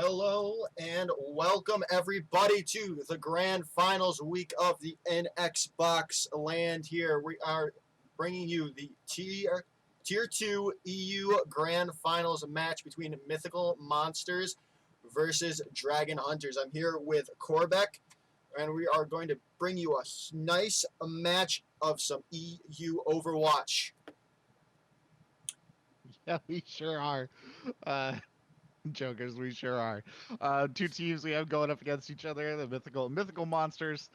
Hello and welcome everybody to the grand finals week of the Xbox land. Here we are bringing you the tier 2 EU grand finals match between Mythical Monsters versus Dragon Hunters. I'm here with Corbec, and we are going to bring you a nice match of some EU Overwatch. Yeah, we sure are. Jokers, we sure are. Two teams we have going up against each other, the mythical monsters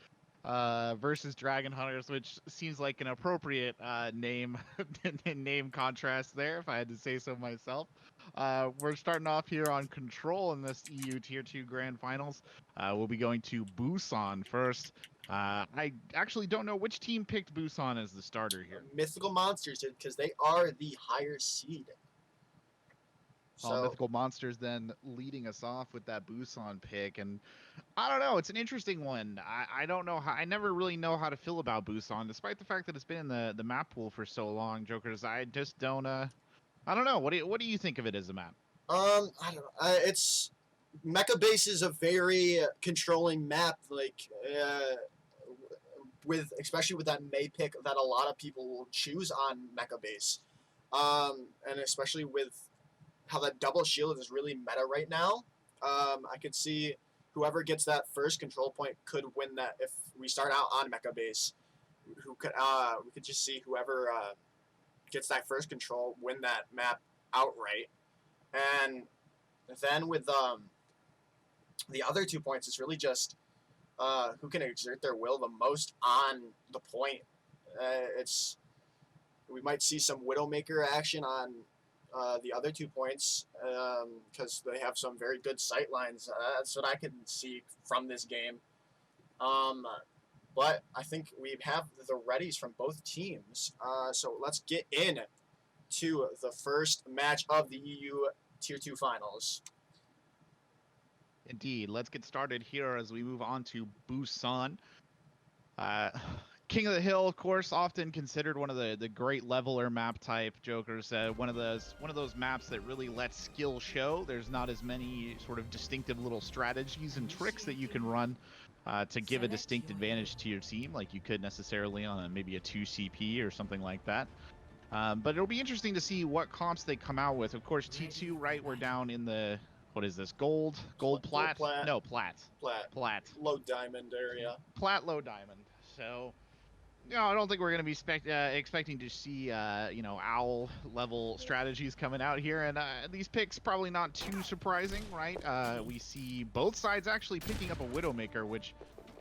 versus Dragon Hunters, which seems like an appropriate name name contrast there, if I had to say so myself. We're starting off here on Control in this EU Tier 2 Grand Finals. We'll be going to Busan first. I actually don't know which team picked Busan as the starter here. Mythical Monsters did, because they are the higher seed. So, Mythical Monsters then leading us off with that Busan pick, and I don't know, it's an interesting one. I don't know how, I never really know how to feel about Busan, despite the fact that it's been in the map pool for so long. Jokers, I just don't I don't know. What do you think of it as a map? I don't know. It's Mecha Base is a very controlling map, like especially with that May pick that a lot of people will choose on Mecha Base, and especially with how that double shield is really meta right now. I could see whoever gets that first control point could win that. If we start out on Mecha Base, we could just see whoever gets that first control win that map outright. And then with the other 2 points, it's really just who can exert their will the most on the point. We might see some Widowmaker action on the other 2 points because they have some very good sight lines. That's what I can see from this game. But I think we have the readies from both teams. So let's get in to the first match of the EU Tier 2 Finals. Indeed. Let's get started here as we move on to Busan. King of the Hill, of course, often considered one of the great leveler map type. Jokers, one of those maps that really lets skill show. There's not as many sort of distinctive little strategies and tricks that you can run to give a distinct advantage to your team, like you could necessarily on maybe a 2 CP or something like that. But it'll be interesting to see what comps they come out with. Of course, T2, right? We're down in the, what is this? Gold plat? No, plat. Low diamond area. Plat, low diamond. So, I don't think we're going to be expecting to see, owl level strategies coming out here. And these picks probably not too surprising, right? We see both sides actually picking up a Widowmaker, which,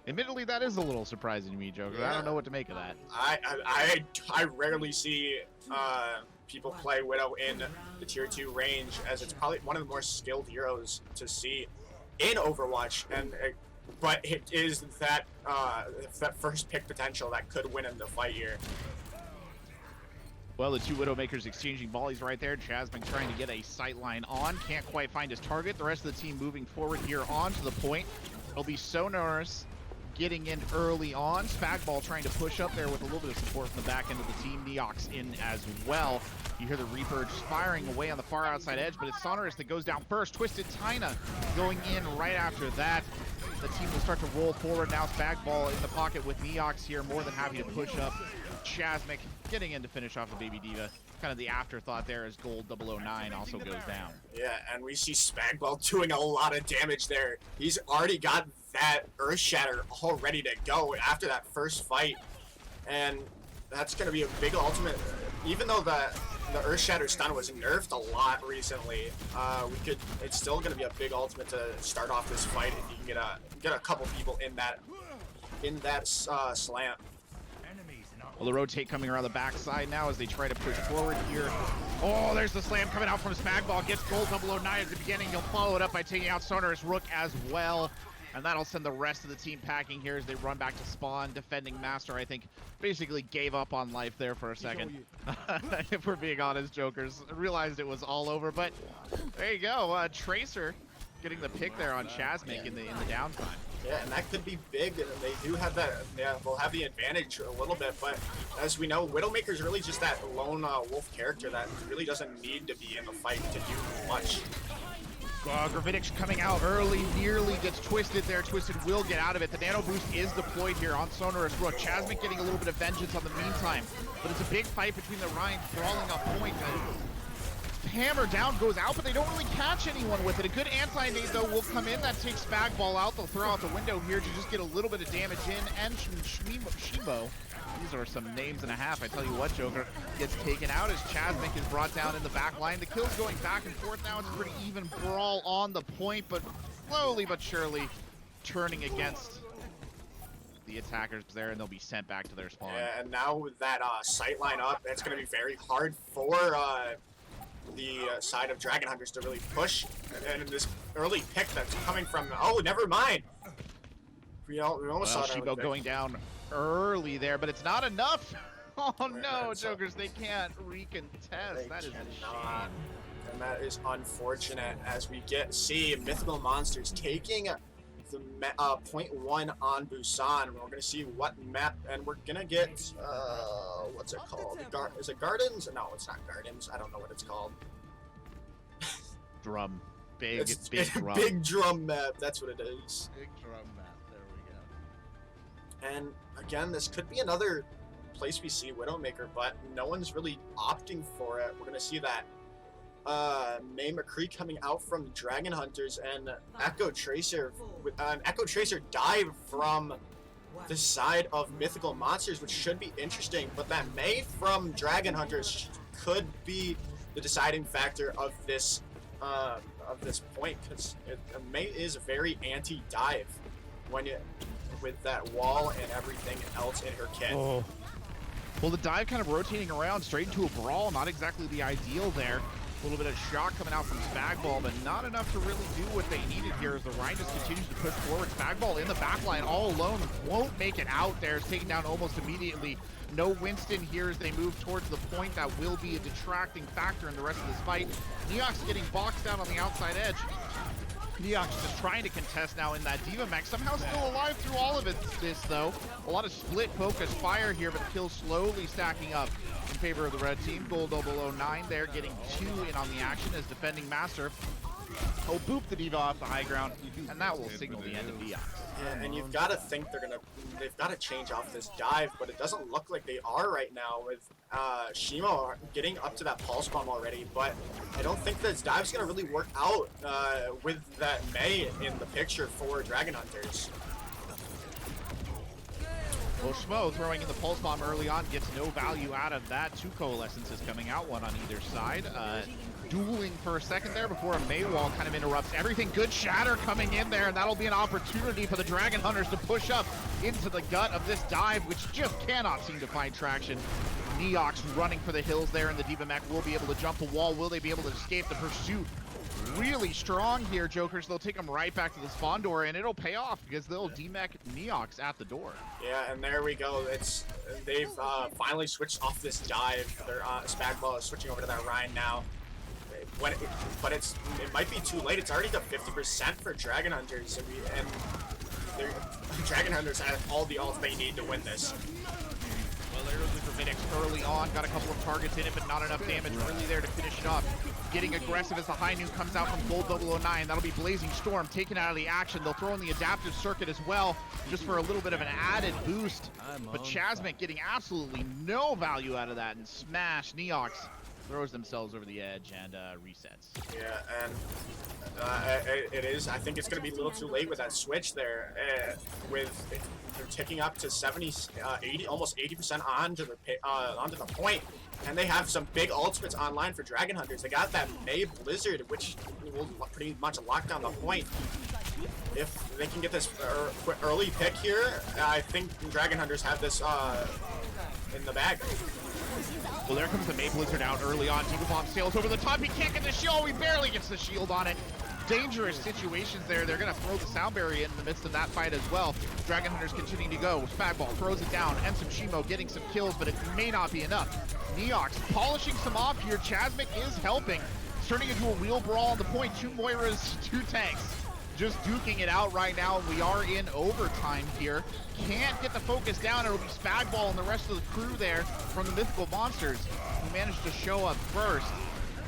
admittedly, that is a little surprising to me, Joker. Yeah. I don't know what to make of that. I rarely see people play Widow in the Tier 2 range, as it's probably one of the more skilled heroes to see in Overwatch. But it is that first pick potential that could win in the fight here. Well, the 2 Widowmakers exchanging volleys right there. Chasmic trying to get a sight line on. Can't quite find his target. The rest of the team moving forward here onto the point. It'll be Sonorous getting in early on. Spagball trying to push up there with a little bit of support from the back end of the team. Neox in as well. You hear the Reaper just firing away on the far outside edge, but it's Sonorous that goes down first. Twisted Tyna going in right after that. The team will start to roll forward now. Spagball in the pocket with Neox here, more than happy to push up. Chasmic getting in to finish off the Baby Diva. Kind of the afterthought there as Gold 009 also goes down. Yeah, and we see Spagball doing a lot of damage there. He's already got that Earth Shatter all ready to go after that first fight. And that's going to be a big ultimate. Even though the Earth Shatter stun was nerfed a lot recently, it's still going to be a big ultimate to start off this fight if you can get a couple people in that slam. Well, the rotate coming around the backside now as they try to push forward here. Oh, there's the slam coming out from Spagball. Gets Gold 009 at the beginning. He'll follow it up by taking out Sonorous Rook as well. And that'll send the rest of the team packing here as they run back to spawn. Defending Master, I think, basically gave up on life there for a second. If we're being honest, Jokers. Realized it was all over, but there you go. Tracer getting the pick there on Chasmic in the downtime. Yeah, and that could be big. They do have that. Yeah, they'll have the advantage a little bit, but as we know, Widowmaker is really just that lone wolf character that really doesn't need to be in the fight to do much. Gravitic's coming out early, nearly gets twisted there. Twisted will get out of it. The nano boost is deployed here on Sonorous Rook. Chasmic getting a little bit of vengeance on the meantime, but it's a big fight between the Ryan crawling up point. Hammer down goes out, but they don't really catch anyone with it. A good anti-nade though will come in. That takes Spagball out. They'll throw out the window here to just get a little bit of damage in. And Shimo. These are some names and a half. I tell you what, Joker gets taken out as Chasmic is brought down in the back line. The kills going back and forth now. It's a pretty even brawl on the point, but slowly but surely turning against the attackers there, and they'll be sent back to their spawn. Yeah, and now with that sight line up, it's going to be very hard for the side of Dragon Hunters to really push. And this early pick that's coming from, oh, never mind. We almost saw Shibo going down early there, but it's not enough. Oh no, Jokers, they can't recontest. That is a shame. And that is unfortunate as we see Mythical Monsters taking the point 1 on Busan. We're going to see what map, and we're going to get, what's it called? Is it Gardens? No, it's not Gardens. I don't know what it's called. Drum. Big drum. Big drum map. That's what it is. Big drum map. There we go. And again, this could be another place we see Widowmaker, but no one's really opting for it. We're going to see that May McCree coming out from Dragon Hunters and Echo Tracer with an Echo Tracer dive from the side of Mythical Monsters, which should be interesting. But that May from Dragon Hunters could be the deciding factor of this point, because May is very anti-dive when you with that wall and everything else in her kit. Oh. Well, the dive kind of rotating around straight into a brawl, not exactly the ideal there. A little bit of shock coming out from Spagball, but not enough to really do what they needed here as the Ryan just continues to push forward. Spagball in the backline all alone, won't make it out there. It's taken down almost immediately. No Winston here as they move towards the point. That will be a detracting factor in the rest of this fight. Neox getting boxed down on the outside edge. Neox just trying to contest now in that Diva Mech. Somehow still alive through all of this, though. A lot of split focus fire here, but the kills slowly stacking up in favor of the red team. Gold 009 there, getting 2 in on the action as defending master. Oh, boop the Diva off the high ground, and that will signal the end of Neox. Yeah, and you've got to think they've got to change off this dive, but it doesn't look like they are right now with Shimo getting up to that pulse bomb already, but I don't think this dive's going to really work out with that May in the picture for Dragon Hunters. Well, Schmo throwing in the pulse bomb early on gets no value out of that. 2 coalescences coming out, one on either side. Dueling for a second there before a May wall kind of interrupts everything. Good shatter coming in there, and that'll be an opportunity for the Dragon Hunters to push up into the gut of this dive, which just cannot seem to find traction. Neox running for the hills there, and the Diva Mech will be able to jump a wall. Will they be able to escape the pursuit? Really strong here, Jokers. They'll take them right back to the spawn door, and it'll pay off because they'll demech Neox at the door. Yeah, and there we go. They've finally switched off this dive. Their Spagball is switching over to that Rhine now. But it might be too late. It's already to 50% for Dragon Hunters, and Dragon Hunters have all the ults they need to win this. Well, there's Gravitic early on, got a couple of targets in it, but not enough damage really there to finish it off. Getting aggressive as the high noon comes out from Gold 009. That'll be Blazing Storm taken out of the action. They'll throw in the adaptive circuit as well, just for a little bit of an added boost. But Chasmic getting absolutely no value out of that, and smash Neox throws themselves over the edge and resets. Yeah, and it is. I think it's going to be a little too late with that switch there. They're ticking up to 70, 80, almost 80% onto the point, and they have some big ultimates online for Dragon Hunters. They got that May Blizzard, which will pretty much lock down the point. If they can get this early pick here, I think Dragon Hunters have this in the bag. Well, there comes the May Blizzard out early on. Diva Bomb sails over the top. He can't get the shield. He barely gets the shield on it. Dangerous situations there. They're going to throw the sound barrier in the midst of that fight as well. Dragon Hunters continuing to go. Spagball throws it down. Ensom Shimo getting some kills, but it may not be enough. Neox polishing some off here. Chasmic is helping. It's turning into a wheel brawl on the point. 2 Moiras, 2 tanks. Just duking it out right now. We are in overtime here. Can't get the focus down. It'll be Spagball and the rest of the crew there from the Mythical Monsters who managed to show up first.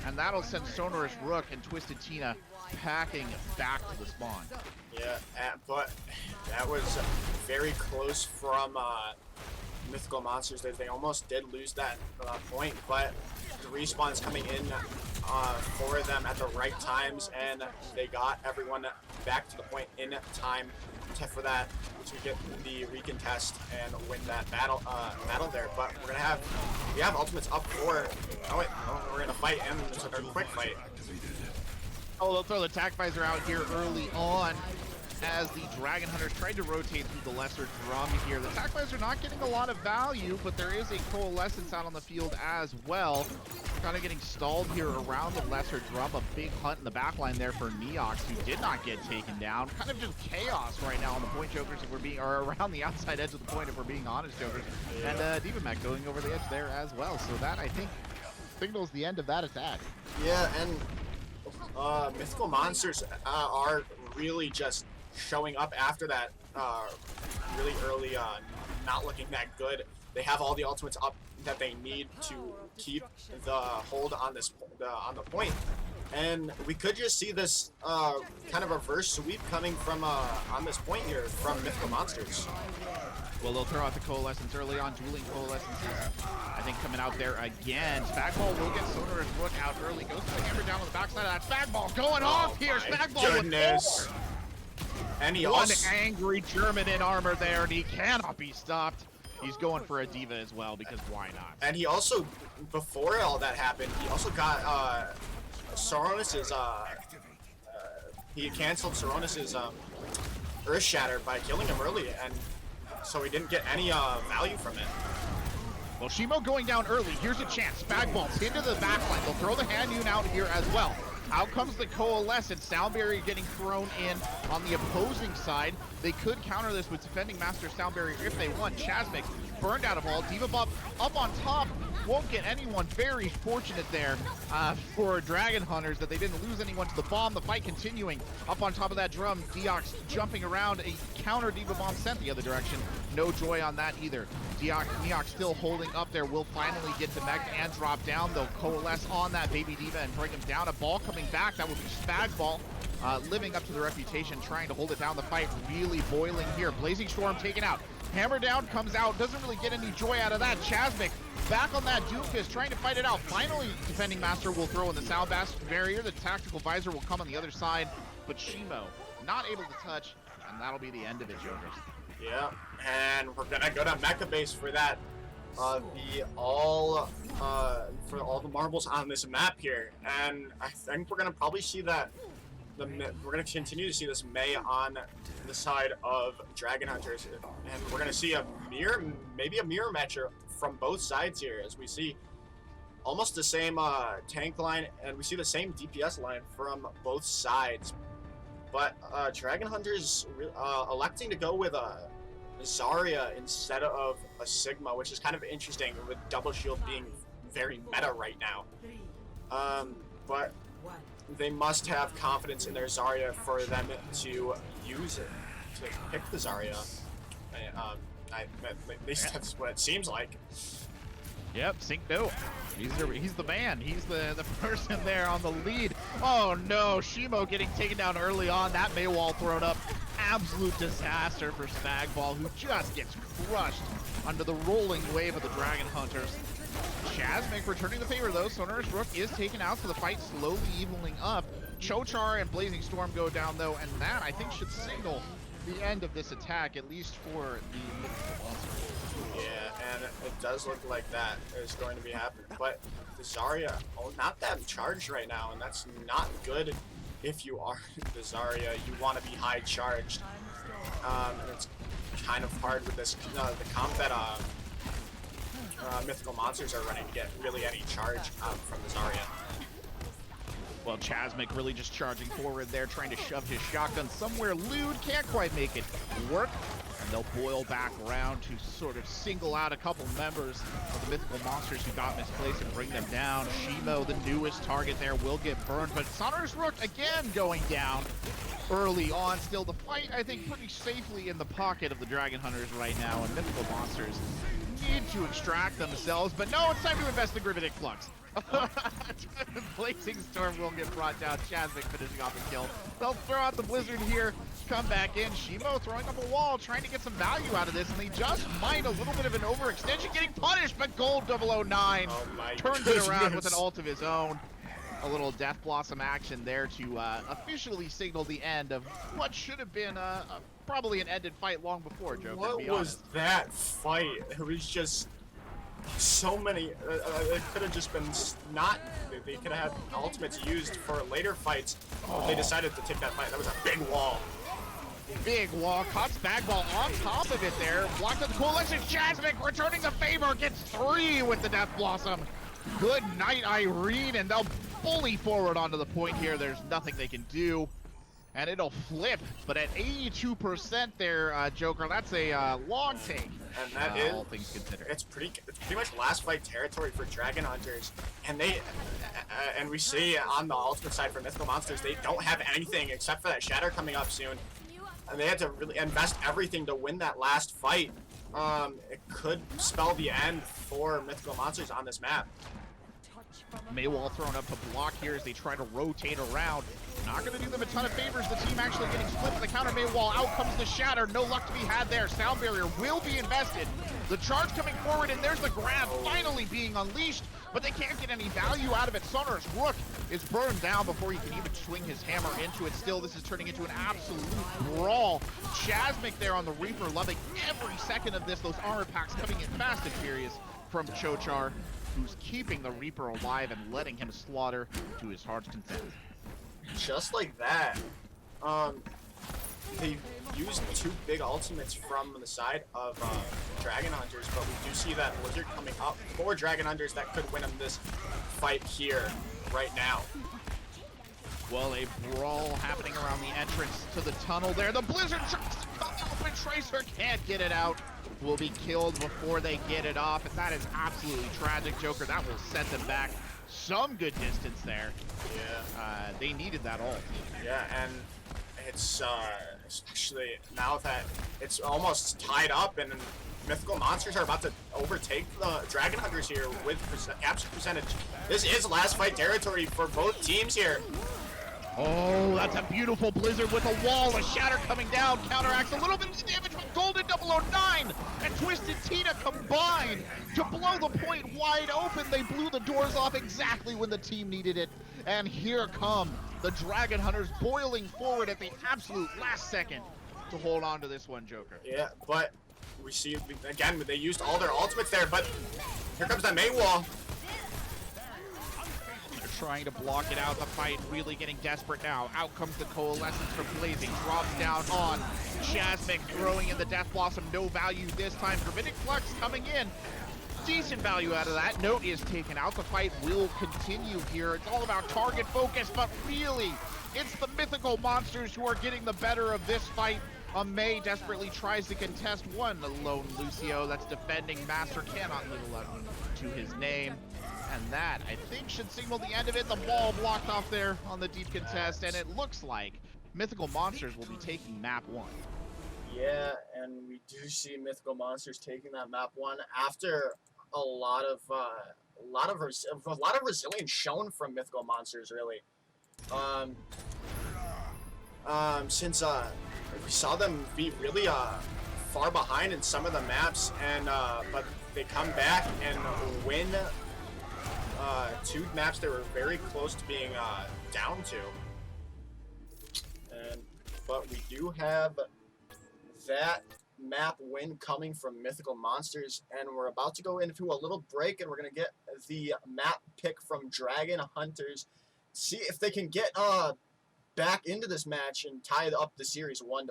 and that'll send Sonorous Rook and Twisted Tina packing back to the spawn. Yeah, but that was very close from Mythical Monsters. They almost did lose that point, but the respawn's coming in for them at the right times, and they got everyone back to the point in time for that to get the recontest and win that battle there. But we have ultimates up for. Oh wait, we're gonna fight, and it's a quick fight. Oh, they'll throw the attack visor out here early on as the Dragon Hunters tried to rotate through the lesser drum here. The attack visor not getting a lot of value, but there is a coalescence out on the field as well. Kind of getting stalled here around the lesser drum. A big hunt in the back line there for Neox, who did not get taken down. Kind of just chaos right now on the point, Jokers, if we're being, or around the outside edge of the point, if we're being honest, Jokers. And Divamek going over the edge there as well. So that, I think, signals the end of that attack. Yeah, and Mythical Monsters are really just showing up after that really early not looking that good. They have all the ultimates up that they need to keep the hold on this on the point, and we could just see this kind of reverse sweep coming from on this point here from Mythical Monsters. Well, they'll throw out the Coalescence early on, dueling Coalescences. I think coming out there again. Spagball will get Sonorous Rook out early. Goes to the hammer down on the backside of that. Spagball going off here. Spagball goodness. And he one also angry German in armor there, and he cannot be stopped. He's going for a diva as well, because why not? And he also, before all that happened, he also got Saronis's he canceled Saronis's Earth Shatter by killing him early, and so he didn't get any value from it. Well, Shimo going down early. Here's a chance. Spagball's into the backline. They'll throw the Hanyun out here as well. Out comes the Coalescence. Sound Barrier getting thrown in on the opposing side. They could counter this with Defending Master Sound Barrier if they want. Chasmic burned out of all. Diva Bob up on top. Won't get anyone. Very fortunate there for Dragon Hunters that they didn't lose anyone to the bomb. The fight continuing. Up on top of that drum, Deox jumping around. A counter Diva Bomb sent the other direction. No joy on that either. Neox still holding up there. Will finally get to mech and drop down. They'll coalesce on that Baby Diva and bring him down. A ball coming back. That would be Spagball. Living up to the reputation, trying to hold it down. The fight really boiling here. Blazing Storm taken out. Hammer down comes out. Doesn't really get any joy out of that. Chasmic back on that Doomfist, trying to fight it out. Finally, Defending Master will throw in the Sound Barrier. The Tactical Visor will come on the other side, but Shimo not able to touch, and that'll be the end of it, Jokers. Yeah, and we're gonna go to Mecha Base for that. For all the marbles on this map here, and I think we're gonna probably see that. We're gonna continue to see this May on the side of Dragon Hunters, and we're gonna see maybe a mirror match from both sides here, as we see almost the same tank line, and we see the same DPS line from both sides. But Dragon Hunters electing to go with a Zarya instead of a Sigma, which is kind of interesting, with Double Shield being very meta right now. But they must have confidence in their Zarya for them to use it, to pick the Zarya. At least that's what it seems like. Yep, Sync no. He's the man. He's the person there on the lead. Oh no, Shimo getting taken down early on. That May wall thrown up. Absolute disaster for Spagball, who just gets crushed under the rolling wave of the Dragon Hunters. Chasmic returning the favor though. Sonorous Rook is taken out, so the fight slowly evening up. Chochar and Blazing Storm go down though, and that I think should signal the end of this attack, at least for the Mythical Monsters. Yeah, and it does look like that is going to be happening. But the Zarya, not that charged right now, and that's not good if you are the Zarya. You want to be high charged. And it's kind of hard with this the comp that Mythical Monsters are running to get really any charge from the Zarya. Well, Chasmic really just charging forward there, trying to shove his shotgun somewhere lewd. Can't quite make it work. And they'll boil back around to sort of single out a couple members of the Mythical Monsters who got misplaced and bring them down. Shimo, the newest target there, will get burned, but Sonorous Rook again going down early on. Still the fight, I think, pretty safely in the pocket of the Dragon Hunters right now, and Mythical Monsters need to extract themselves, but no, it's time to invest the Gravitic Flux. Blazing Storm will get brought down. Chasmic finishing off the kill. They'll throw out the Blizzard here. Come back in. Shimo throwing up a wall, trying to get some value out of this, and they just might a little bit of an overextension, getting punished, but Gold 009 turns it around with an ult of his own. A little Death Blossom action there to officially signal the end of what should have been probably an ended fight long before, Joker. What was that fight? It was just so many. It could have just been not. They could have had ultimates used for later fights. But they decided to take that fight. That was a big wall. Big wall, cuts Bagball on top of it there. Blocked at the Coalition. Chasmic returning the favor, gets 3 with the Death Blossom. Good night, Irene, and they'll bully forward onto the point here. There's nothing they can do, and it'll flip. But at 82% there, Joker, that's a long take. And that is all things considered. It's pretty much last fight territory for Dragon Hunters, and and we see on the ultimate side for Mythical Monsters, they don't have anything except for that Shatter coming up soon, and they had to really invest everything to win that last fight. It could spell the end for Mythical Monsters on this map. Maywall thrown up to block here as they try to rotate around. Not going to do them a ton of favors. The team actually getting split to the counter. Maywall, out comes the Shatter. No luck to be had there. Sound Barrier will be invested. The charge coming forward, and there's the grab finally being unleashed, but they can't get any value out of it. Sonorous Rook is burned down before he can even swing his hammer into it. Still, this is turning into an absolute brawl. Chasmic there on the Reaper, loving every second of this. Those armor packs coming in fast and furious from Chochar, who's keeping the Reaper alive and letting him slaughter to his heart's content. Just like that. They used 2 big ultimates from the side of Dragon Hunters, but we do see that Blizzard coming up for Dragon Hunters that could win them this fight here right now. Well, a brawl happening around the entrance to the tunnel there. The Blizzard tries to come up, and Tracer can't get it out. Will be killed before they get it off, and that is absolutely tragic, Joker. That will set them back some good distance there. Yeah. They needed that ult. Yeah, and it's especially now that it's almost tied up, and Mythical Monsters are about to overtake the Dragon Hunters here with capture percentage. This is last fight territory for both teams here. Oh, that's a beautiful Blizzard with a wall, a Shatter coming down, counteracts a little bit of the damage, but Golden 009 and Twisted Tina combined to blow the point wide open. They blew the doors off exactly when the team needed it. And here come the Dragon Hunters boiling forward at the absolute last second to hold on to this one, Joker. Yeah, but we see, again, they used all their ultimates there, but here comes that May wall. Trying to block it out. The fight really getting desperate now. Out comes the Coalescence from Blazing. Drops down on Chasmic, throwing in the Death Blossom. No value this time. Gravitic Flux coming in. Decent value out of that. Note is taken out. The fight will continue here. It's all about target focus, but really, it's the Mythical Monsters who are getting the better of this fight. May desperately tries to contest one. The lone Lucio that's defending Master cannot live up to his name. And that, I think, should signal the end of it. The ball blocked off there on the deep contest, and it looks like Mythical Monsters will be taking map 1. Yeah, and we do see Mythical Monsters taking that map 1 after a lot of resilience shown from Mythical Monsters, really. Since we saw them be really far behind in some of the maps, and but they come back and win 2 maps they were very close to being down to. But we do have that map win coming from Mythical Monsters, and we're about to go into a little break, and we're going to get the map pick from Dragon Hunters, see if they can get back into this match and tie up the series 1-1.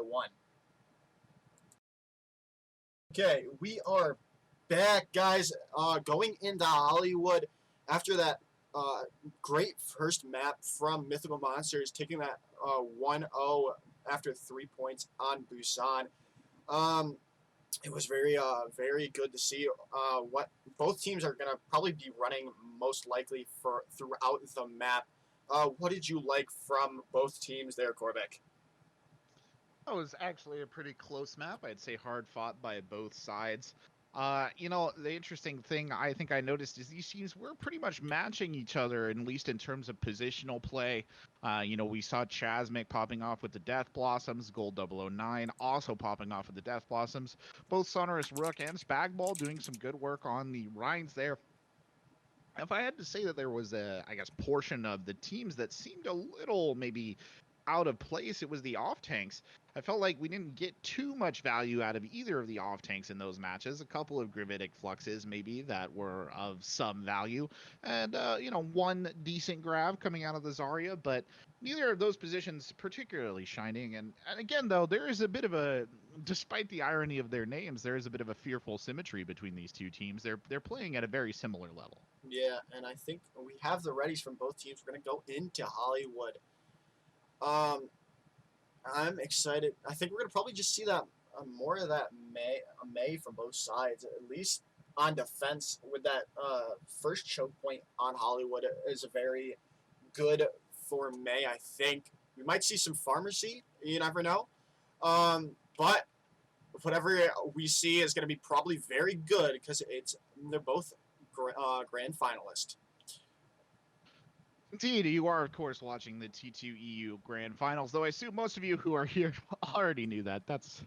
Okay, we are back, guys, going into Hollywood after that great first map from Mythical Monsters, taking that 1-0 after 3 points on Busan. It was very good to see what both teams are going to probably be running most likely throughout the map. What did you like from both teams there, Corbec? That was actually a pretty close map. I'd say hard fought by both sides. You know, the interesting thing I think I noticed is these teams were pretty much matching each other, at least in terms of positional play. You know, we saw Chasmic popping off with the Death Blossoms, Gold 009 also popping off with the Death Blossoms. Both Sonorous Rook and Spagball doing some good work on the Rhines there. If I had to say that there was a, I guess, portion of the teams that seemed a little maybe out of place, it was the off tanks. I felt like we didn't get too much value out of either of the off tanks in those matches. A couple of Gravitic Fluxes maybe that were of some value, and you know, one decent grab coming out of the Zarya, but neither of those positions particularly shining. And again, though, there is a bit of a, despite the irony of their names, there is a bit of a fearful symmetry between these two teams. They're playing at a very similar level. Yeah, and I think we have the readies from both teams. We're going to go into Hollywood. I'm excited. I think we're going to probably just see that more of that May from both sides, at least on defense, with that first choke point on Hollywood is very good for May, I think. We might see some Pharmacy. You never know. But whatever we see is going to be probably very good because they're both grand finalist. Indeed, you are, of course, watching the T2EU Grand Finals, though I assume most of you who are here already knew that. That's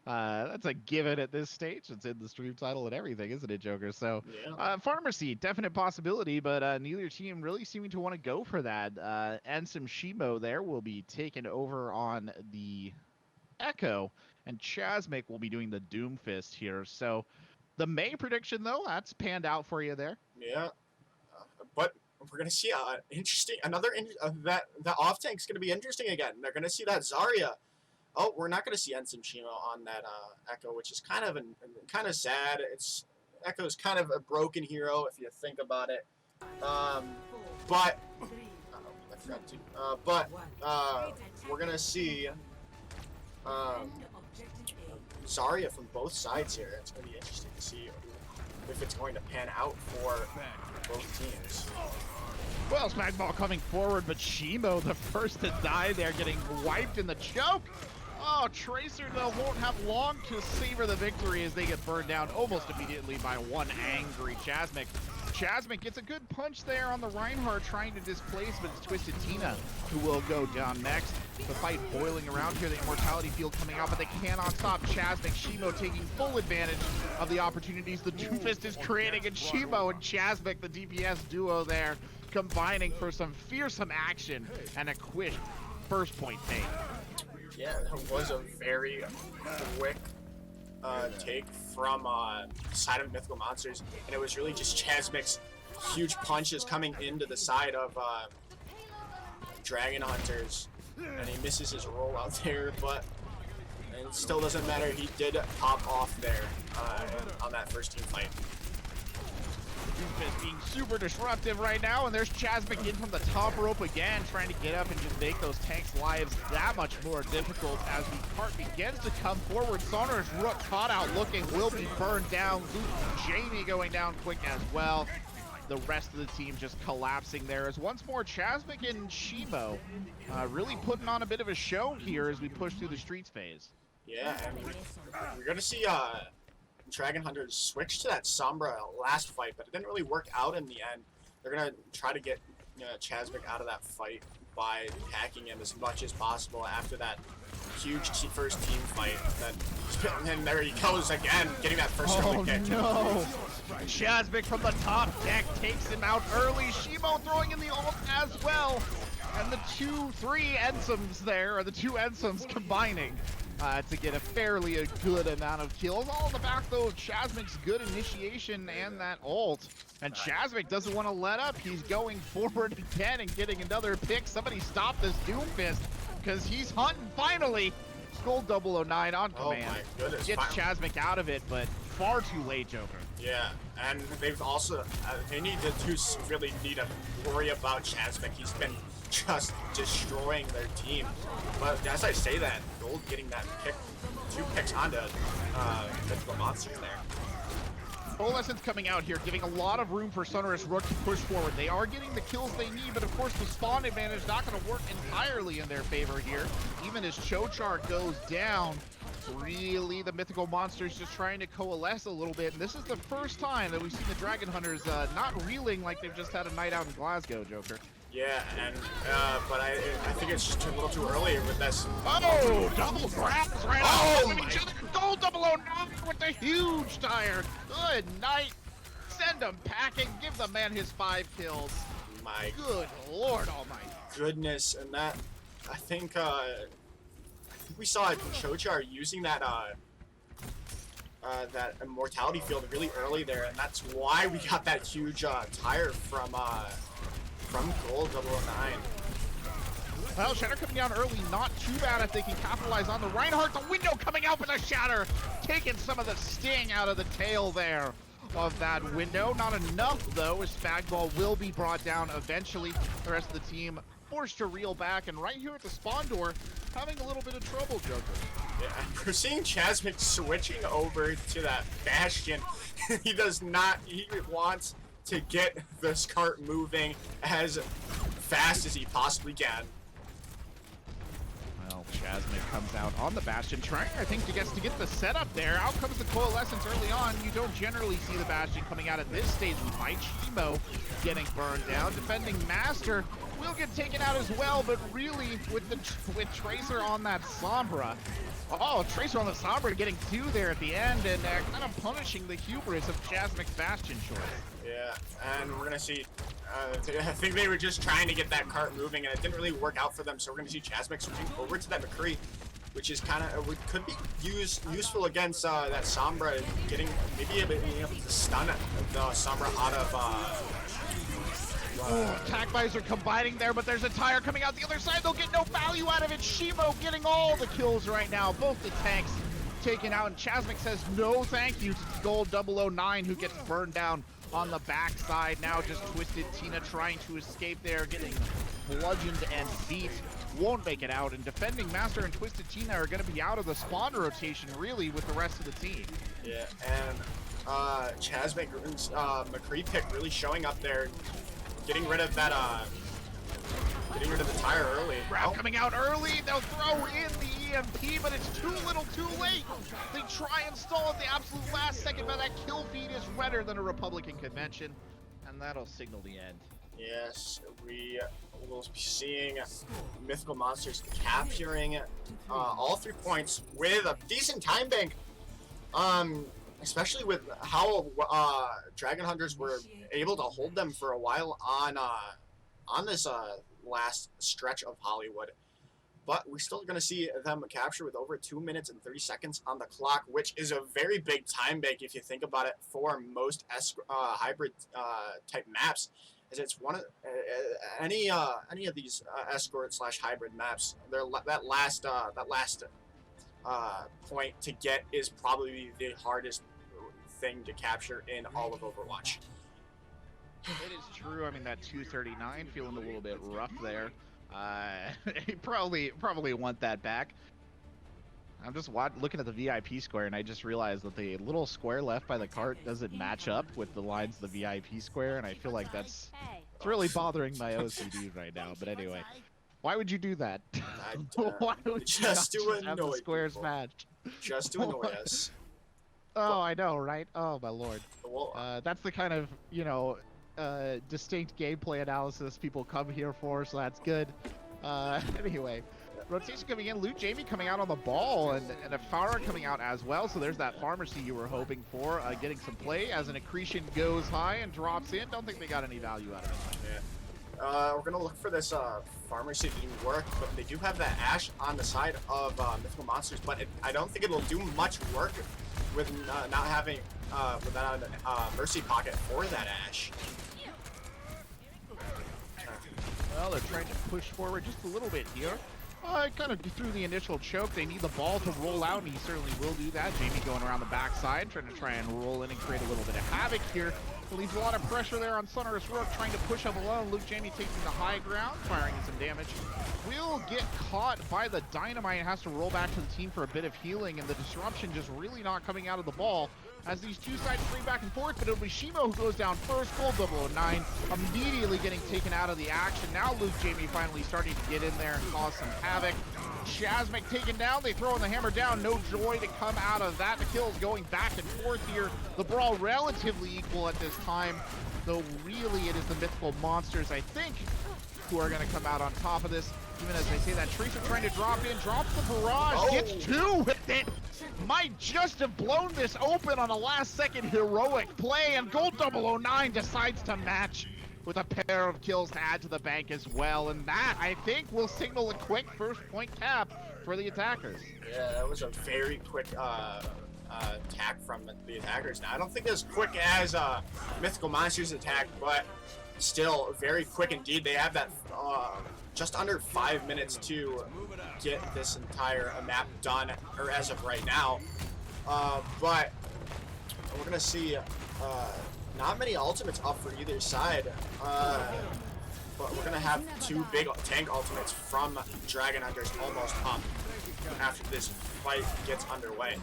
a given at this stage. It's in the stream title and everything, isn't it, Joker? So, Yeah. Pharmacy, definite possibility, but neither team really seeming to want to go for that. Ansem Shimo there will be taken over on the Echo, and Chasmic will be doing the Doomfist here. So, the May prediction, though, that's panned out for you there. Yeah. But we're gonna see that off tank's gonna be interesting again. They're gonna see that Zarya. Oh, we're not gonna see Ensign Shimo on that Echo, which is kind of sad. Echo's kind of a broken hero if you think about it. But I forgot to. We're gonna see Zarya from both sides here. It's gonna be interesting to see if it's going to pan out for both teams. Well, Smackball coming forward, but Shimo, the first to die there, getting wiped in the choke. Oh, Tracer, though, won't have long to savor the victory as they get burned down almost immediately by one angry Chasmic. Chasmic gets a good punch there on the Reinhardt, trying to displace, but it's Twisted Tina who will go down next. The fight boiling around here, the Immortality Field coming out, but they cannot stop Chasmic. Shimo taking full advantage of the opportunities the Doomfist is creating, and Shimo and Chasmic, the DPS duo there, combining for some fearsome action and a quick first point take. Yeah, that was a very quick take from the side of Mythical Monsters, and it was really just Chasmic's huge punches coming into the side of Dragon Hunters, and he misses his roll out there, but it still doesn't matter. He did pop off there on that first team fight. Doomfist being super disruptive right now, and there's Chasmic in from the top rope again, trying to get up and just make those tanks' lives that much more difficult as the cart begins to come forward. Sonorous Rook caught out looking, will be burned down. Luke Jamie going down quick as well. The rest of the team just collapsing there as once more Chasmic and Shimo really putting on a bit of a show here as we push through the streets phase. Yeah, and we're going to see Dragon Hunters switch to that Sombra last fight, but it didn't really work out in the end. They're going to try to get Chasmic out of that fight by hacking him as much as possible after that huge first team fight. And there he goes again, getting that first early kick. No! Chasmic from the top deck takes him out early. Shimo throwing in the ult as well. And the two Ensims combining to get a fairly good amount of kills. All in the back, though, of Chasmic's good initiation and that ult. And Chasmic doesn't want to let up. He's going forward again and getting another pick. Somebody stop this Doomfist, because he's hunting finally. Gold 009 on command. Oh my goodness. Gets Chasmic out of it, but far too late, Joker. Yeah, and they've also, they really need to worry about Chasmic. He's been just destroying their team. But as I say that, Gold getting that pick, 2 picks onto Mythical Monsters there. Coalescence coming out here, giving a lot of room for Sonorous Rook to push forward. They are getting the kills they need, but of course the spawn advantage not going to work entirely in their favor here. Even as Chochar goes down, really the Mythical monsters just trying to coalesce a little bit. And this is the first time that we've seen the Dragon Hunters not reeling like they've just had a night out in Glasgow, Joker. Yeah, and but I think it's just a little too early with this. Oh, double grabs right Oh off of each other. Gold 009 with the huge tire. Good night. Send him packing. Give the man his 5 kills. My Good Lord Almighty. goodness, and that I think we saw Chochar using that that immortality field really early there, and that's why we got that huge tire from Gold 009. Well, Shatter coming down early, not too bad if they can capitalize on the Reinhardt. The window coming out with a Shatter, taking some of the sting out of the tail there of that window. Not enough, though, as Spagball will be brought down eventually. The rest of the team forced to reel back, and right here at the spawn door, having a little bit of trouble, Joker. Yeah, we're seeing Chasmic switching over to that Bastion. He does not, he wants to get this cart moving as fast as he possibly can. Well, Chasmic comes out on the Bastion, trying, I think, to get the setup there. Out comes the Coalescence early on. You don't generally see the Bastion coming out at this stage with Chimo getting burned down. Defending Master will get taken out as well, but really, with Tracer on that Sombra. Oh, Tracer on the Sombra getting 2 there at the end, and kind of punishing the hubris of Chasmic's Bastion choice. Yeah, and we're gonna see, I think they were just trying to get that cart moving, and it didn't really work out for them, so we're gonna see Chasmic switching over to that McCree, which is kind of, could be useful against that Sombra, getting, maybe being able to stun the Sombra out of, Attack Visor combining there, but there's a tire coming out the other side. They'll get no value out of it. Shimo getting all the kills right now. Both the tanks taken out, and Chasmic says no thank you to Gold 009, who gets burned down on the backside. Now just Twisted Tina trying to escape there, getting bludgeoned and beat. Won't make it out, and Defending Master and Twisted Tina are going to be out of the spawn rotation, really, with the rest of the team. Yeah, and Chasmic, McCree pick really showing up there, getting rid of that, getting rid of the tire early. Grab coming out early, they'll throw in the EMP, but it's too little too late. They try and stall at the absolute last second, but that kill feed is redder than a Republican convention, and that'll signal the end. Yes, we will be seeing Mythical Monsters capturing all 3 points with a decent time bank. Especially with how Dragon Hunters were able to hold them for a while on this last stretch of Hollywood. But we're still going to see them capture with over 2 minutes and 30 seconds on the clock, which is a very big time bank if you think about it for most hybrid type maps. As it's one of any of these escort / hybrid maps, that last point to get is probably the hardest thing to capture in all of Overwatch. It is true. I mean, that 239 feeling a little bit rough there. Probably want that back. I'm just looking at the VIP square, and I just realized that the little square left by the cart doesn't match up with the lines of the VIP square, and I feel like it's really bothering my OCD right now. But anyway, why would you do that? Why would just you to have the annoy squares people. matched? Just to annoy us. Oh, I know, right? Oh my lord. Well, That's the kind of, distinct gameplay analysis people come here for, so that's good. Anyway, rotation coming in, Loot Jamie coming out on the ball, and a Farah coming out as well, so there's that pharmacy you were hoping for, getting some play as an accretion goes high and drops in. Don't think they got any value out of it. yeah. We're gonna look for this pharmacy to work, but they do have that Ash on the side of Mythical Monsters, but I don't think it'll do much work with not having without a Mercy pocket for that Ash. Well, they're trying to push forward just a little bit here. Kind of through the initial choke. They need the ball to roll out, and he certainly will do that. Jamie going around the backside, trying and roll in and create a little bit of havoc here. It leaves a lot of pressure there on Sonorous Rook, trying to push up alone. Luke Jamie taking the high ground, firing some damage. Will get caught by the Dynamite and has to roll back to the team for a bit of healing, and the disruption just really not coming out of the ball as these two sides swing back and forth, but it'll be Shimo who goes down first. Gold 009 immediately getting taken out of the action. Now Luke Jamie finally starting to get in there and cause some havoc. Chasmic taken down. They throw in the hammer down. No joy to come out of that. The kills going back and forth here. The brawl relatively equal at this time, though really it is the Mythical monsters, I think, who are going to come out on top of this. Even as I say that, Tracer trying to drop in, drops the barrage, gets two with it. Might just have blown this open on a last-second heroic play, and Gold 009 decides to match with a pair of kills to add to the bank as well. And that, I think, will signal a quick first point cap for the attackers. Yeah, that was a very quick attack from the attackers. Now, I don't think as quick as Mythical Monsters attack, but still very quick indeed. They have that just under 5 minutes to get this entire map done, or as of right now. But we're gonna see not many ultimates up for either side. But we're gonna have two big tank ultimates from Dragon Hunters almost up after this fight gets underway.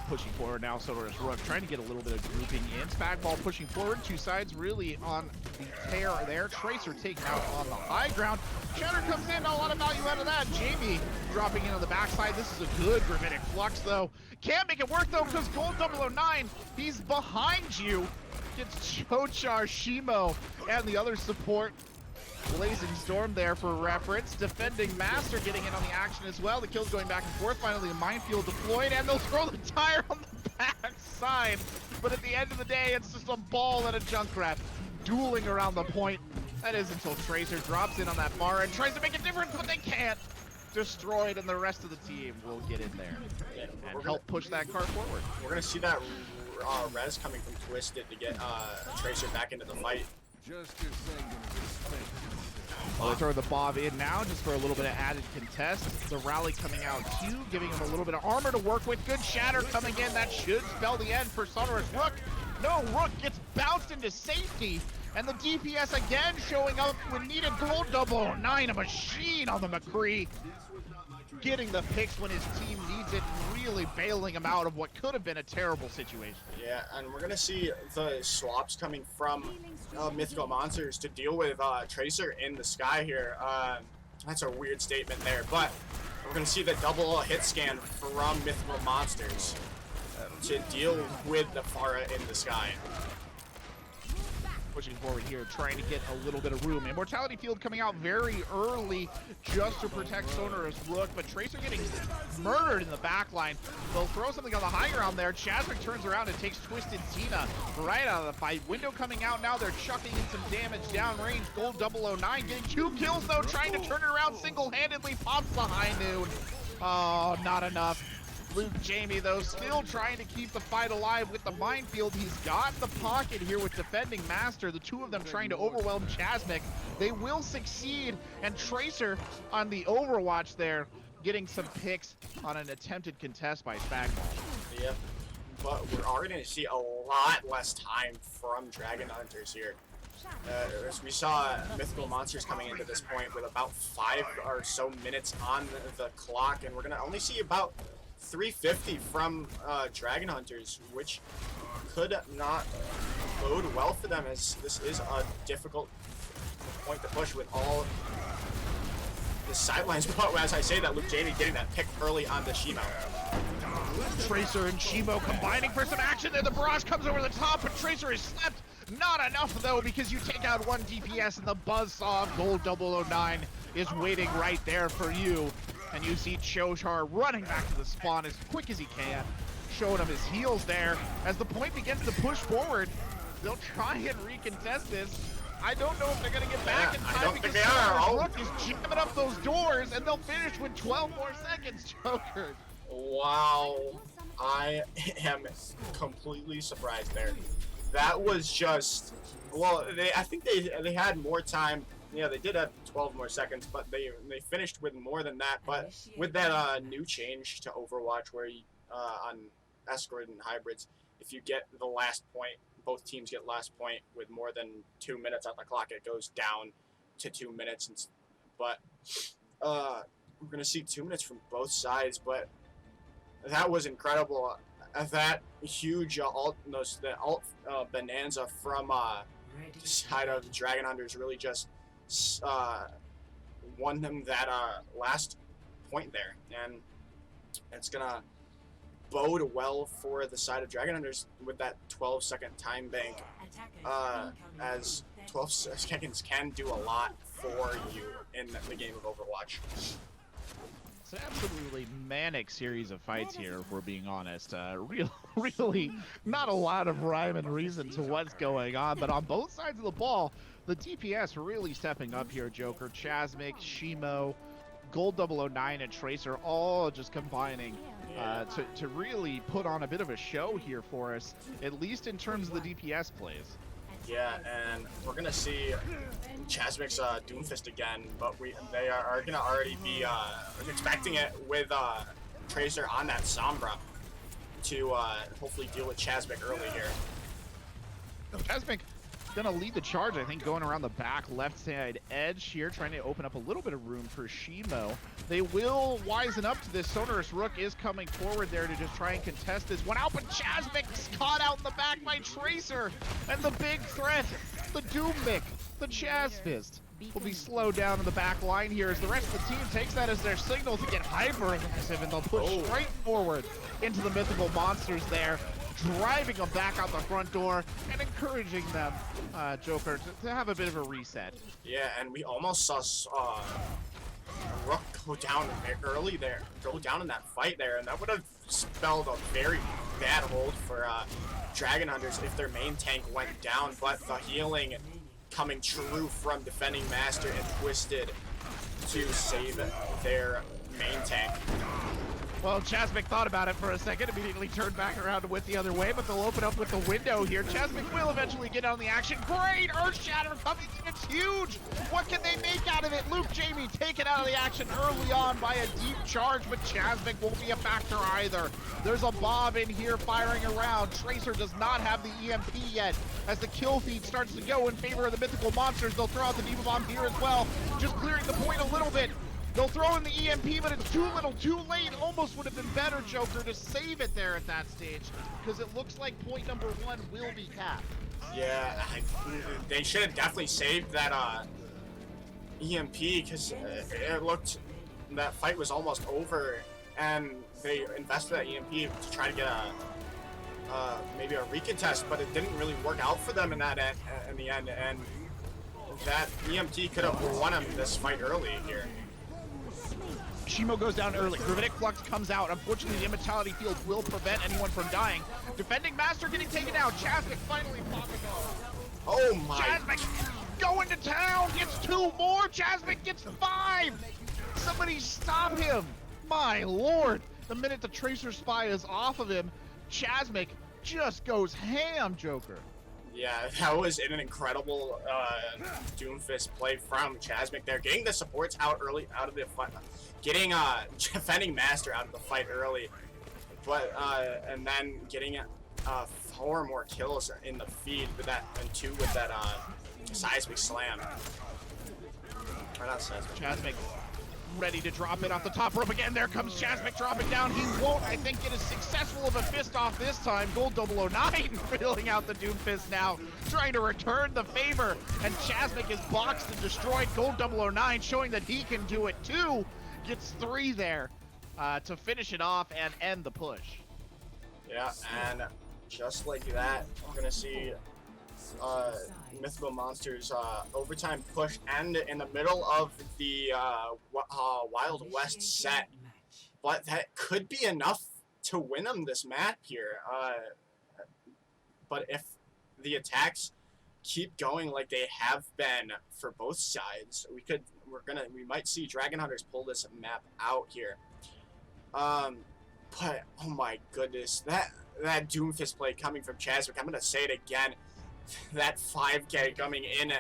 Pushing forward now, so is Rook trying to get a little bit of grouping in. Spagball pushing forward, two sides really on the tear there. Tracer taken out on the high ground. Shatter comes in, a lot of value out of that. Jamie dropping in on the backside. This is a good Gravitic Flux though. Can't make it work though, because Gold 009, he's behind you. Gets Chochar, Shimo, and the other support. Blazing Storm there for reference. Defending Master getting in on the action as well. The kills going back and forth. Finally a minefield deployed, and they'll throw the tire on the back side. But at the end of the day, it's just a ball and a Junkrat dueling around the point. That is until Tracer drops in on that bar and tries to make a difference, but they can't. Destroyed, and the rest of the team will get in there and help push that car forward. We're going to see that res coming from Twisted to get Tracer back into the fight. Well, they throw the Bob in now just for a little bit of added contest. The rally coming out too, giving him a little bit of armor to work with. Good Shatter coming in. That should spell the end for Sonorous Rook. No, Rook gets bounced into safety. And the DPS again showing up when needed. Gold 009, a machine on the McCree. Getting the picks when his team needs it, really bailing him out of what could have been a terrible situation. Yeah, and we're going to see the swaps coming from Mythical Monsters to deal with Tracer in the sky here. That's a weird statement there, but we're going to see the double hit scan from Mythical Monsters to deal with the Pharah in the sky. Pushing forward here, trying to get a little bit of room. Immortality Field coming out very early just to protect Sonorous Rook, but Tracer getting murdered in the back line. They'll throw something on the high ground there. Chasmic turns around and takes Twisted Tina right out of the fight. Window coming out now. They're chucking in some damage downrange. Gold 009 getting 2 kills though, trying to turn it around single-handedly. Pops the high noon. Oh, not enough. Luke Jamie, though, still trying to keep the fight alive with the minefield. He's got the pocket here with defending Master. The two of them trying to overwhelm Chasmic. They will succeed, and Tracer on the Overwatch there, getting some picks on an attempted contest by Spagball. Yep, but we're already going to see a lot less time from Dragon Hunters here. As we saw Mythical Monsters coming into this point with about 5 or so minutes on the clock, and we're going to only see about 350 from Dragon Hunters, which could not bode well for them, as this is a difficult point to push with all the sidelines. But as I say that, Luke Jamie getting that pick early on the Shimo. Tracer and Shimo combining for some action there. The barrage comes over the top, but Tracer is slept. Not enough though, because you take out one DPS and the buzzsaw of Gold 009 is waiting right there for you. And you see Chochar running back to the spawn as quick as he can, showing him his heals there. As the point begins to push forward, they'll try and recontest this. I don't know if they're going to get back in time, because Rook is jamming up those doors, and they'll finish with 12 more seconds, Joker. Wow, I am completely surprised there. That was just, well, I think they had more time. Yeah, they did have 12 more seconds, but they finished with more than that. But with that new change to Overwatch, where you, on Escort and Hybrids, if you get the last point, both teams get last point with more than 2 minutes on the clock, it goes down to 2 minutes. But we're gonna see 2 minutes from both sides. But that was incredible. That huge ult bonanza from the side of Dragon Hunters really just won them that last point there, and it's gonna bode well for the side of Dragon Hunters with that 12-second time bank, as 12 seconds can do a lot for you in the game of Overwatch. It's an absolutely manic series of fights here, if we're being honest. Really not a lot of rhyme and reason to what's going on, but on both sides of the ball, the DPS really stepping up here. Joker, Chasmic, Shimo, Gold 009, and Tracer all just combining to really put on a bit of a show here for us, at least in terms of the DPS plays. Yeah, and we're gonna see Chasmic's Doomfist again, but they are gonna already be expecting it with Tracer on that Sombra to hopefully deal with Chasmic early here. Chasmic gonna lead the charge, I think, going around the back left side edge here, trying to open up a little bit of room for Shimo. They will wisen up to this. Sonorous Rook is coming forward there to just try and contest this one out, but Chasmic's caught out in the back by Tracer, and the big threat, the Doommic, the Chasfist, will be slowed down in the back line here as the rest of the team takes that as their signal to get hyper-aggressive, and they'll push straight forward into the Mythical monsters there, driving them back out the front door and encouraging them, Joker, to have a bit of a reset. Yeah, and we almost saw Rook go down early there, go down in that fight there, and that would have spelled a very bad hold for Dragon Hunters if their main tank went down, but the healing coming true from Defending Master and Twisted to save their main tank. Well, Chasmic thought about it for a second, immediately turned back around and went the other way, but they'll open up with the window here. Chasmic will eventually get on the action. Great Earth Shatter coming in, it's huge! What can they make out of it? Luke Jamie taken out of the action early on by a deep charge, but Chasmic won't be a factor either. There's a Bob in here firing around. Tracer does not have the EMP yet. As the kill feed starts to go in favor of the Mythical monsters, they'll throw out the Diva Bomb here as well, just clearing the point a little bit. They'll throw in the EMP, but it's too little, too late. Almost would have been better, Joker, to save it there at that stage, because it looks like point number 1 will be capped. Yeah, they should have definitely saved that EMP, because it looked, that fight was almost over, and they invested that EMP to try to get maybe a recontest, but it didn't really work out for them in that in the end, and that EMP could have won them this fight early here. Shimo goes down early. Gravitic Flux comes out. Unfortunately, the Immortality Field will prevent anyone from dying. Defending Master getting taken out. Chasmic finally popping off. Oh my. Chasmic going to town. Gets 2 more. Chasmic gets 5. Somebody stop him. My lord. The minute the Tracer Spy is off of him, Chasmic just goes ham, Joker. Yeah, that was an incredible Doomfist play from Chasmic there. Getting the supports out early, out of the fight. Getting Defending Master out of the fight early, but and then getting 4 more kills in the feed with that, and 2 with that Seismic Slam. Or not Seismic. Chasmic ready to drop it off the top rope again. There comes Chasmic dropping down. He won't, I think, get as successful of a fist off this time. Gold 009 filling out the Doomfist now, trying to return the favor, and Chasmic is boxed and destroyed. Gold 009 showing that he can do it too. Gets 3 there to finish it off and end the push. Yeah, and just like that, we're gonna see Mythical Monsters overtime push end in the middle of the Wild West set, but that could be enough to win them this map here. But if the attacks keep going like they have been for both sides, we might see Dragon Hunters pull this map out here. But oh my goodness, that Doomfist play coming from Chasmic, I'm gonna say it again, that 5K coming in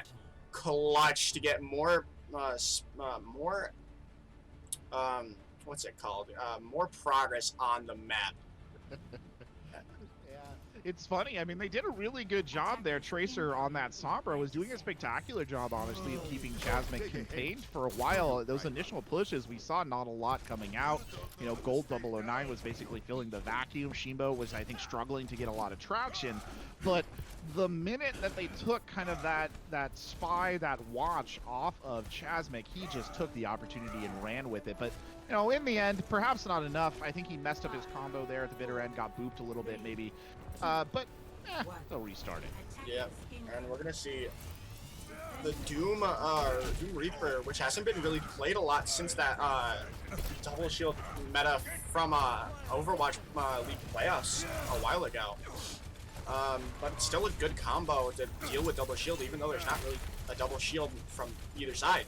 clutch to get more what's more progress on the map. Yeah, It's funny. I mean, they did a really good job there. Tracer on that Sombra was doing a spectacular job, honestly, of keeping Chasmic contained for a while. Those initial pushes, we saw not a lot coming out. You know, Gold 009 was basically filling the vacuum. Shimbo was, I think, struggling to get a lot of traction. But the minute that they took kind of that spy, that watch off of Chasmic, he just took the opportunity and ran with it. But, you know, in the end, perhaps not enough. I think he messed up his combo there at the bitter end, got booped a little bit maybe. But they'll restart it. Yeah, and we're gonna see the Doom Reaper, which hasn't been really played a lot since that double shield meta from Overwatch League playoffs a while ago. But it's still a good combo to deal with double shield, even though there's not really a double shield from either side.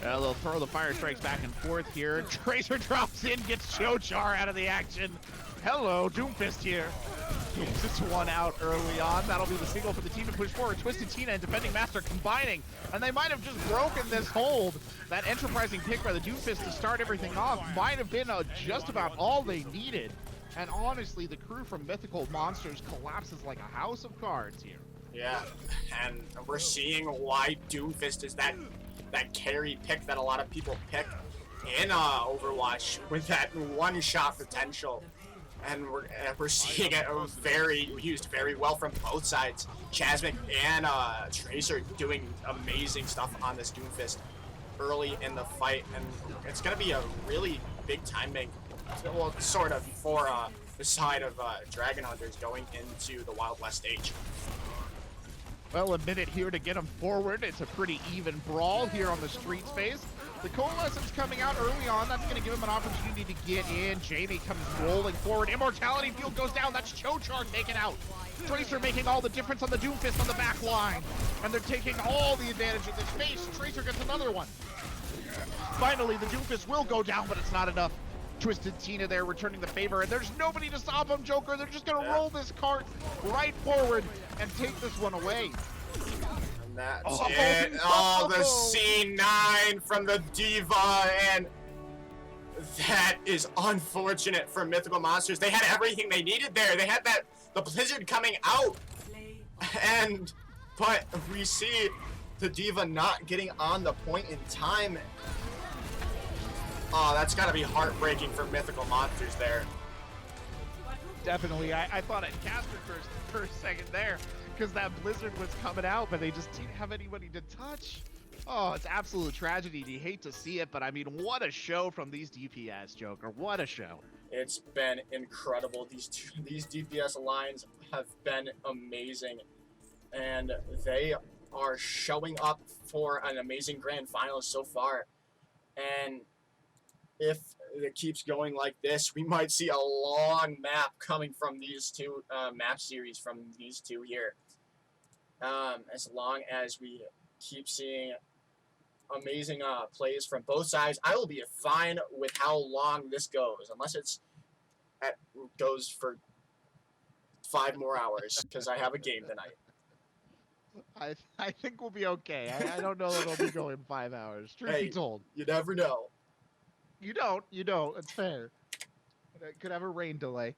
They'll throw the fire strikes back and forth here. Tracer drops in, gets Chochar out of the action. Hello, Doomfist here. Just one out early on. That'll be the single for the team to push forward. Twisted Tina and Defending Master combining, and they might have just broken this hold. That enterprising pick by the Doomfist to start everything off might have been just about all they needed. And honestly, the crew from Mythical Monsters collapses like a house of cards here. Yeah, and we're seeing why Doomfist is that carry pick that a lot of people pick in Overwatch with that one-shot potential. And we're seeing it used very well from both sides. Chasmic and Tracer doing amazing stuff on this Doomfist early in the fight, and it's going to be a really big time bank, well, sort of, for the side of Dragon Hunters going into the Wild West stage. Well, a minute here to get them forward. It's a pretty even brawl here on the street space. The Coalescence coming out early on. That's going to give him an opportunity to get in. Jamie comes rolling forward. Immortality Field goes down. That's Chochar taken out. Tracer making all the difference on the Doomfist on the back line. And they're taking all the advantage of this space. Tracer gets another one. Finally, the Doomfist will go down, but it's not enough. Twisted Tina there returning the favor, and there's nobody to stop him, Joker. They're just going to roll this cart right forward and take this one away. And that's it. Oh, the C9 from the D.Va, and that is unfortunate for Mythical Monsters. They had everything they needed there. They had the Blizzard coming out, but we see the D.Va not getting on the point in time. Oh, that's got to be heartbreaking for Mythical Monsters there. Definitely. I thought I'd cast it for a second there because that Blizzard was coming out, but they just didn't have anybody to touch. Oh, it's absolute tragedy. You hate to see it, but I mean, what a show from these DPS, Joker. What a show. It's been incredible. These DPS lines have been amazing, and they are showing up for an amazing grand final so far. And if it keeps going like this, we might see a long map coming from these two map series from these two here. As long as we keep seeing amazing plays from both sides, I will be fine with how long this goes, unless goes for 5 more hours because I have a game tonight. I think we'll be okay. I don't know that it'll be going 5 hours. Truth be told. You never know. You don't. It's fair. It could have a rain delay.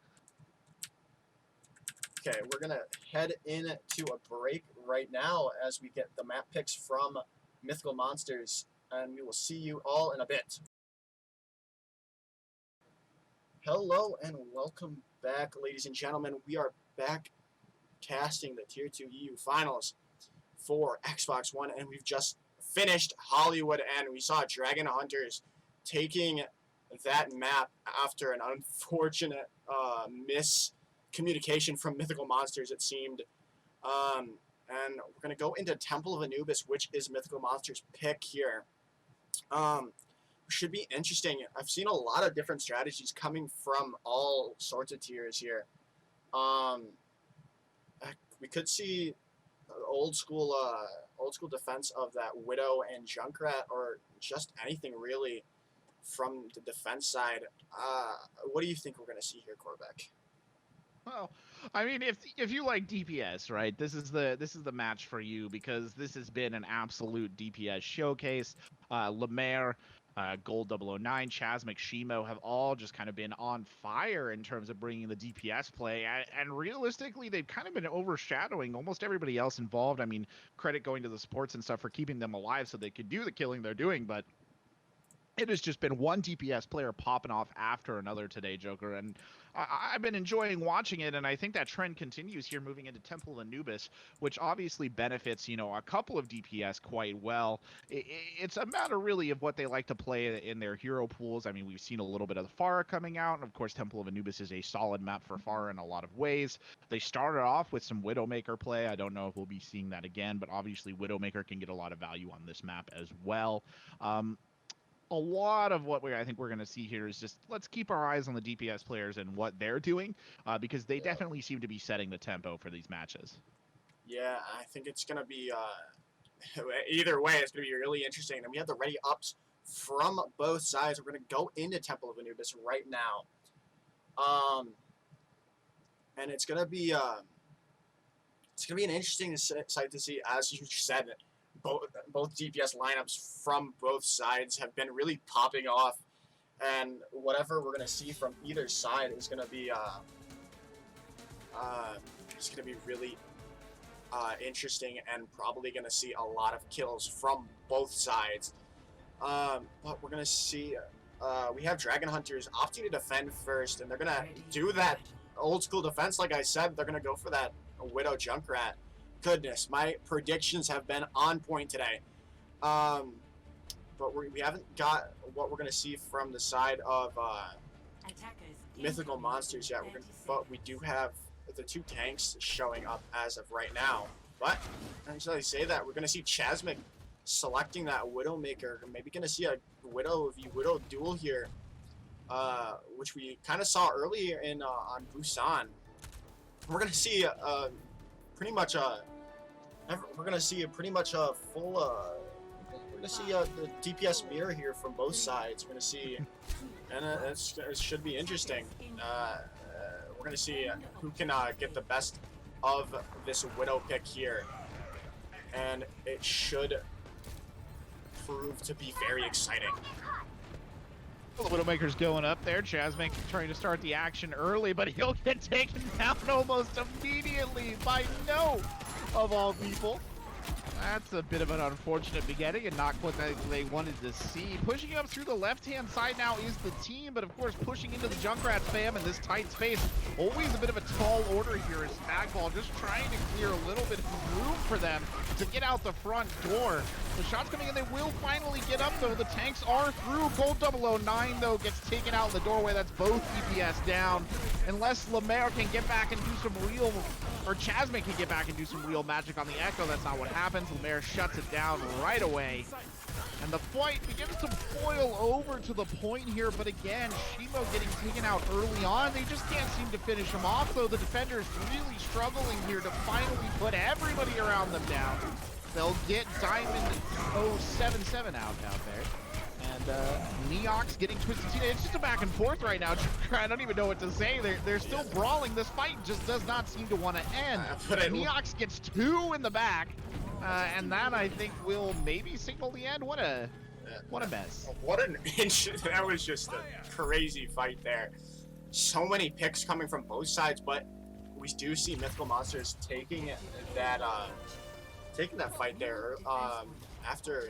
Okay, we're going to head into a break right now as we get the map picks from Mythical Monsters, and we will see you all in a bit. Hello and welcome back, ladies and gentlemen. We are back casting the Tier 2 EU Finals for Xbox One, and we've just finished Hollywood, and we saw Dragon Hunters taking that map after an unfortunate miscommunication from Mythical Monsters, it seemed. And we're going to go into Temple of Anubis, which is Mythical Monsters' pick here. Should be interesting. I've seen a lot of different strategies coming from all sorts of tiers here. We could see old school defense of that Widow and Junkrat, or just anything really from the defense side. What do you think we're going to see here, Corbec? Well, I mean, if you like DPS, right, this is the match for you, because this has been an absolute DPS showcase. Lemaire, Gold 009, Chasmic, Shimo have all just kind of been on fire in terms of bringing the DPS play. And realistically, they've kind of been overshadowing almost everybody else involved. I mean, credit going to the supports and stuff for keeping them alive so they could do the killing they're doing, but it has just been one DPS player popping off after another today, Joker, and I've been enjoying watching it, and I think that trend continues here moving into Temple of Anubis, which obviously benefits, you know, a couple of DPS quite well. It's a matter really of what they like to play in their hero pools. I mean, we've seen a little bit of the Pharah coming out, and of course, Temple of Anubis is a solid map for Pharah in a lot of ways. They started off with some Widowmaker play. I don't know if we'll be seeing that again, but obviously Widowmaker can get a lot of value on this map as well. A lot of what I think we're going to see here is just let's keep our eyes on the DPS players and what they're doing, because they definitely seem to be setting the tempo for these matches. Yeah, I think it's going to be, either way, it's going to be really interesting. And we have the ready ups from both sides. We're going to go into Temple of Anubis right now. And it's going to be an interesting sight to see, as you said. Both DPS lineups from both sides have been really popping off, and whatever we're going to see from either side is going to be really interesting, and probably going to see a lot of kills from both sides. But we're going to see we have Dragon Hunters opting to defend first, and they're going to do that old school defense. Like I said, they're going to go for that Widow Junkrat. Goodness, my predictions have been on point today. But we haven't got what we're going to see from the side of Mythical Monsters yet. But we do have the two tanks showing up as of right now. But until I say that, we're going to see Chasmic selecting that Widowmaker. Maybe going to see a Widow v Widow duel here, which we kind of saw earlier in on Busan. We're going to see pretty much we're gonna see a full we're gonna see the DPS mirror here from both sides. We're gonna see, and it should be interesting. We're gonna see who can get the best of this Widow pick here, and it should prove to be very exciting. Well, the Widowmaker's going up there. Chasmic trying to start the action early, but he'll get taken down almost immediately by No, of all people. That's a bit of an unfortunate beginning and not what they wanted to see. Pushing up through the left-hand side now is the team, but of course pushing into the Junkrat spam in this tight space. Always a bit of a tall order here as Stagball just trying to clear a little bit of room for them to get out the front door. The shots coming in, they will finally get up though. The tanks are through. Gold 009 though gets taken out in the doorway. That's both DPS down. Unless Lemaire can get back and do some real, or Chasmic can get back and do some real magic on the Echo, that's not what happens. Lemaire shuts it down right away. And the fight begins to boil over to the point here, but again, Shimo getting taken out early on. They just can't seem to finish him off, though. The defender's really struggling here to finally put everybody around them down. They'll get Diamond 077 out there. And Neox getting twisted. It's just a back and forth right now. I don't even know what to say. They're still brawling. This fight just does not seem to want to end. Neox gets 2 in the back. And that, I think, will maybe signal the end. What a mess. What an inch. That was just a crazy fight there. So many picks coming from both sides, but we do see Mythical Monsters taking that fight there after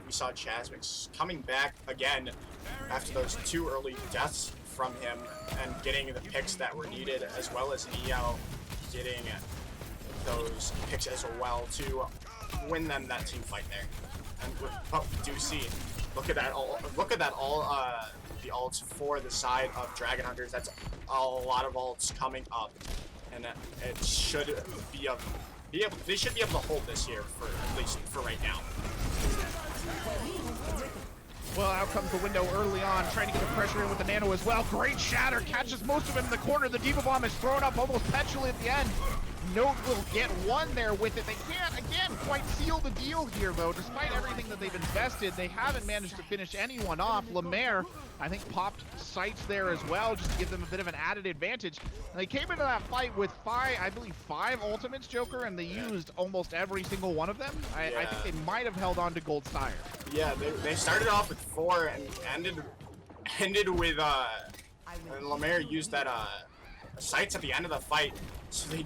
we saw Chasmic coming back again after those 2 early deaths from him and getting the picks that were needed, as well as Neo getting those picks as well to win them that team fight there. And what we do see, look at that all the ults for the side of Dragon Hunters. That's a lot of ults coming up, and it should be they should be able to hold this here for at least for right now. Well, out comes the window early on, trying to get the pressure in with the Nano as well. Great shatter, catches most of him in the corner. The Diva Bomb is thrown up almost petulant at the end. Note will get one there with it. They can't, again, quite seal the deal here, though. Despite everything that they've invested, they haven't managed to finish anyone off. Lemaire, I think, popped sights there as well, just to give them a bit of an added advantage. And they came into that fight with I believe five ultimates, Joker, and they used almost every single one of them. I think they might have held on to Gold Sire. Yeah, they started off with 4 and ended with and Lemaire used that sights at the end of the fight, so they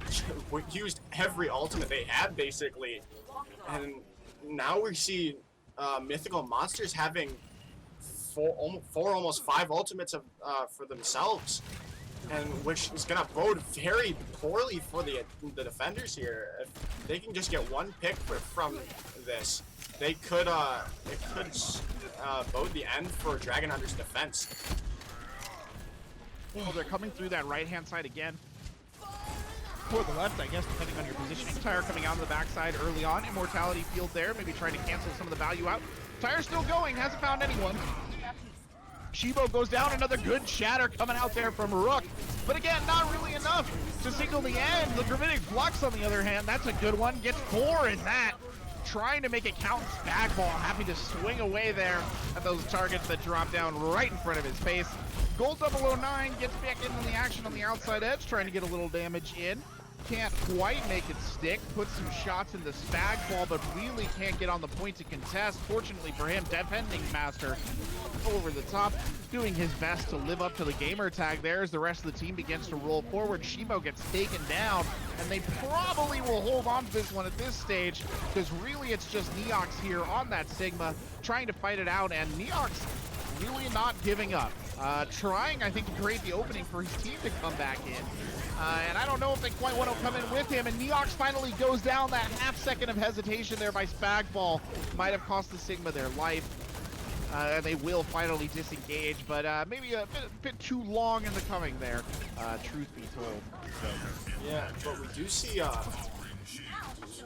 used every ultimate they had basically, and now we see Mythical Monsters having four, almost 5 ultimates for themselves, and which is gonna bode very poorly for the defenders here. If they can just get one pick from this, they could bode the end for Dragon Hunter's defense. Well, they're coming through that right-hand side again. Or the left, I guess, depending on your positioning. Tire coming out on the backside early on. Immortality field there, maybe trying to cancel some of the value out. Tire still going, hasn't found anyone. Shibo goes down, another good shatter coming out there from Rook. But again, not really enough to signal the end. The Gravitic Flux, on the other hand, that's a good one. Gets 4 in that. Trying to make it count. Spagball having to swing away there at those targets that drop down right in front of his face. Gold 009 gets back into the action on the outside edge, trying to get a little damage in. Can't quite make it stick. Puts some shots into Spagball, but really can't get on the point to contest. Fortunately for him, defending Master over the top, doing his best to live up to the gamer tag there as the rest of the team begins to roll forward. Shimo gets taken down, and they probably will hold on to this one at this stage, because really it's just Neox here on that Sigma trying to fight it out, and Neox really not giving up. Trying, I think, to create the opening for his team to come back in. And I don't know if they quite want to come in with him, and Neox finally goes down. That half second of hesitation there by Spagball might have cost the Sigma their life. And they will finally disengage, but maybe a bit too long in the coming there, truth be told. So. Yeah, but we do see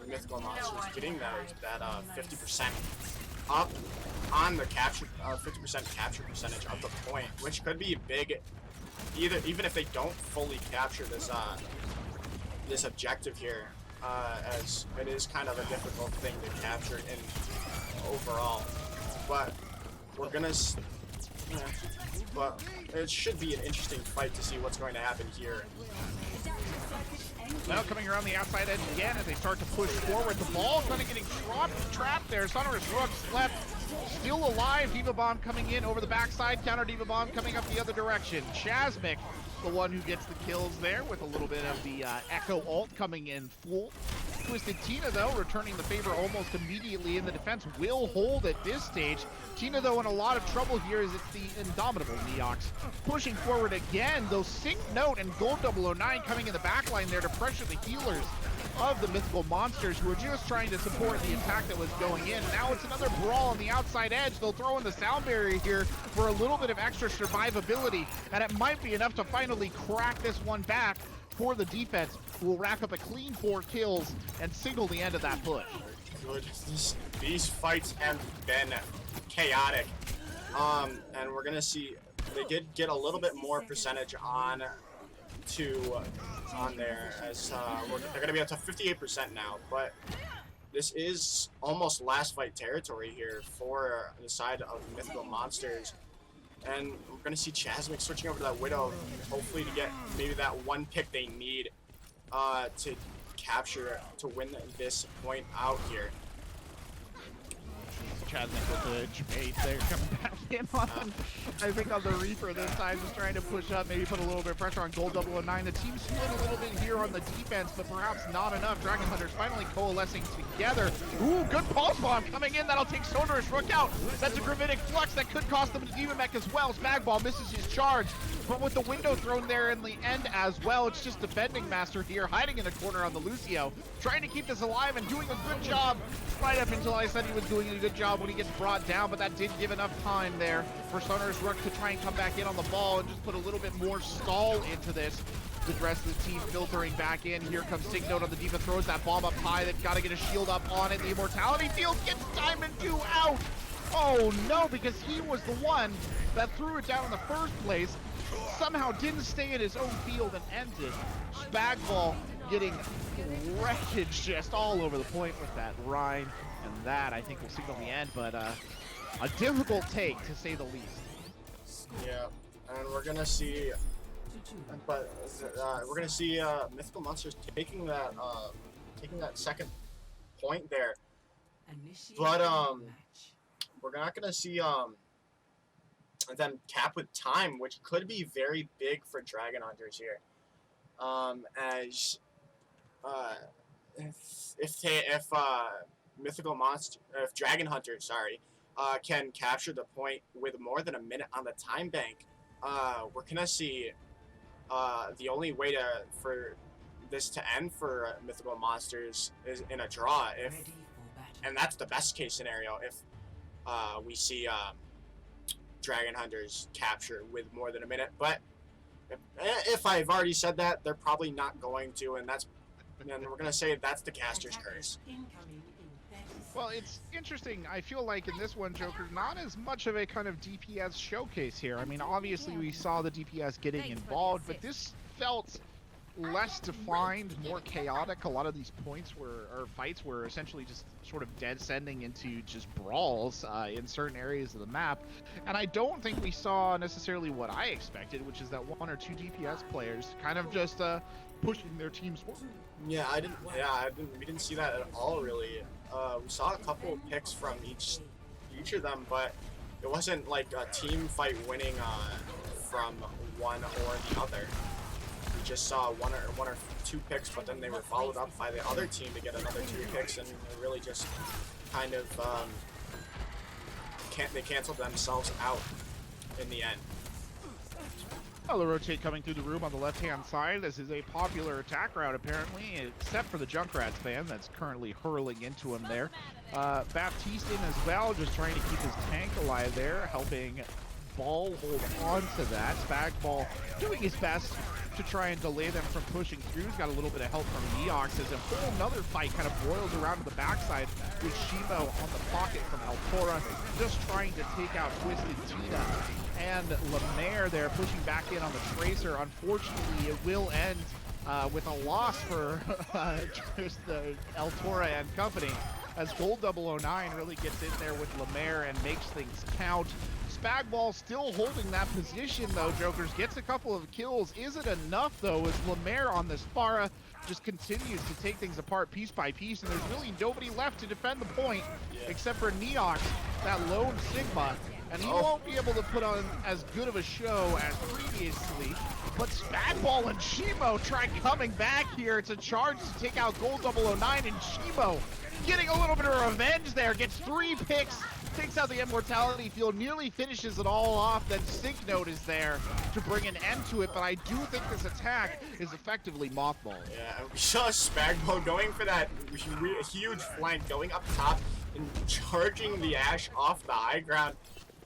Mythical Monsters getting that 50% up on the capture, 50% capture percentage of the point, which could be big. Even if they don't fully capture this this objective here, as it is kind of a difficult thing to capture in overall. But we're gonna, but it should be an interesting fight to see what's going to happen here. Now coming around the outside edge again as they start to push forward. The ball kind of getting trapped there. Sonorous Rooks left, still alive. Diva Bomb coming in over the backside. Counter Diva Bomb coming up the other direction. Chasmic, the one who gets the kills there with a little bit of the Echo ult coming in full. Twisted Tina, though, returning the favor almost immediately in the defense, will hold at this stage. Tina, though, in a lot of trouble here as it's the indomitable Neox. Pushing forward again, though Sync Note and Gold 009 coming in the backline there to pressure the healers of the Mythical Monsters, who are just trying to support the attack that was going in. Now it's another brawl on the outside edge. They'll throw in the sound barrier here for a little bit of extra survivability, and it might be enough to finally crack this one back for the defense, who will rack up a clean 4 kills and signal the end of that push. Good. These fights have been chaotic, and we're gonna see they did get a little bit more percentage on there, as they're gonna be up to 58% now, but this is almost last fight territory here for the side of Mythical Monsters. And we're going to see Chasmic switching over to that Widow, hopefully to get maybe that one pick they need to capture, to win this point out here. Chasmic with the debate there coming back in on, I think on the Reaper this time, just trying to push up, maybe put a little bit of pressure on Gold 009. The team split a little bit here on the defense, but perhaps not enough. Dragon Hunters finally coalescing together. Ooh, good Pulse Bomb coming in. That'll take Sonorous Rook out. That's a Gravitic Flux that could cost them a Demon Mech as well. Spagball misses his charge, but with the window thrown there in the end as well, it's just defending Master here, hiding in a corner on the Lucio, trying to keep this alive and doing a good job right up until I said he was doing a good job when he gets brought down, but that did give enough time there for Sonorous Rook to try and come back in on the ball and just put a little bit more stall into this. The rest of the team filtering back in. Here comes Sync Note on the Diva, throws that bomb up high. They've got to get a shield up on it. The Immortality field gets Diamond 2 out. Oh no, because he was the one that threw it down in the first place. Somehow didn't stay in his own field and ends it. Spagball getting wreckage just all over the point with that Rhine, and that I think will signal the end, but a difficult take to say the least. Yeah, and we're gonna see, we're gonna see Mythical Monsters taking that second point there, but we're not gonna see them cap with time, which could be very big for Dragon Hunters here. As if Dragon Hunters, sorry, can capture the point with more than a minute on the time bank, we're gonna see the only way for this to end for Mythical Monsters is in a draw, and that's the best case scenario if we see Dragon Hunters capture with more than a minute. But if I've already said that, they're probably not going to, and we're gonna say that's the caster's curse. Well, it's interesting. I feel like in this one, Joker, not as much of a kind of DPS showcase here. I mean, obviously we saw the DPS getting involved, but this felt less defined, more chaotic. A lot of these fights were essentially just sort of descending into just brawls in certain areas of the map, and I don't think we saw necessarily what I expected, which is that one or two DPS players kind of just pushing their teams forward. Yeah, we didn't see that at all, really. We saw a couple of picks from each of them, but it wasn't like a team fight winning from one or the other. We just saw one or two picks, but then they were followed up by the other team to get another 2 picks, and they really just kind of they canceled themselves out in the end. Well, the rotate coming through the room on the left-hand side. This is a popular attack route, apparently, except for the Junkrats fan that's currently hurling into him there. Baptiste in as well, just trying to keep his tank alive there, helping Ball hold on to that. Spagball doing his best to try and delay them from pushing through. He's got a little bit of help from Neox as a whole another fight kind of boils around to the backside with Shimo on the pocket from Altora, just trying to take out Twisted Tina. And Lemaire there pushing back in on the Tracer. Unfortunately, it will end with a loss for just the Altora and company, as Gold 009 really gets in there with Lemaire and makes things count. Spagball still holding that position though, Jokers. Gets a couple of kills. Is it enough though, as Lemaire on this Pharah just continues to take things apart piece by piece, and there's really nobody left to defend the point except for Neox, that lone Sigma. And he won't be able to put on as good of a show as previously. But Spagball and Shimo try coming back here. It's a charge to take out Gold 009, and Shimo getting a little bit of revenge there. Gets 3 picks, takes out the Immortality Field, nearly finishes it all off. Then Sync Note is there to bring an end to it. But I do think this attack is effectively mothballed. Yeah, we saw Spagball going for that huge flank, going up top and charging the Ashe off the high ground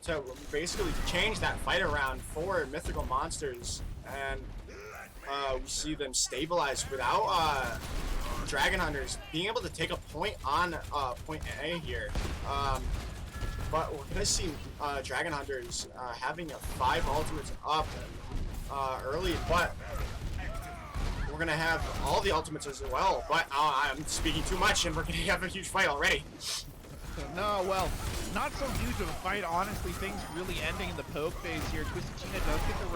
to basically change that fight around for Mythical Monsters, and we see them stabilize without Dragon Hunters being able to take a point on point A here. But we're gonna see Dragon Hunters having 5 ultimates up early, but we're gonna have all the ultimates as well. But I'm speaking too much, and we're gonna have a huge fight already. No, well, not so huge of a fight, honestly. Things really ending in the poke phase here. Twisted Tina does get the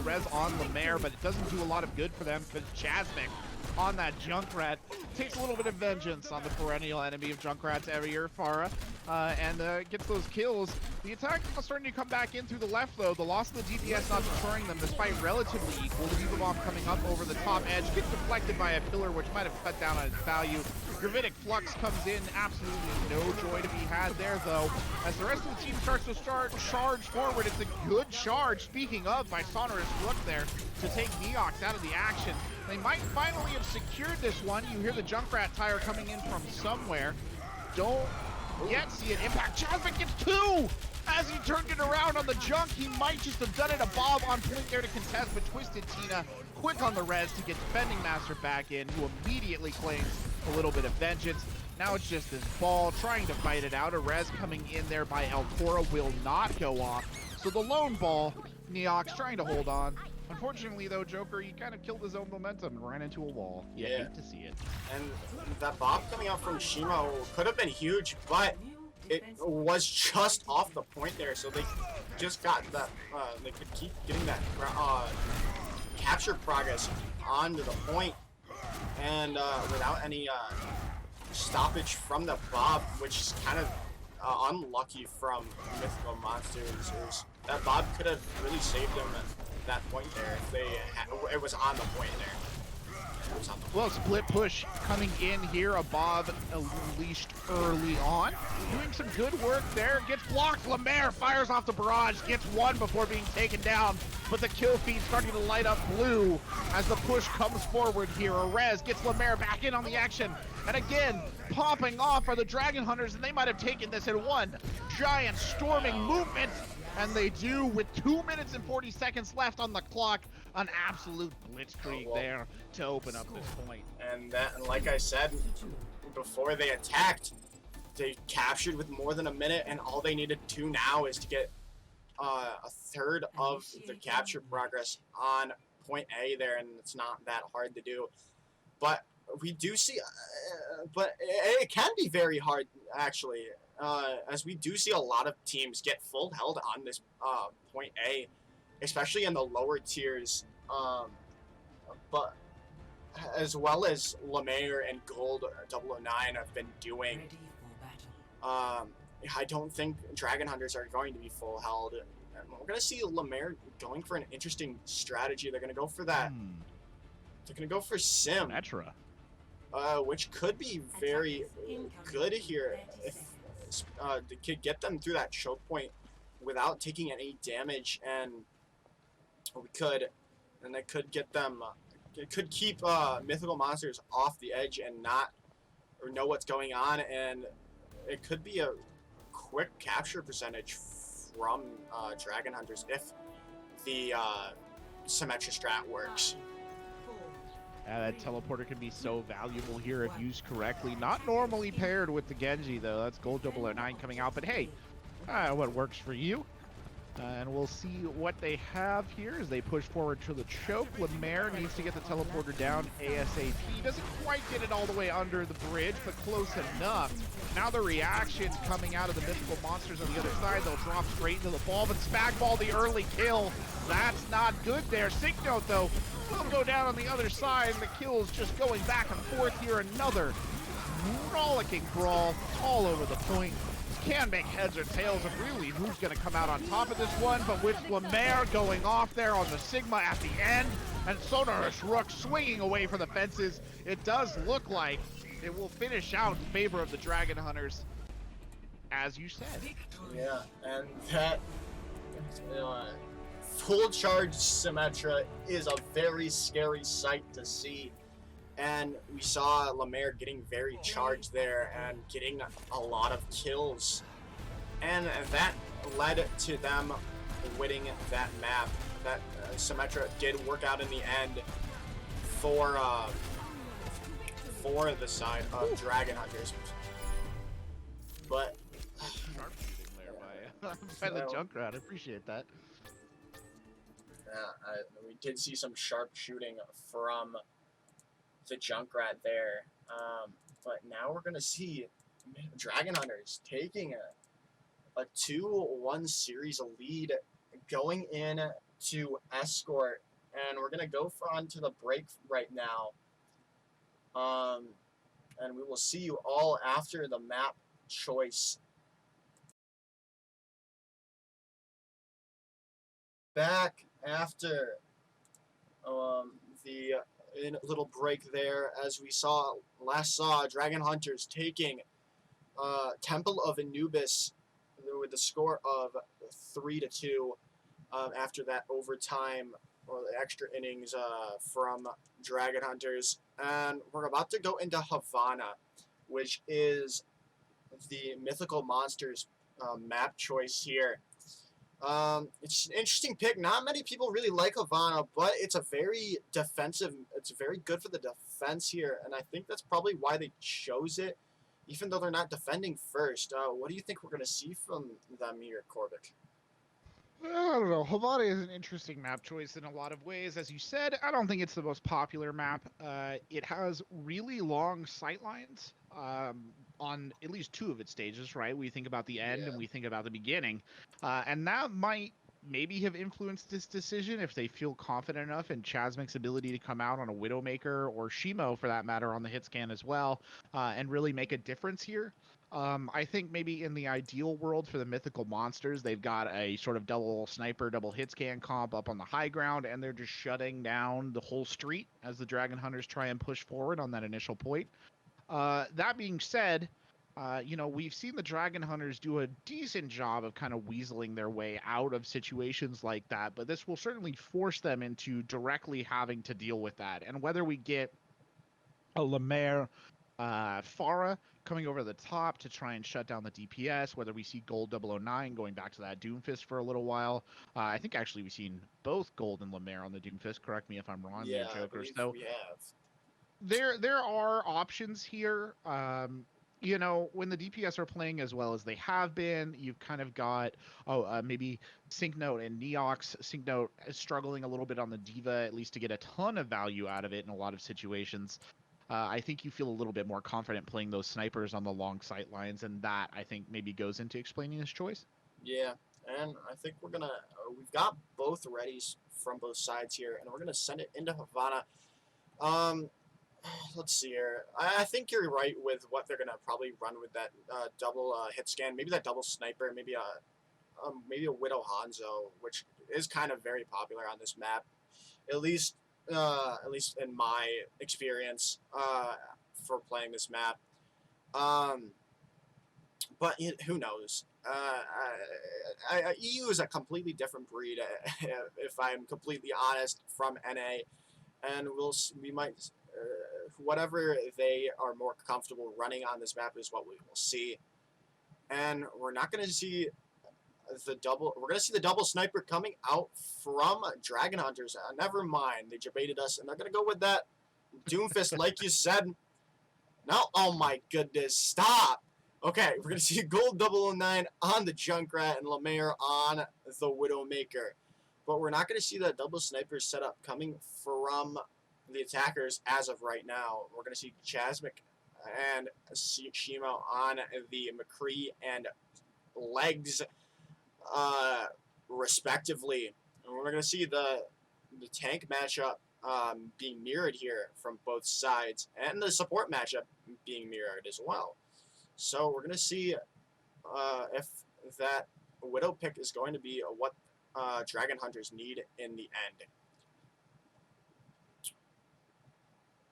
res on Lemaire, but it doesn't do a lot of good for them because Jasmine on that Junkrat takes a little bit of vengeance on the perennial enemy of Junkrats every year, Pharah, and gets those kills. The attack is starting to come back in through the left, though. The loss of the DPS not deterring them, despite relatively equal. The Diva Bomb coming up over the top edge gets deflected by a pillar, which might have cut down on its value. Gravitic Flux comes in, absolutely no joy to be had there, though. As the rest of the team starts to charge forward, it's a good charge, speaking of, by Sonorous Rook there to take Neox out of the action. They might finally have secured this one. You hear the Junkrat tire coming in from somewhere. Don't yet see an impact. Jasmine gets 2! As he turned it around on the Junk, he might just have done it. A Bob on point there to contest, but Twisted Tina quick on the res to get Defending Master back in, who immediately claims a little bit of vengeance. Now it's just this Ball trying to fight it out. A res coming in there by Altora will not go off. So the lone Ball, Neox trying to hold on. Unfortunately, though, Joker, he kind of killed his own momentum and ran into a wall. You Yeah. hate to see it. And that Bob coming out from Shimo could have been huge, but it was just off the point there, so they just got that, they could keep getting that capture progress onto the point, and without any stoppage from the Bob, which is kind of unlucky from Mythical Monsters. That Bob could have really saved them at that point there if it was on the point there. Well, split push coming in here. A Bob unleashed early on. Doing some good work there. Gets blocked. Lemaire fires off the barrage. Gets one before being taken down. But the kill feed starting to light up blue as the push comes forward here. Arez gets Lemaire back in on the action. And again, popping off are the Dragon Hunters, and they might have taken this in one giant storming movement. And they do, with 2 minutes and 40 seconds left on the clock. An absolute blitzkrieg there to open up this point. And like I said, before they attacked, they captured with more than a minute, and all they needed to now is to get a third of the capture progress on point A there, and it's not that hard to do. But we do see, but it can be very hard, actually, as we do see a lot of teams get full held on this point A, especially in the lower tiers, but as well as Lemaire and Gold 009 have been doing, I don't think Dragon Hunters are going to be full held. And we're going to see Lemaire going for an interesting strategy. They're going to go for that. They're going to go for Sim. Metra. Which could be very good here if they could get them through that choke point without taking any damage, and they could get them. It could keep Mythical Monsters off the edge and not know what's going on, and it could be a quick capture percentage from Dragon Hunters if the Symmetra strat works. That teleporter can be so valuable here if used correctly. Not normally paired with the Genji, though. That's Gold 009 coming out. But hey, what works for you? And we'll see what they have here as they push forward to the choke. Lemaire needs to get the teleporter down ASAP. Doesn't quite get it all the way under the bridge, but close enough. Now the reaction coming out of the Mythical Monsters on the other side. They'll drop straight into the ball, but Spagball the early kill. That's not good there. Sync note, though, will go down on the other side, and the kills just going back and forth here. Another rollicking brawl all over the point. Can make heads or tails of really who's going to come out on top of this one, but with Lemaire going off there on the Sigma at the end, and Sonorous Rook swinging away from the fences, it does look like it will finish out in favor of the Dragon Hunters, as you said. Yeah, and that full charge Symmetra is a very scary sight to see. And we saw Lemaire getting very charged there and getting a lot of kills. And that led to them winning that map. That Symmetra did work out in the end for the side of Dragon Hunters. But Sharp shooting there by the Junkrat. I appreciate that. We did see some sharp shooting from the Junkrat there, but now we're gonna see Dragon Hunters taking a 2-1 series lead going in to Escort, and we're gonna go on to the break right now, and we will see you all after the map choice. Back after the little break there, as we saw Dragon Hunters taking Temple of Anubis with the score of 3-2 after that overtime or the extra innings from Dragon Hunters. And we're about to go into Havana, which is the Mythical Monsters map choice here. It's an interesting pick. Not many people really like Havana, but it's a very defensive. It's very good for the defense here, and I think that's probably why they chose it, even though they're not defending first. What do you think we're going to see from them here, Corbec? I don't know. Havana is an interesting map choice in a lot of ways. As you said, I don't think it's the most popular map. It has really long sightlines on at least two of its stages, right? We think about the end and Yeah. we think about the beginning. And that might maybe have influenced this decision if they feel confident enough in Chasmic's ability to come out on a Widowmaker or Shimo, for that matter, on the hit scan as well, and really make a difference here. I think maybe in the ideal world for the mythical monsters, they've got a sort of double sniper, double hit scan comp up on the high ground, and they're just shutting down the whole street as the Dragon Hunters try and push forward on that initial point. That being said, we've seen the Dragon Hunters do a decent job of kind of weaseling their way out of situations like that, but this will certainly force them into directly having to deal with that. And whether we get a Lemaire Farah coming over the top to try and shut down the DPS, whether we see Gold 009 going back to that Doomfist for a little while. I think actually we've seen both Gold and Lemaire on the Doomfist. Correct me if I'm wrong, Yeah, Joker. I believe So we have. there are options here. When the DPS are playing as well as they have been, you've kind of got maybe Syncnote and Neox. Syncnote is struggling a little bit on the Diva, at least to get a ton of value out of it in a lot of situations. I think you feel a little bit more confident playing those snipers on the long sight lines, and that I think maybe goes into explaining this choice. Yeah, and I think we've got both readies from both sides here, and we're gonna send it into Havana. Um, let's see here. I think you're right with what they're gonna probably run with that double hit scan, maybe that double sniper, maybe a Widow Hanzo, which is kind of very popular on this map, at least in my experience for playing this map. Um, but who knows? EU is a completely different breed, if I'm completely honest, from NA, and we might whatever they are more comfortable running on this map is what we will see, and we're not going to see the double. We're going to see the double sniper coming out from Dragon Hunters. Never mind, they debated us, and they're going to go with that Doomfist, like you said. No, oh my goodness, stop. Okay, we're going to see Gold 009 on the Junkrat and Lemaire on the Widowmaker. But we're not going to see that double sniper setup coming from the attackers as of right now. We're going to see Chasmic and Shimo on the McCree and Legs, respectively. And we're going to see the tank matchup being mirrored here from both sides, and the support matchup being mirrored as well. So we're going to see if that Widow pick is going to be what Dragon Hunters need in the end.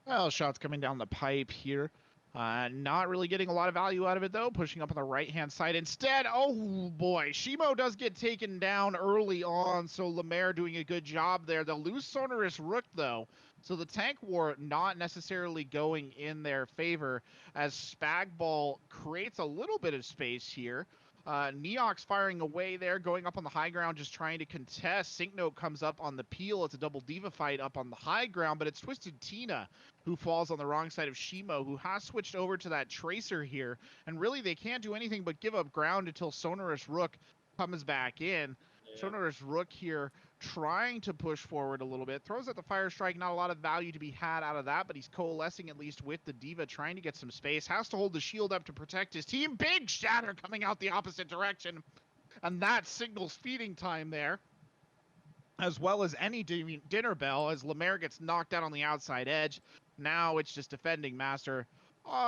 Well, shots coming down the pipe here. Not really getting a lot of value out of it, though. Pushing up on the right-hand side instead. Oh, boy. Shimo does get taken down early on, so Lemaire doing a good job there. They'll lose Sonorous Rook, though. So the tank war not necessarily going in their favor as Spagball creates a little bit of space here. Neox firing away there, going up on the high ground, just trying to contest. Syncnote comes up on the peel. It's a double diva fight up on the high ground, but it's Twisted Tina who falls on the wrong side of Shimo, who has switched over to that Tracer here. And really, they can't do anything but give up ground until Sonorous Rook comes back in. Yeah. Sonorous Rook here trying to push forward a little bit. Throws out the Fire Strike. Not a lot of value to be had out of that, but he's coalescing at least with the Diva, trying to get some space. Has to hold the shield up to protect his team. Big shatter coming out the opposite direction. And that signals feeding time there, as well as any dinner bell, as Lemaire gets knocked out on the outside edge. Now it's just defending Master.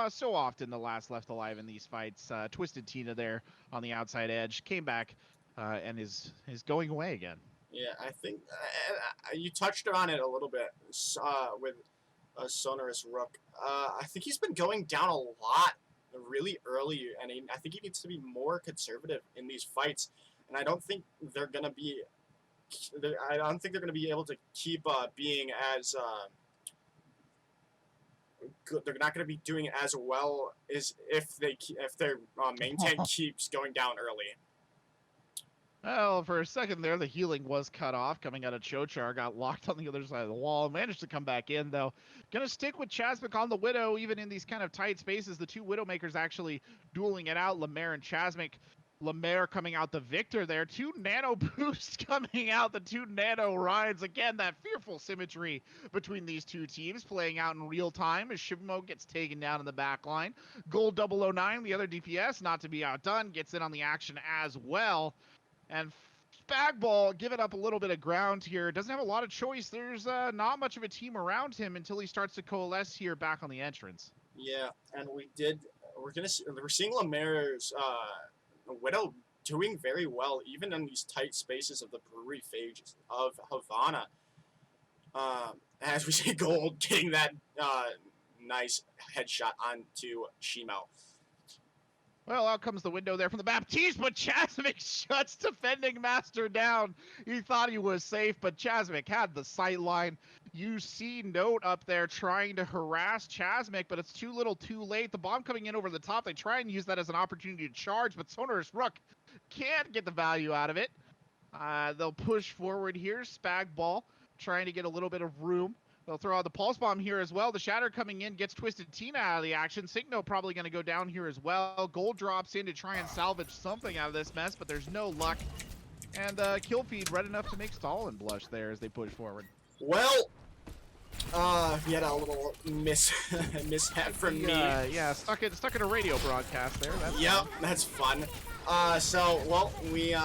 So often the last left alive in these fights. Twisted Tina there on the outside edge. Came back and is going away again. Yeah, I think you touched on it a little bit with Sonorous Rook. I think he's been going down a lot really early, and I think he needs to be more conservative in these fights. And I don't think they're going to be. I don't think they're going to be able to keep being as good. They're not going to be doing as well as if their main tank keeps going down early. Well, for a second there, the healing was cut off coming out of Chochar, got locked on the other side of the wall, managed to come back in, though. Gonna stick with Chasmic on the Widow, even in these kind of tight spaces. The two Widowmakers actually dueling it out, Lemaire and Chasmic. Lemaire coming out the victor there. 2 nano boosts coming out, the 2 nano rides. Again, that fearful symmetry between these two teams playing out in real time as Shivmo gets taken down in the back line. Gold 009, the other DPS, not to be outdone, gets in on the action as well. And Spagball giving up a little bit of ground here. Doesn't have a lot of choice. There's not much of a team around him until he starts to coalesce here back on the entrance. Yeah, and we're seeing Lemaire's Widow doing very well, even in these tight spaces of the brewery phases of Havana. As we see Gold getting that nice headshot onto Shimo. Well, out comes the window there from the Baptiste, but Chasmic shuts defending Master down. He thought he was safe, but Chasmic had the sight line. You see Note up there trying to harass Chasmic, but it's too little too late. The bomb coming in over the top. They try and use that as an opportunity to charge, but Sonorous Rook can't get the value out of it. They'll push forward here. Spagball trying to get a little bit of room. They'll throw out the Pulse Bomb here as well. The Shatter coming in gets Twisted Tina out of the action. Signo probably going to go down here as well. Gold drops in to try and salvage something out of this mess, but there's no luck. And kill feed red enough to make Stalin blush there as they push forward. Well, we had a little mishap from me. Yeah, stuck in a radio broadcast there. That's fun. We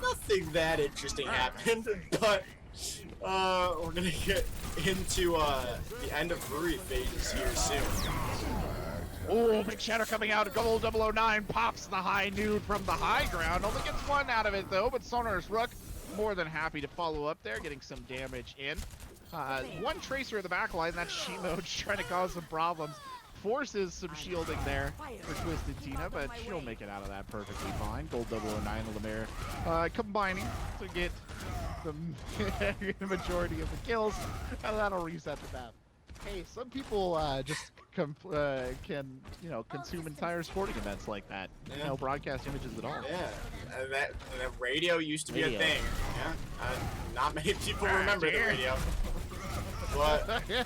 nothing that interesting happened, but we're gonna get into the end of brewery phases here soon. Oh, big Shatter coming out. Gold 009 pops the high nude from the high ground. Only gets one out of it though, but Sonorous Rook more than happy to follow up there, getting some damage in. One tracer in the back line, that's Shimo, just trying to cause some problems. Forces some shielding there for Twisted Tina, but she'll make it out of that perfectly fine. Gold 009 and Lemaire combining to get the majority of the kills, and that'll reset the map. Hey, some people just can consume entire sporting events like that. Yeah. No broadcast images at all. Yeah, that radio used to be a thing. Yeah, not many people remember the radio. But yeah,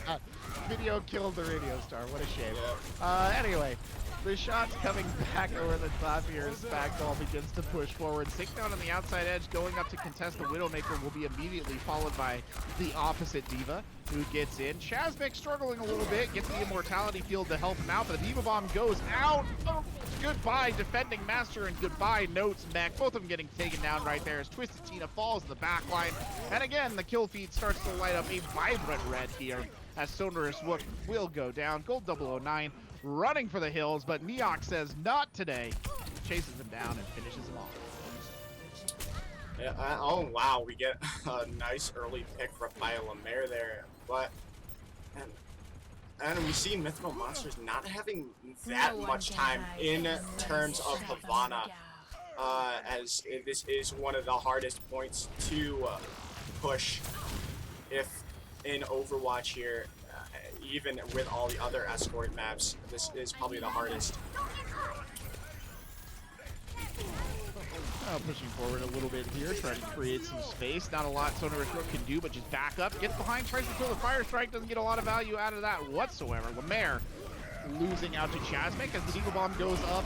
video killed the radio star. What a shame. Yeah. Anyway, the shots coming back over the top here as Spagball begins to push forward. Sink down on the outside edge, going up to contest the Widowmaker will be immediately followed by the opposite Diva, who gets in. Chasmic struggling a little bit, gets the Immortality Field to help him out, but the Diva Bomb goes out. Oh, goodbye, Defending Master, and goodbye, Notes Mech. Both of them getting taken down right there as Twisted Tina falls in the back line. And again, the kill feed starts to light up a vibrant red here as Sonorous Rook will go down. Gold 009 running for the hills, but Neok says not today. Chases him down and finishes him off. Yeah, oh wow, we get a nice early pick by Lemaire there, but and we see Mythical Monsters not having that much time in terms of Havana, as this is one of the hardest points to push if in Overwatch here. Even with all the other escort maps, this is probably the hardest. Pushing forward a little bit here, trying to create some space. Not a lot Sonorous Rook can do, but just back up, gets behind, tries to kill the Fire Strike, doesn't get a lot of value out of that whatsoever. Lemaire losing out to Chasmic as the Diva Bomb goes up,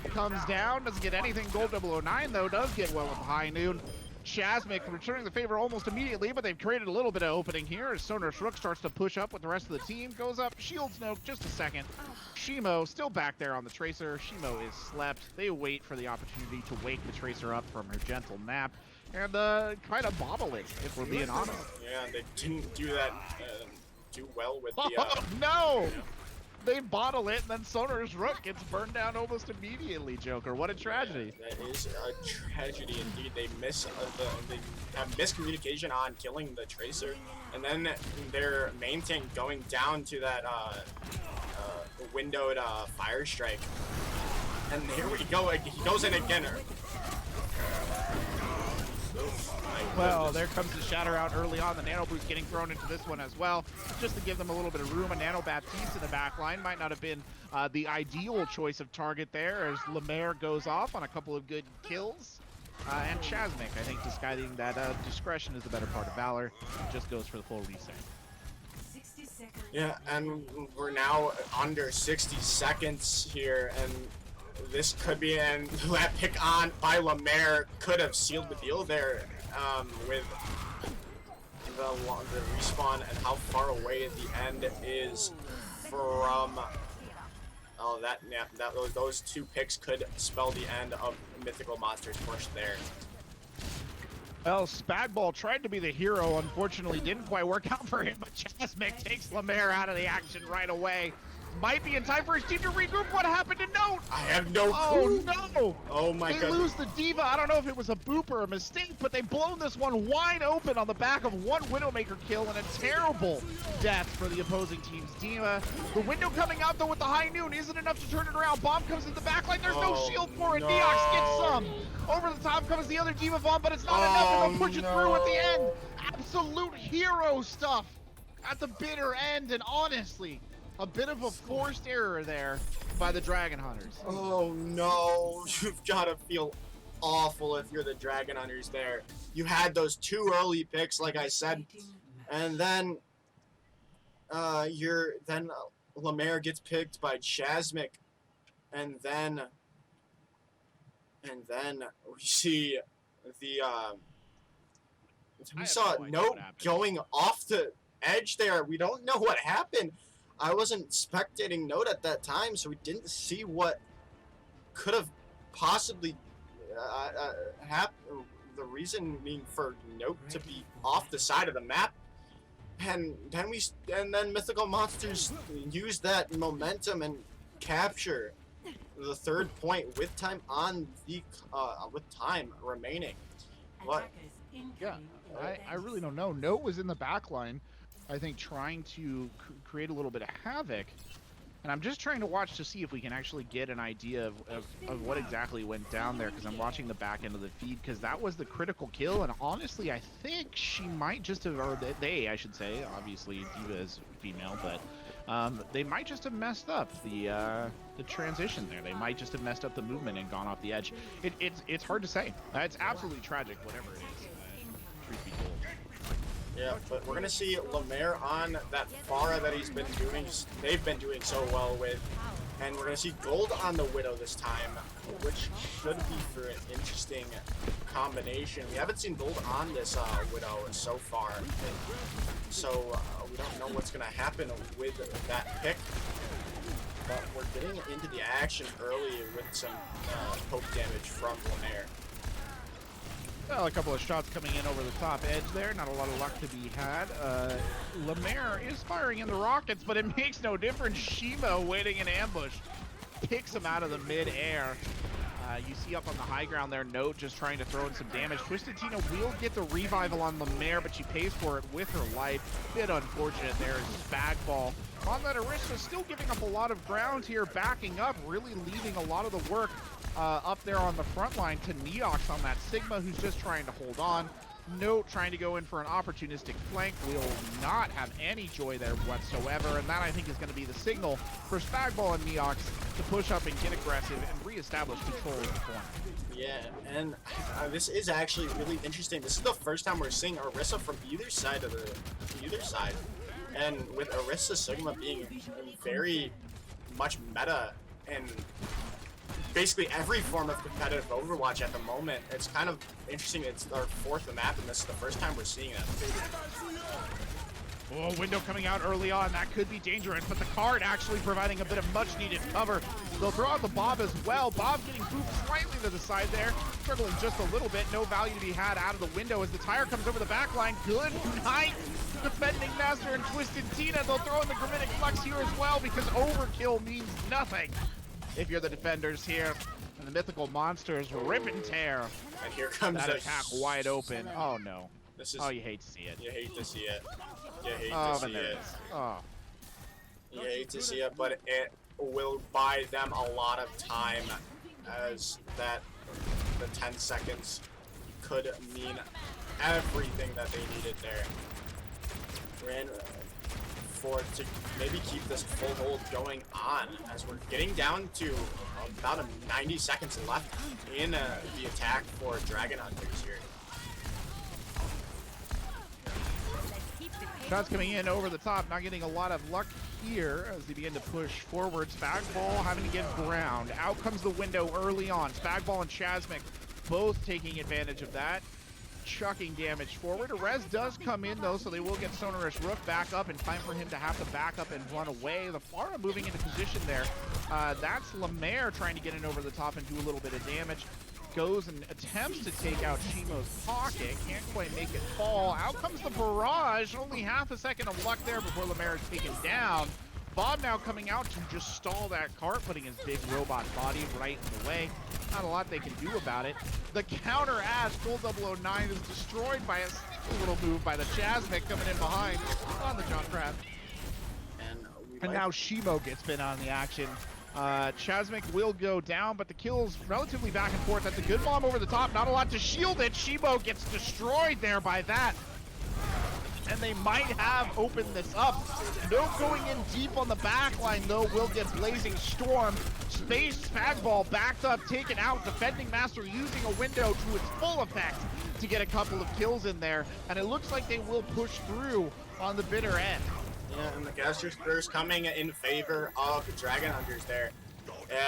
comes down, doesn't get anything. Gold 009 though does get well with the high noon. Chasmic returning the favor almost immediately, but they've created a little bit of opening here as Sonorous Rook starts to push up with the rest of the team. Goes up, shields no, just a second. Shimo still back there on the Tracer. Shimo is slept. They wait for the opportunity to wake the Tracer up from her gentle nap and kind of bobble it, if we're being honest. Yeah, they didn't do that too well with the... Oh, no! Yeah. They bottle it, and then Sonorous Rook gets burned down almost immediately, Joker. What a tragedy. Yeah, that is a tragedy indeed. They they have miscommunication on killing the Tracer, and then their main tank going down to that windowed Fire Strike. And here we go. He goes in again. Well, there comes the Shatter out early on. The Nano Boost getting thrown into this one as well, just to give them a little bit of room. A Nano Baptiste in the back line might not have been the ideal choice of target there, as Lemaire goes off on a couple of good kills. And Chasmic, I think, deciding that discretion is the better part of valor, just goes for the full reset. Yeah, and we're now under 60 seconds here, and this could be, and that pick on by Lemaire could have sealed the deal there with the respawn and how far away at the end is from. Oh, those two picks could spell the end of Mythical Monsters push there. Well, Spagball tried to be the hero. Unfortunately, didn't quite work out for him, but Jasmine takes Lemaire out of the action right away. Might be in time for his team to regroup. What happened to Note? I have no clue. Oh, no. Oh, my God. They lose the Diva. I don't know if it was a boop or a mistake, but they've blown this one wide open on the back of one Widowmaker kill and a terrible death for the opposing team's Diva. The window coming out, though, with the high noon isn't enough to turn it around. Bomb comes in the back line. There's no shield for it. No. Neox gets some. Over the top comes the other Diva bomb, but it's not enough, and they'll push it through at the end. Absolute hero stuff at the bitter end, and honestly, a bit of a forced error there by the Dragon Hunters. Oh no, you've got to feel awful if you're the Dragon Hunters there. You had those two early picks, like I said, and then Lemaire gets picked by Chasmic, and then we see we saw Note going off the edge there. We don't know what happened. I wasn't spectating Note at that time, so we didn't see what could have possibly happened. The reason being for Note to be off the side of the map, and then Mythical Monsters use that momentum and capture the third point with time on the with time remaining. What? Yeah, I really don't know. Note was in the back line, I think, trying to create a little bit of havoc, and I'm just trying to watch to see if we can actually get an idea of what exactly went down there, because I'm watching the back end of the feed, because that was the critical kill, and honestly I think she might just have, or they, I should say, obviously Diva is female, but they might just have messed up the transition there. They might just have messed up the movement and gone off the edge. It's hard to say. It's absolutely tragic, whatever it is. Truth be told. Yeah, but we're gonna see Lemaire on that Pharah that they've been doing so well with, and we're gonna see gold on the Widow this time, which should be for an interesting combination. We haven't seen gold on this Widow so far, so we don't know what's gonna happen with that pick. But we're getting into the action early with some poke damage from Lemaire. Well, a couple of shots coming in over the top edge there. Not a lot of luck to be had. Lemaire is firing in the rockets, but it makes no difference. Shima waiting in ambush picks him out of the mid-air. You see up on the high ground there, Note just trying to throw in some damage. Twisted Tina will get the revival on Lemaire, but she pays for it with her life. Bit unfortunate there is Spagball. On that Orisa, still giving up a lot of ground here, backing up, really leaving a lot of the work up there on the front line to Neox on that Sigma, who's just trying to hold on. Note trying to go in for an opportunistic flank, will not have any joy there whatsoever, and that I think is going to be the signal for Spagball and Neox to push up and get aggressive and reestablish control of the corner. Yeah, and this is actually really interesting. This is the first time we're seeing Orisa from either side of and with Orisa Sigma being very much meta in basically every form of competitive Overwatch at the moment. It's kind of interesting. It's our fourth map, and this is the first time we're seeing it. Oh, window coming out early on. That could be dangerous, but the card actually providing a bit of much-needed cover. They'll throw out the Bob as well. Bob getting booped slightly to the side there, struggling just a little bit. No value to be had out of the window as the tire comes over the back line. Good night, defending Master and Twisted Tina. They'll throw in the Gravitic Flux here as well, because overkill means nothing if you're the defenders here. And the Mythical Monsters rip and tear. And here comes that attack wide open. Oh no. This is, oh, you hate to see it. You hate to see it. You hate to see it. Oh. You hate to see it, but it will buy them a lot of time, as that the 10 seconds could mean everything that they needed there. Ran to maybe keep this full hold going on, as we're getting down to about 90 seconds left in the attack for Dragon Hunters here. Shots coming in over the top, not getting a lot of luck here as they begin to push forward. Spagball having to get ground. Out comes the window early on. Spagball and Chasmic both taking advantage of that, chucking damage forward. A res does come in though, so they will get Sonorous Rook back up in time for him to have to back up and run away. The Pharah moving into position there. That's Lemaire trying to get in over the top and do a little bit of damage. Goes and attempts to take out Shimo's pocket. Can't quite make it fall. Out comes the barrage. Only half a second of luck there before Lemaire is taken down. Bob now coming out to just stall that cart, putting his big robot body right in the way. Not a lot they can do about it. The counter as Gold 009 is destroyed by a sneaky little move by the Chasmic coming in behind on the Junkrat. And now Shimo gets been on the action. Chasmic will go down, but the kill's relatively back and forth. That's a good bomb over the top. Not a lot to shield it. Shimo gets destroyed there by that. And they might have opened this up. No going in deep on the back line, though, will get Blazing Storm. Space Spagball backed up, taken out. Defending Master using a window to its full effect to get a couple of kills in there. And it looks like they will push through on the bitter end. Yeah, and the Gaster's Curse coming in favor of the Dragon Hunters there.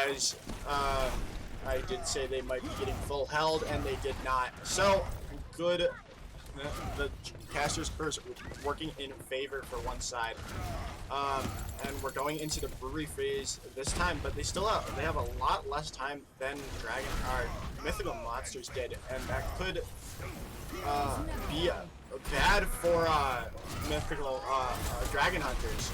As I did say they might be getting full held, and they did not. So, good. The Caster's Curse working in favor for one side. And we're going into the brewery phase this time, but they have a lot less time than Mythical Monsters did, and that could be bad for Mythical Dragon Hunters.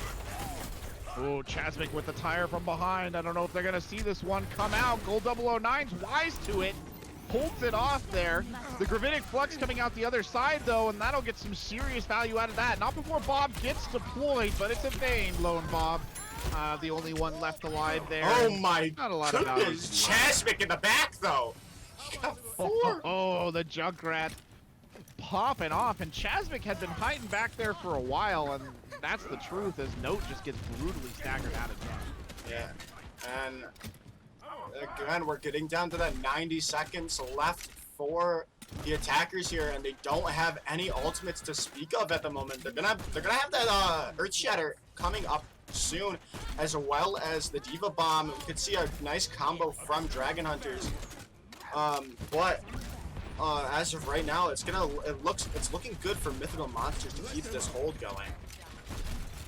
Oh, Chasmic with the tire from behind. I don't know if they're gonna see this one come out. Gold 009's wise to it. Holds it off there. The Gravitic Flux coming out the other side though, and that'll get some serious value out of that. Not before Bob gets deployed, but it's in vain, Lone Bob. The only one left alive there. Oh my Not a lot of value. Chasmic in the back though. He got 4. Oh, the Junkrat popping off, and Chasmic had been hiding back there for a while, and that's the truth, as Note just gets brutally staggered out of time. Yeah, and again, we're getting down to that 90 seconds left for the attackers here, and they don't have any ultimates to speak of at the moment. They're gonna have that Earth Shatter coming up soon, as well as the Diva Bomb. We could see a nice combo from Dragon Hunters, but as of right now, it's looking good for Mythical Monsters to keep this hold going.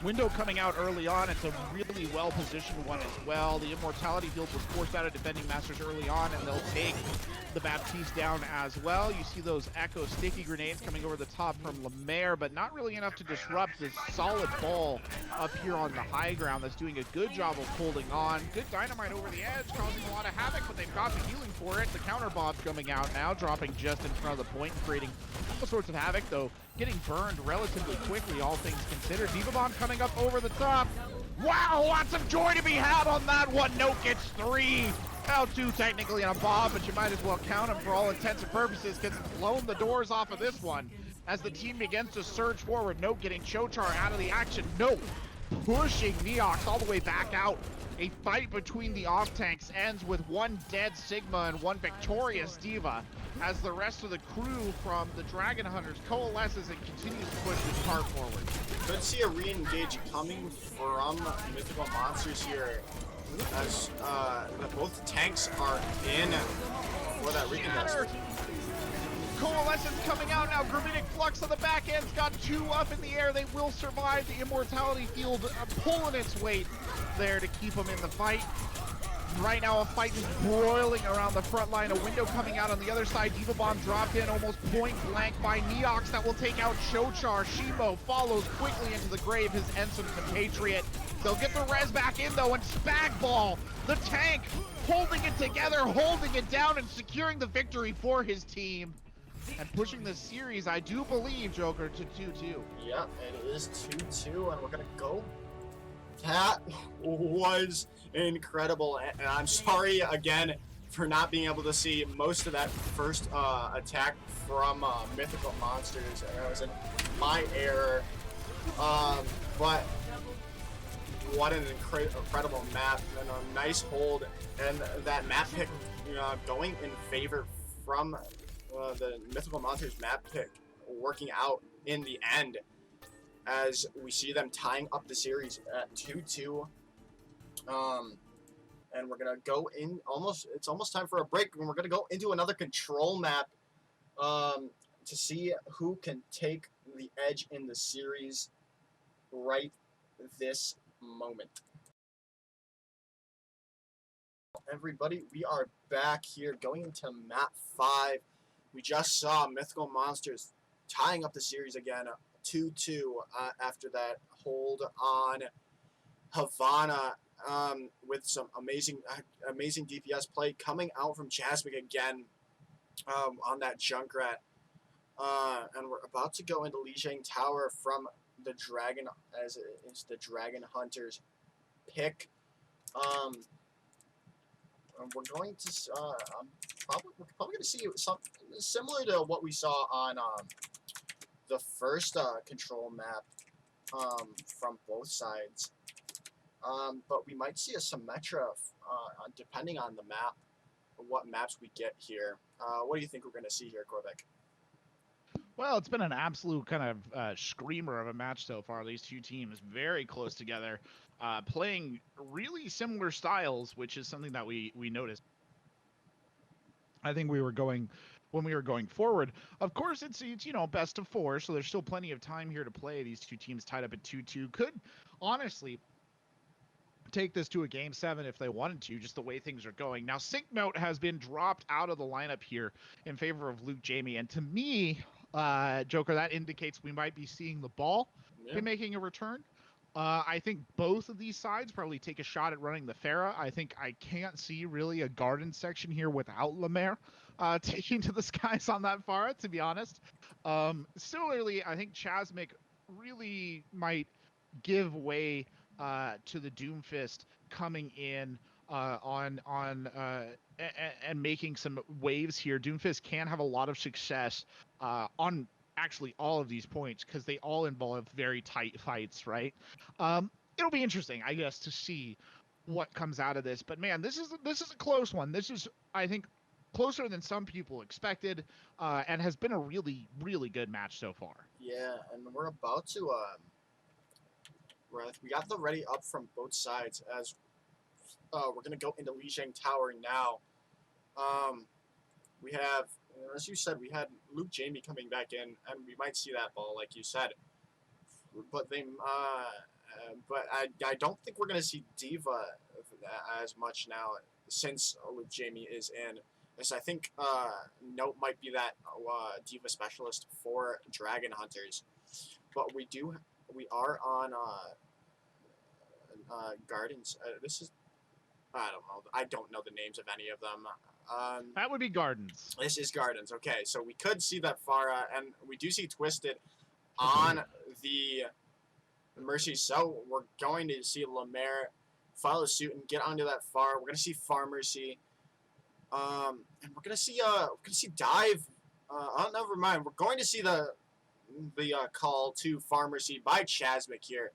Window coming out early on. It's a really well-positioned one as well. The Immortality field was forced out of defending Masters early on, and they'll take the Baptiste down as well. You see those Echo sticky grenades coming over the top from Lemaire, but not really enough to disrupt this solid ball up here on the high ground that's doing a good job of holding on. Good dynamite over the edge, causing a lot of havoc, but they've got the healing for it. The counter bomb's coming out now, dropping just in front of the point, creating all sorts of havoc, though getting burned relatively quickly, all things considered. Diva Bomb coming up over the top. Wow, lots of joy to be had on that one. Note gets 3. Now 2 technically on a bomb, but you might as well count them for all intents and purposes, because it's blown the doors off of this one. As the team begins to surge forward, Note getting Chochar out of the action. Note pushing Neox all the way back out. A fight between the off-tanks ends with one dead Sigma and one victorious Diva, as the rest of the crew from the Dragon Hunters coalesces and continues to push this car forward. Could see a re-engage coming from Mythical Monsters here, as both tanks are in for that recontest. Coalescence coming out now. Gravitic Flux on the back end's got 2 up in the air. They will survive. The Immortality field pulling its weight there to keep them in the fight. Right now, a fight is broiling around the front line. A window coming out on the other side. Diva Bomb dropped in almost point blank by Neox. That will take out Chochar. Shimo follows quickly into the grave, his ensign compatriot. They'll get the res back in, though, and Spagball, the tank, holding it together, holding it down, and securing the victory for his team. And pushing the series, I do believe, Joker, to 2-2. Yeah, it is 2-2, and we're gonna go. That was incredible, and I'm sorry again for not being able to see most of that first attack from Mythical Monsters. It was my error, but what an incredible map, and a nice hold, and that map pick going in favor from the Mythical Monsters map pick working out in the end. as we see them tying up the series at 2-2. And we're gonna go in it's almost time for a break, and we're gonna go into another control map to see who can take the edge in the series right this moment. Everybody, we are back here going into map 5. We just saw Mythical Monsters tying up the series again, 2-2 after that hold on Havana, with some amazing DPS play coming out from Jasmine again on that Junkrat. And we're about to go into Lijiang Tower from the Dragon, as it's the Dragon Hunter's pick. We're going to we're probably going to see something similar to what we saw on the first control map from both sides. But we might see a Symmetra depending on the map, what maps we get here. What do you think we're going to see here, Corbec? Well, it's been an absolute kind of screamer of a match so far. These two teams very close together, playing really similar styles, which is something that we noticed. I think when we were going forward. Of course, it's best of 4, so there's still plenty of time here to play. These two teams tied up at 2-2 could honestly take this to a game 7 if they wanted to, just the way things are going. Now, Syncnote has been dropped out of the lineup here in favor of Luke Jamie, and to me, Joker, that indicates we might be seeing the ball be making a return. I think both of these sides probably take a shot at running the Pharah. I think I can't see really a garden section here without Lemaire taking to the skies on that Pharah, to be honest. Similarly, I think Chasmic really might give way to the Doomfist coming in and making some waves here. Doomfist can have a lot of success on actually all of these points because they all involve very tight fights, right? It'll be interesting, I guess, to see what comes out of this. But man, this is a close one. This is, I think, closer than some people expected, and has been a really, really good match so far. Yeah, and we're about to we got the ready up from both sides as we're gonna go into Lijiang Tower now. We have, as you said, we had Luke Jamie coming back in, and we might see that ball, like you said. But but I don't think we're gonna see Diva as much now since Luke Jamie is in. As I think Note might be that Diva specialist for Dragon Hunters, but we are on Gardens. This is, I don't know. I don't know the names of any of them. That would be Gardens. This is Gardens. Okay, so we could see that Pharah, and we do see Twisted on the Mercy. So we're going to see Lemaire follow suit and get onto that Pharah. We're going to see Pharmercy. And we're gonna see Dive. Oh, never mind. We're going to see the call to Pharmercy by Chasmic here.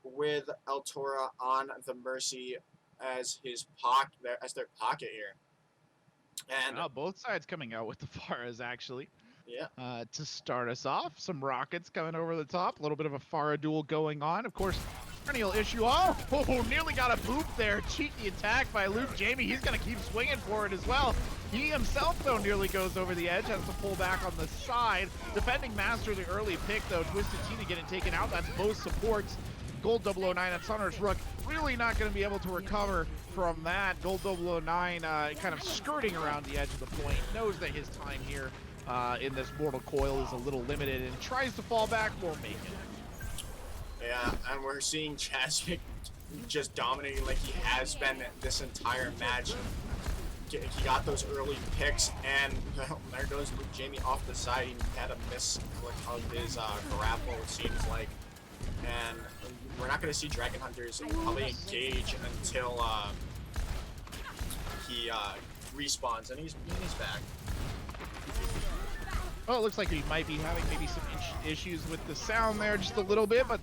With El Tora on the Mercy as their pocket here. And both sides coming out with the Pharahs actually. Yeah. To start us off, some rockets coming over the top. A little bit of a Pharah duel going on. Of course, perennial issue. Oh, nearly got a boop there. Cheeky attack by Luke Jamie. He's going to keep swinging for it as well. He himself, though, nearly goes over the edge. Has to pull back on the side. Defending Master, the early pick, though. Twisted Tina getting taken out. That's both supports. Gold 009 at Sunner's Rook. Really not going to be able to recover from that. Gold 009 kind of skirting around the edge of the point. Knows that his time here in this Mortal Coil is a little limited and tries to fall back, won't make it. Yeah, and we're seeing Chasmic just dominating like he has been this entire match. He got those early picks, and there goes Luke Jamie off the side. He had a misclick of his grapple, it seems like. And we're not going to see Dragon Hunters probably engage until he respawns, and he's back. Oh, it looks like he might be having maybe some issues with the sound there just a little bit, but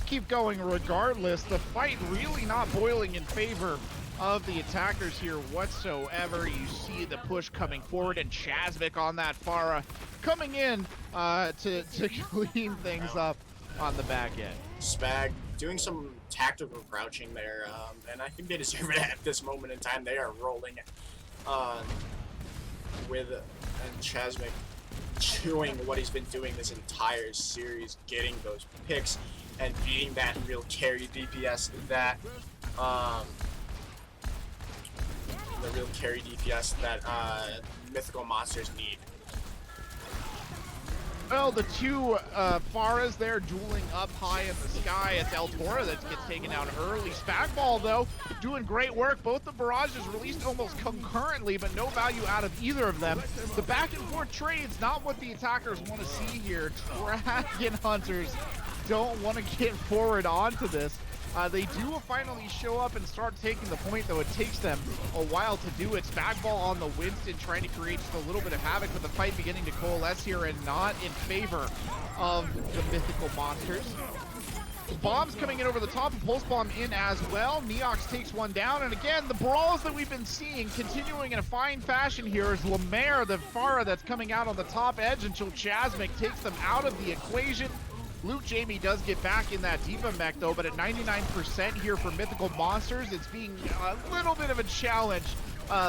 keep going regardless. The fight really not boiling in favor of the attackers here whatsoever. You see the push coming forward, and Chasmic on that Pharah coming in to clean things up on the back end. Spag doing some tactical crouching there, and I think they deserve it at this moment in time. They are rolling with and Chasmic doing what he's been doing this entire series, getting those picks and beating that real carry DPS that Mythical monsters need. Well, the two Pharahs there dueling up high in the sky. It's El Toro that gets taken out early. Spagball, though, doing great work. Both the barrages released almost concurrently, but no value out of either of them. The back and forth trades, not what the attackers want to see here. Dragon Hunters don't want to get forward onto this. They do finally show up and start taking the point, though it takes them a while to do it. Spagball on the Winston trying to create just a little bit of havoc, with the fight beginning to coalesce here and not in favor of the Mythical monsters. Bombs coming in over the top, and Pulse Bomb in as well. Neox takes one down, and again, the brawls that we've been seeing continuing in a fine fashion here is Lemaire, the Pharah that's coming out on the top edge until Chasmic takes them out of the equation. Luke Jamie does get back in that Diva mech, though, but at 99% here for Mythical Monsters, it's being a little bit of a challenge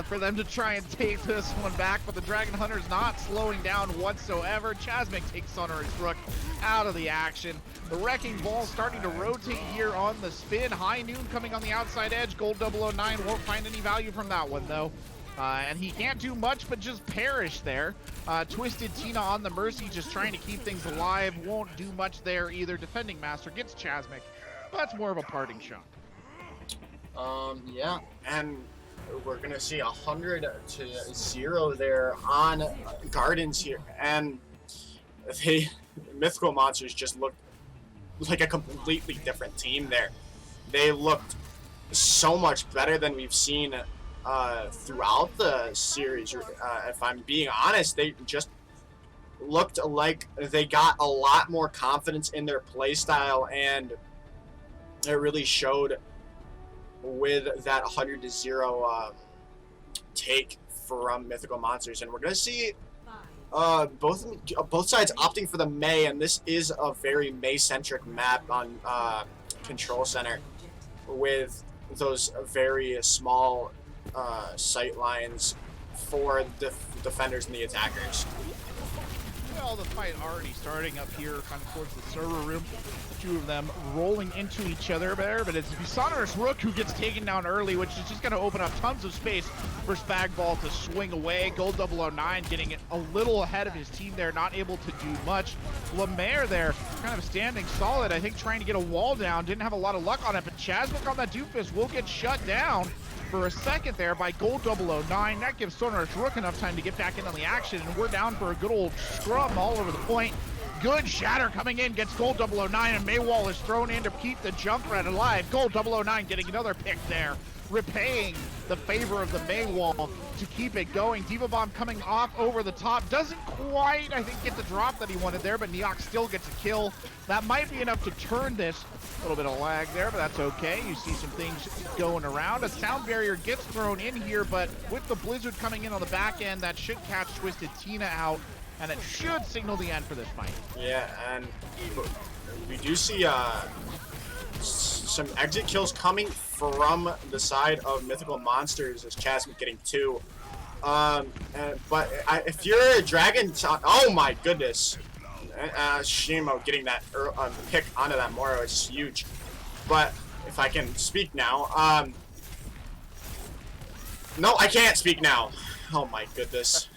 for them to try and take this one back, but the Dragon Hunter's not slowing down whatsoever. Chasmic takes Sonorous Rook out of the action. The Wrecking Ball starting to rotate here on the spin. High Noon coming on the outside edge. Gold 009 won't find any value from that one, though. And he can't do much but just perish there. Twisted Tina on the Mercy, just trying to keep things alive. Won't do much there either. Defending Master gets Chasmic. That's more of a parting shot. Yeah, and we're gonna see 100-0 there on Gardens here, and Mythical Monsters just looked like a completely different team there. They looked so much better than we've seen throughout the series. If I'm being honest, they just looked like they got a lot more confidence in their play style, and it really showed with that 100-0 take from Mythical Monsters. And we're gonna see both sides opting for the Mei, and this is a very Mei-centric map on Control Center with those very small sight lines for the defenders and the attackers. Well, the fight already starting up here kind of towards the server room. The two of them rolling into each other there, but it's Sonorous Rook who gets taken down early, which is just going to open up tons of space for Spagball to swing away. Gold 009 getting a little ahead of his team there, not able to do much. Lemaire there kind of standing solid, I think trying to get a wall down. Didn't have a lot of luck on it, but Chasmic on that Doofus will get shut down for a second there by Gold 009. That gives Sonorous Rook enough time to get back in on the action, and we're down for a good old scrum all over the point. Good shatter coming in, gets Gold 009, and Maywall is thrown in to keep the Junkrat alive. Gold 009 getting another pick there, repaying the favor of the Maywall to keep it going. Diva Bomb coming off over the top. Doesn't quite, I think, get the drop that he wanted there, but Neox still gets a kill. That might be enough to turn this. A little bit of lag there, but that's okay. You see some things going around. A sound barrier gets thrown in here, but with the blizzard coming in on the back end, that should catch Twisted Tina out, and it should signal the end for this fight. Yeah, and we do see some exit kills coming from the side of Mythical Monsters, as Chasmic getting 2. But if you're a Dragon, oh my goodness. Shimo getting that pick onto that Moro is huge. But if I can speak now, no, I can't speak now. Oh my goodness.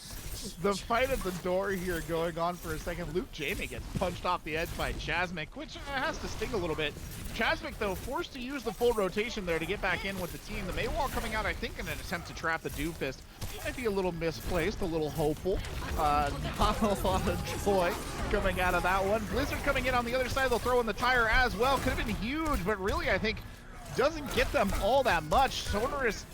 The fight at the door here going on for a second. Luke Jamie gets punched off the edge by Chasmic, which has to sting a little bit. Chasmic, though, forced to use the full rotation there to get back in with the team. The Maywall coming out, I think, in an attempt to trap the Doofist. Might be a little misplaced, a little hopeful. Not a lot of joy coming out of that one. Blizzard coming in on the other side. They'll throw in the tire as well. Could have been huge, but really, I think, doesn't get them all that much. Sonorous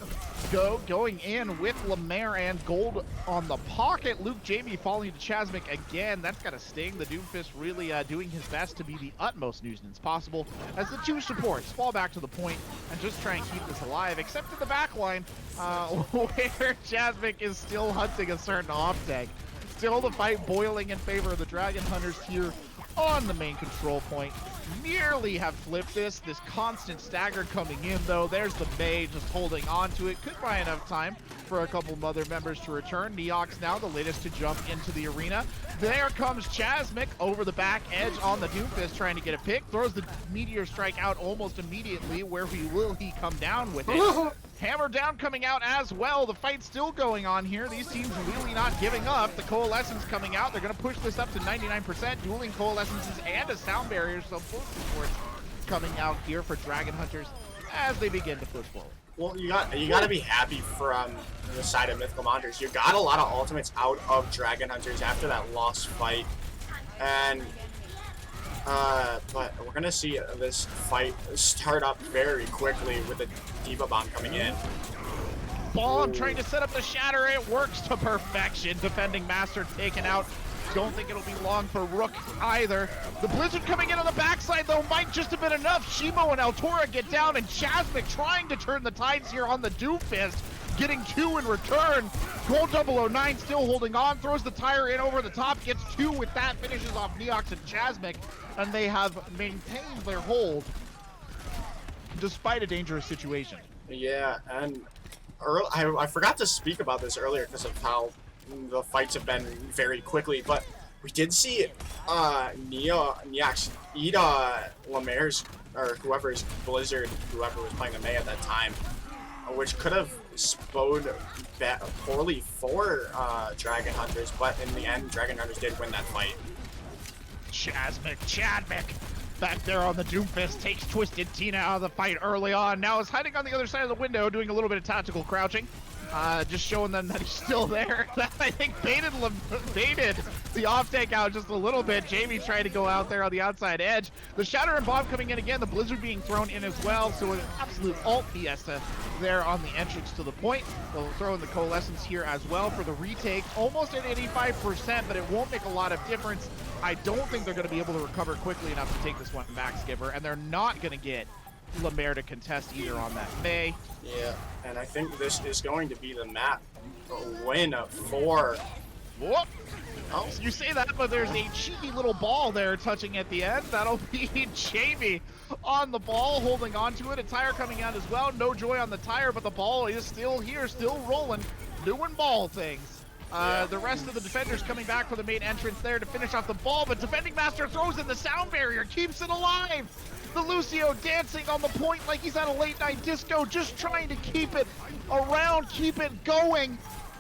going in with Lemaire and gold on the pocket. Luke Jamie falling to Chasmic again. That's got to sting. The Doomfist really doing his best to be the utmost nuisance possible as the two supports fall back to the point and just try and keep this alive, except in the back line where Chasmic is still hunting a certain off-tag. Still the fight boiling in favor of the Dragon Hunters here on the main control point. Nearly have flipped this constant stagger coming in though. There's the May just holding on to it. Could buy enough time for a couple of other members to return. Neox now the latest to jump into the arena. There comes Chasmic over the back edge on the Doomfist trying to get a pick. Throws the Meteor Strike out almost immediately. Where will he come down with it? Hammer down coming out as well. The fight's still going on here. These teams really not giving up. The Coalescence coming out. They're going to push this up to 99%. Dueling Coalescences and a Sound Barrier. So both supports coming out here for Dragon Hunters as they begin to push forward. Well, you got to be happy from the side of Mythical Monsters. You got a lot of ultimates out of Dragon Hunters after that lost fight. And but we're gonna see this fight start up very quickly with the Diva Bomb coming in. Bomb trying to set up the Shatter. It works to perfection. Defending Master taken out. Don't think it'll be long for Rook either. The Blizzard coming in on the backside though might just have been enough. Shimo and Altora get down, and Chasmic trying to turn the tides here on the Doomfist. Getting 2 in return. Gold 009 still holding on, throws the tire in over the top, gets 2 with that, finishes off Neox and Chasmic, and they have maintained their hold despite a dangerous situation. Yeah, and I forgot to speak about this earlier because of how the fights have been very quickly, but we did see Neox eat Lemaire's, or whoever's Blizzard, whoever was playing the May at that time, which could have spowed poorly for Dragon Hunters, but in the end, Dragon Hunters did win that fight. Chadwick back there on the Doomfist takes Twisted Tina out of the fight early on. Now is hiding on the other side of the window, doing a little bit of tactical crouching. Just showing them that he's still there. That I think baited the off take out just a little bit. Jamie trying to go out there on the outside edge. The Shatter and Bomb coming in again. The Blizzard being thrown in as well. So an absolute alt fiesta there on the entrance to the point. They'll throw in the Coalescence here as well for the retake. Almost at 85%, but it won't make a lot of difference. I don't think they're going to be able to recover quickly enough to take this one back, Skipper. And they're not going to get Lemaire to contest either on that May. Yeah, and I think this is going to be the map win for... Whoop! Oh, you say that, but there's a cheeky little ball there touching at the end. That'll be Jamie on the ball, holding on to it. A tire coming out as well. No joy on the tire, but the ball is still here, still rolling, doing ball things. The rest of the defenders coming back for the main entrance there to finish off the ball, but defending Master throws in the Sound Barrier, keeps it alive. The Lucio dancing on the point like he's at a late night disco, just trying to keep it around, keep it going.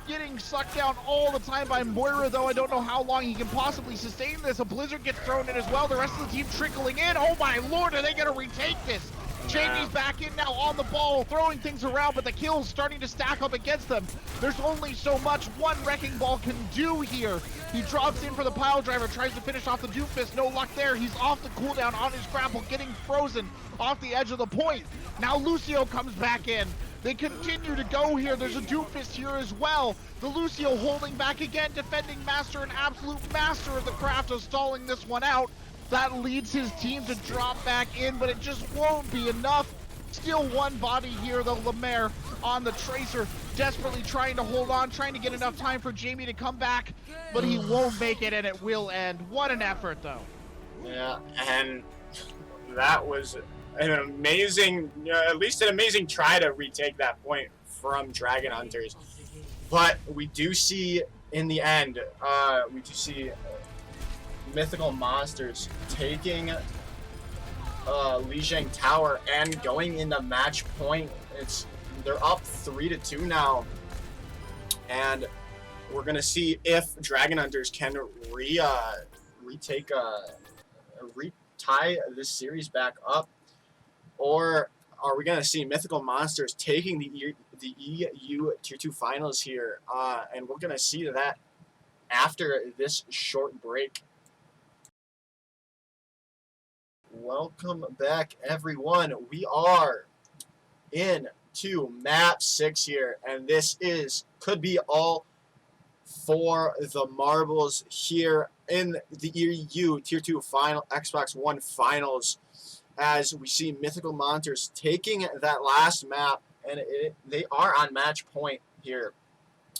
Getting sucked down all the time by Moira, though. I don't know how long he can possibly sustain this. A Blizzard gets thrown in as well. The rest of the team trickling in. Oh my lord, are they going to retake this? Jamie's back in now on the ball, throwing things around, but the kills starting to stack up against them. There's only so much one Wrecking Ball can do here. He drops in for the pile driver, tries to finish off the Doomfist. No luck there. He's off the cooldown on his grapple, getting frozen off the edge of the point. Now Lucio comes back in. They continue to go here. There's a Doomfist here as well. The Lucio holding back again, defending Master, an absolute master of the craft of stalling this one out. That leads his team to drop back in, but it just won't be enough. Still one body here, the Lemaire on the Tracer, desperately trying to hold on, trying to get enough time for Jamie to come back, but he won't make it, and it will end. What an effort, though. Yeah, and that was an amazing, at least an amazing try to retake that point from Dragon Hunters. But we do see, in the end, we do see Mythical Monsters taking Lijiang Tower and going into match point. They're up 3-2 now, and we're gonna see if Dragon Hunters can tie this series back up, or are we gonna see Mythical Monsters taking the EU Tier 2 finals here? And we're gonna see that after this short break. Welcome back, everyone. We are into to map 6 here, and this could be all for the marbles here in the EU Tier 2 final Xbox One Finals, as we see Mythical Monsters taking that last map, and they are on match point here,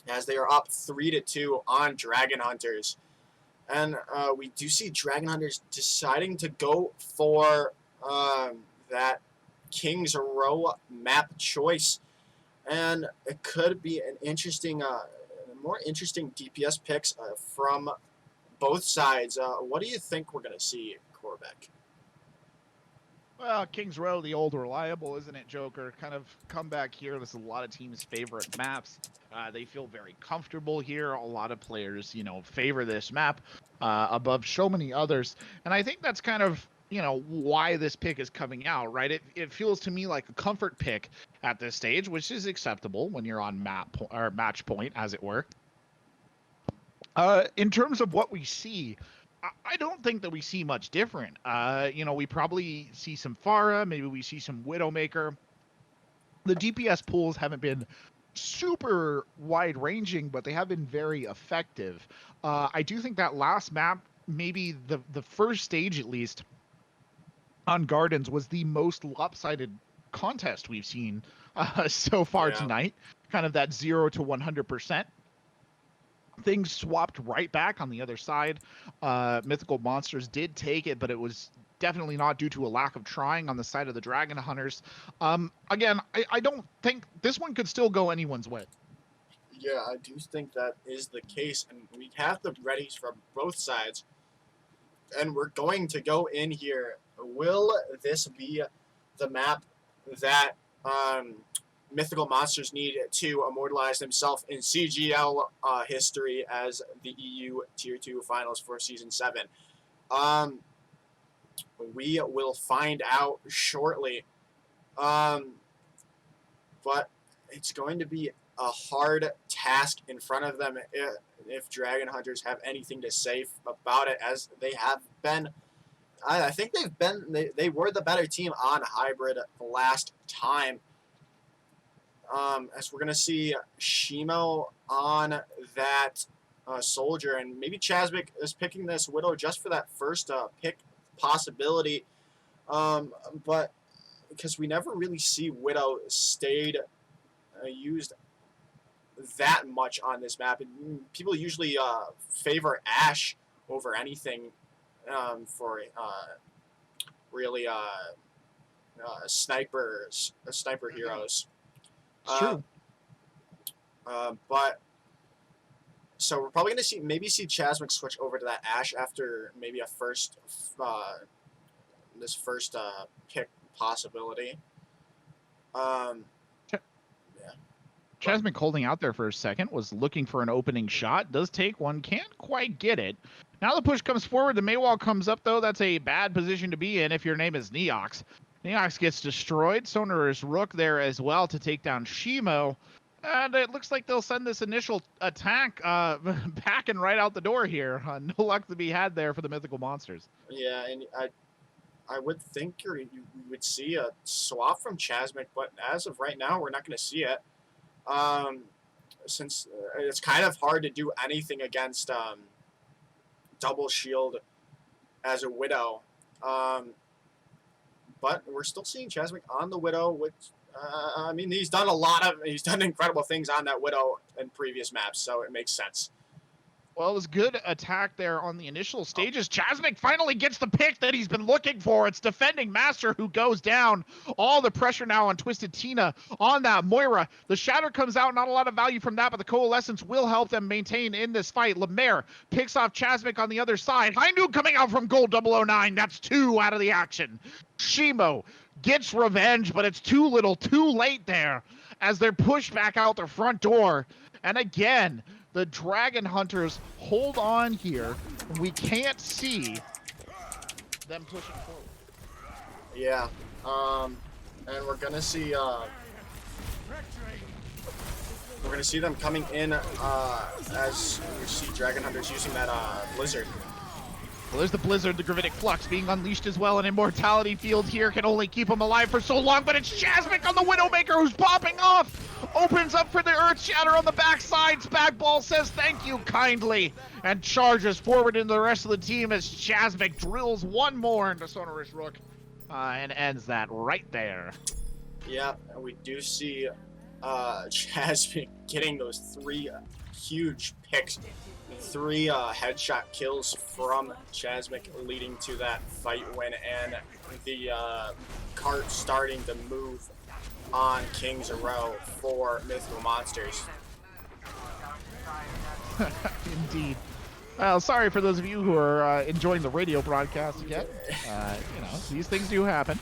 as they are up 3-2 on Dragon Hunters. And we do see Dragon Hunters deciding to go for that King's Row map choice, and it could be an interesting, more interesting DPS picks from both sides. What do you think we're going to see, Corbec? Well, Kings Row, the old reliable, isn't it, Joker? Kind of come back here. This is a lot of teams' favorite maps. They feel very comfortable here. A lot of players, favor this map above so many others. And I think that's kind of, why this pick is coming out, right? It feels to me like a comfort pick at this stage, which is acceptable when you're on match point, as it were. In terms of what we see, I don't think that we see much different. We probably see some Pharah, maybe we see some Widowmaker. The DPS pools haven't been super wide-ranging, but they have been very effective. I do think that last map, maybe the first stage at least, on Gardens was the most lopsided contest we've seen so far tonight. Kind of that 0 to 100%. Things swapped right back on the other side. Mythical Monsters did take it, but it was definitely not due to a lack of trying on the side of the Dragon Hunters. Again, I don't think this one could still go anyone's way. Yeah, I do think that is the case, and we have the readies from both sides, and we're going to go in here. Will this be the map that Mythical Monsters need to immortalize themselves in CGL history as the EU Tier 2 Finals for Season 7? We will find out shortly. But it's going to be a hard task in front of them if Dragon Hunters have anything to say about it, as they have been. I think they were the better team on Hybrid last time. As we're going to see Shimo on that Soldier, and maybe Chasmic is picking this Widow just for that first pick possibility, but because we never really see Widow used that much on this map, and people usually favor Ashe over anything for really sniper heroes. True. But so we're probably going to see Chasmic switch over to that Ashe after maybe this first pick possibility. Chasmic holding out there for a second, was looking for an opening shot, does take one, can't quite get it. Now the push comes forward, the Maywall comes up though. That's a bad position to be in if your name is Neox. Neox gets destroyed. Sonorous Rook there as well to take down Shimo. And it looks like they'll send this initial attack packing right out the door here. No luck to be had there for the Mythical Monsters. Yeah, and I would think you would see a swap from Chasmic, but as of right now, we're not going to see it. Since it's kind of hard to do anything against double shield as a Widow. But we're still seeing Chasmic on the Widow, which, I mean, he's done incredible things on that Widow in previous maps, so it makes sense. Well, it was good attack there on the initial stages. Chasmic finally gets the pick that he's been looking for. It's defending Master who goes down. All the pressure now on Twisted Tina on that Moira. The Shatter comes out. Not a lot of value from that, but the Coalescence will help them maintain in this fight. Lemaire picks off Chasmic on the other side. Hindu coming out from Gold 009. That's 2 out of the action. Shimo gets revenge, but it's too little, too late there as they're pushed back out their front door. And again, the Dragon Hunters hold on here. We can't see them pushing forward. Yeah, and we're gonna see them coming in as we see Dragon Hunters using that Blizzard. Well, there's the Blizzard, the Gravitic Flux being unleashed as well. An Immortality Field here can only keep him alive for so long, but it's Chasmic on the Widowmaker who's popping off. Opens up for the Earth Shatter on the backside. Spagball says thank you kindly and charges forward into the rest of the team as Chasmic drills one more into Sonorous Rook and ends that right there. Yeah, and we do see Chasmic getting those 3 huge picks. 3 headshot kills from Chasmic, leading to that fight win, and the cart starting to move on Kings Row for Mythical Monsters. Indeed. Well, sorry for those of you who are enjoying the radio broadcast again. These things do happen.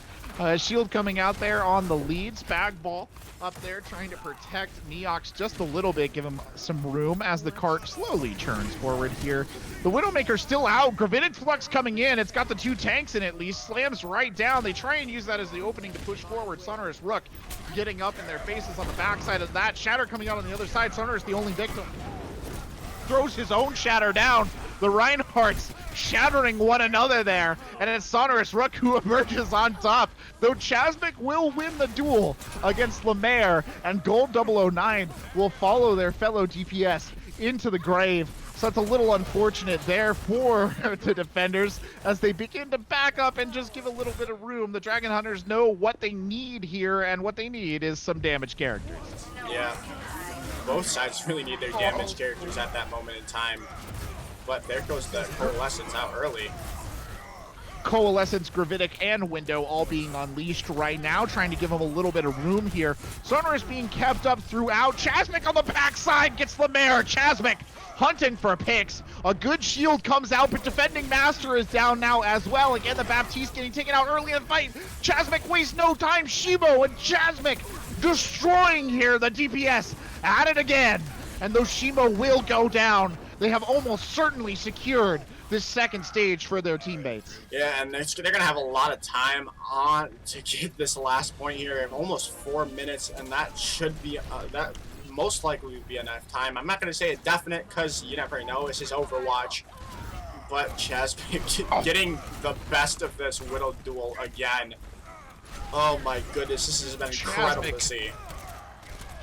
Shield coming out there on the lead. Spagball up there trying to protect Neox just a little bit, give him some room as the cart slowly turns forward here. The Widowmaker's still out. Gravitic Flux coming in. It's got the 2 tanks in at least. Slams right down. They try and use that as the opening to push forward. Sonorous Rook getting up in their faces on the backside of that. Shatter coming out on the other side. Sonorous the only victim. Throws his own Shatter down. The Reinhardts shattering one another there, and it's Sonorous Rook who emerges on top, though Chasmic will win the duel against Lemaire, and Gold 009 will follow their fellow DPS into the grave. So it's a little unfortunate there for the defenders as they begin to back up and just give a little bit of room. The Dragon Hunters know what they need here, and what they need is some damaged characters. Yeah, both sides really need their damaged characters at that moment in time. But there goes the Coalescence out early. Coalescence, Gravitic, and Window all being unleashed right now, trying to give him a little bit of room here. Sonorous being kept up throughout. Chasmic on the backside gets Lemaire. Chasmic hunting for picks. A good shield comes out, but Defending Master is down now as well. Again, the Baptiste getting taken out early in the fight. Chasmic wastes no time. Shibo and Chasmic destroying here the DPS at it again. And those Shimo will go down. They have almost certainly secured this second stage for their teammates. Yeah, and they're going to have a lot of time on to get this last point here. Almost 4 minutes, and that should be, that most likely would be enough time. I'm not going to say a definite because you never know. This is Overwatch. But Chasmic getting the best of this Widow duel again. Oh my goodness, this has been incredible to see.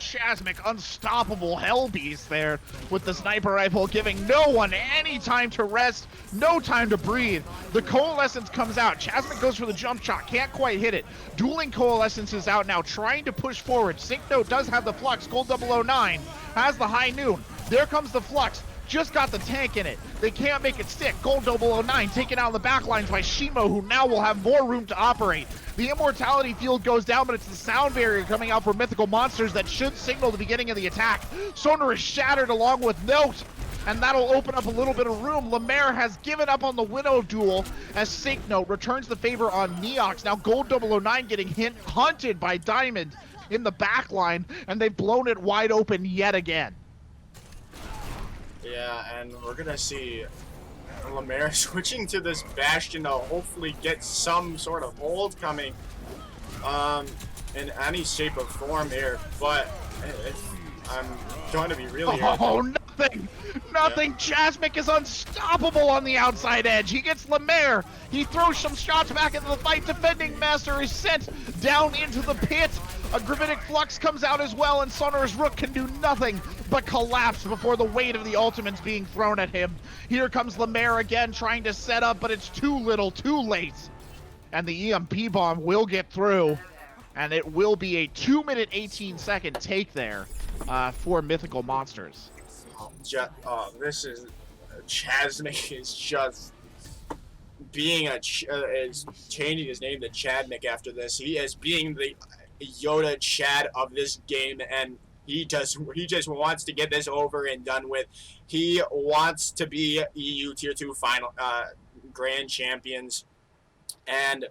Chasmic, unstoppable Hellbeast there with the sniper rifle, giving no one any time to rest, no time to breathe. The Coalescence comes out. Chasmic goes for the jump shot, can't quite hit it. Dueling Coalescence is out now, trying to push forward. Syncno does have the Flux. Gold 009 has the High Noon. There comes the Flux. Just got the tank in it. They can't make it stick. Gold 009 taken out on the back lines by Shimo, who now will have more room to operate. The Immortality Field goes down, but it's the sound barrier coming out for Mythical Monsters that should signal the beginning of the attack. Sonar is shattered along with Note, and that'll open up a little bit of room. Lemaire has given up on the Widow duel as Syncno returns the favor on Neox. Now Gold 009 getting hunted by Diamond in the back line, and they've blown it wide open yet again. Yeah, and we're gonna see Lemaire switching to this Bastion to hopefully get some sort of hold coming in any shape or form here, but I'm going to be really nothing! Yeah. Chasmic is unstoppable on the outside edge. He gets Lemaire. He throws some shots back into the fight. Defending Master is sent down into the pit. A Gravitic Flux comes out as well, and Sonorous Rook can do nothing but collapse before the weight of the ultimates being thrown at him. Here comes Lemaire again, trying to set up, but it's too little, too late. And the EMP bomb will get through, and it will be a 2-minute 18-second take there for Mythical Monsters. This is Chasmic is just being is changing his name to Chadmic after this. He is being the Yoda Chad of this game, and he just wants to get this over and done with. He wants to be EU Tier 2 final grand champions, and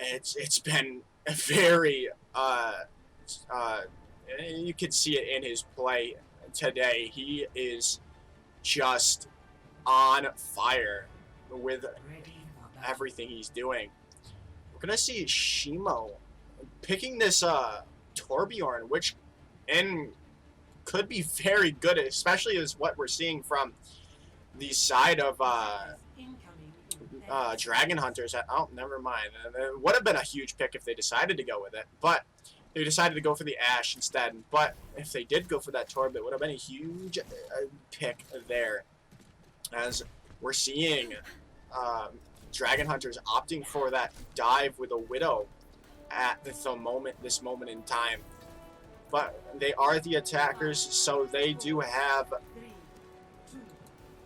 it's been very you could see it in his play today. He is just on fire with everything he's doing. We're gonna see Shimo picking this Torbjorn, which could be very good, especially as what we're seeing from the side of Dragon Hunters. Oh, never mind. It would have been a huge pick if they decided to go with it, but they decided to go for the Ashe instead. But if they did go for that Torb, it would have been a huge pick there, as we're seeing Dragon Hunters opting for that dive with a Widow at this moment in time. But they are the attackers, so they do have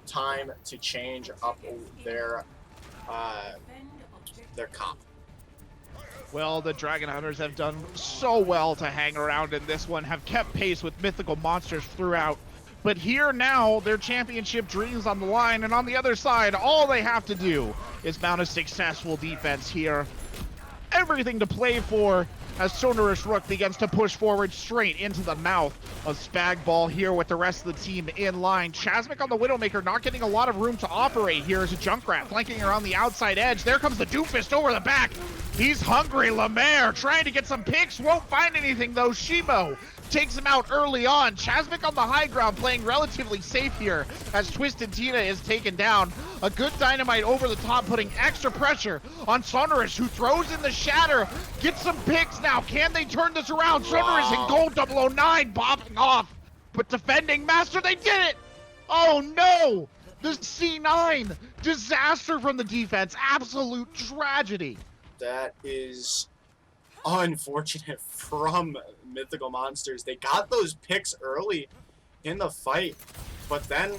time to change up their comp. Well, the Dragon Hunters have done so well to hang around in this one, have kept pace with Mythical Monsters throughout. But here now, their championship dreams on the line, and on the other side, all they have to do is mount a successful defense here. Everything to play for as Sonorous Rook begins to push forward straight into the mouth of Spagball here with the rest of the team in line. Chasmic on the Widowmaker not getting a lot of room to operate here as a Junkrat flanking around the outside edge. There comes the Doofist over the back. He's hungry. Lemaire trying to get some picks. Won't find anything though. Shimo takes him out early on. Chasmic on the high ground playing relatively safe here as Twisted Tina is taken down. A good dynamite over the top, putting extra pressure on Sonorous, who throws in the shatter. Gets some picks now. Can they turn this around? Sonorous in gold 009 bopping off. But defending Master, they did it! Oh no! The C9! Disaster from the defense. Absolute tragedy. That is unfortunate from Mythical Monsters. They got those picks early in the fight, but then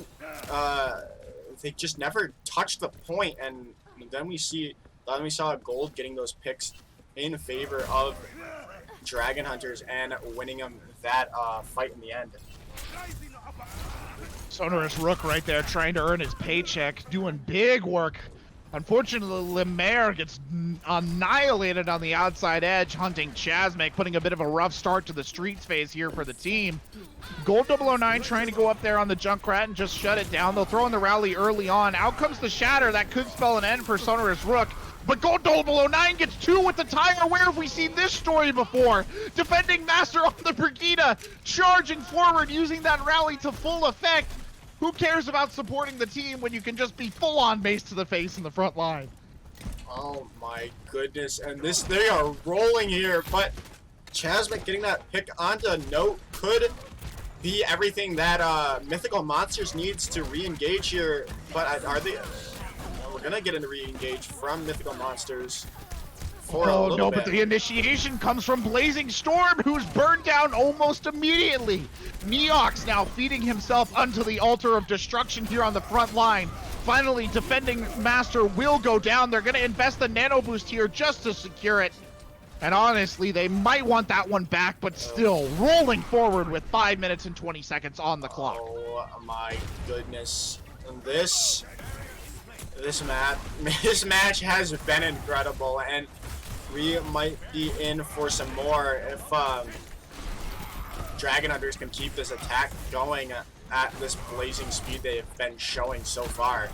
they just never touched the point, and then we saw Gold getting those picks in favor of Dragon Hunters and winning them that fight in the end. Sonorous Rook right there trying to earn his paycheck, doing big work. Unfortunately, Lemaire gets annihilated on the outside edge, hunting Chasmic, putting a bit of a rough start to the streets phase here for the team. Gold 009 trying to go up there on the Junkrat and just shut it down. They'll throw in the rally early on. Out comes the Shatter. That could spell an end for Sonorous Rook. But Gold 009 gets two with the tire. Where have we seen this story before? Defending Master on the Brigida, charging forward, using that rally to full effect. Who cares about supporting the team when you can just be full-on mace to the face in the front line? Oh my goodness, and they are rolling here, but Chasmic getting that pick onto Note could be everything that Mythical Monsters needs to re-engage here, but are they... We're gonna get into re-engage from Mythical Monsters for a little bit. But the initiation comes from Blazing Storm, who's burned down almost immediately. Neox now feeding himself onto the altar of destruction here on the front line. Finally, defending Master will go down. They're going to invest the nano boost here just to secure it. And honestly, they might want that one back, but still rolling forward with 5 minutes and 20 seconds on the clock. Oh my goodness. And this match has been incredible, and we might be in for some more if Dragon Hunters can keep this attack going at this blazing speed they've been showing so far.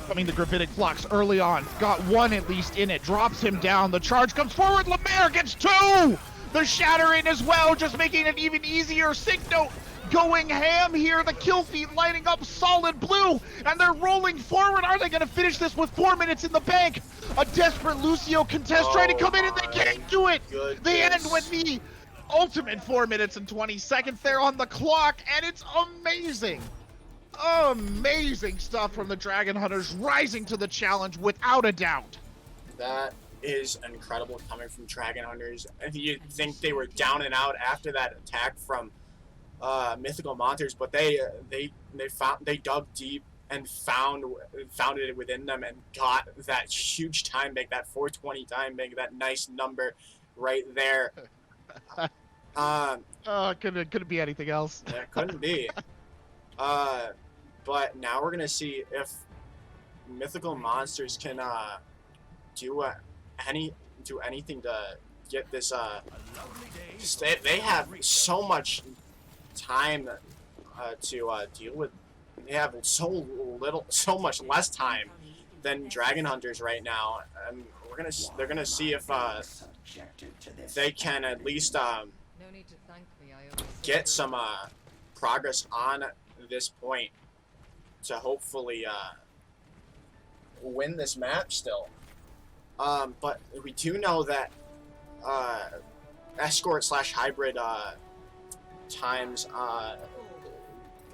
Coming the Gravitic Flux early on, got one at least in it, drops him down. The charge comes forward, Lemaire gets two! The Shatter in as well, just making it even easier. Sync Note going ham here, the kill feed lighting up solid blue, and they're rolling forward. Are they going to finish this with 4 minutes in the bank? A desperate Lucio contest trying to come in, and they can't do it. Goodness. They end with the ultimate 4 minutes and 20 seconds there on the clock, and it's amazing. Amazing stuff from the Dragon Hunters, rising to the challenge without a doubt. That is incredible coming from Dragon Hunters. And you'd think they were down and out after that attack from Mythical Monsters, but they dug deep and found it within them and got that huge time bank, that 420 time bank, that nice number right there. Couldn't be anything else. Yeah, couldn't be. But now we're gonna see if Mythical Monsters can do anything to get this. They have so much time to deal with. They have so much less time than Dragon Hunters right now, and they're gonna see if they can at least get some progress on this point to hopefully win this match still. But we do know that escort / hybrid times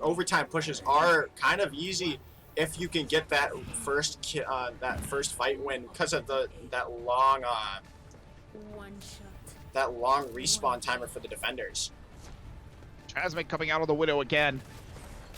overtime pushes are kind of easy if you can get that first fight win because of that long respawn timer for the defenders. Chasmic coming out of the Widow again.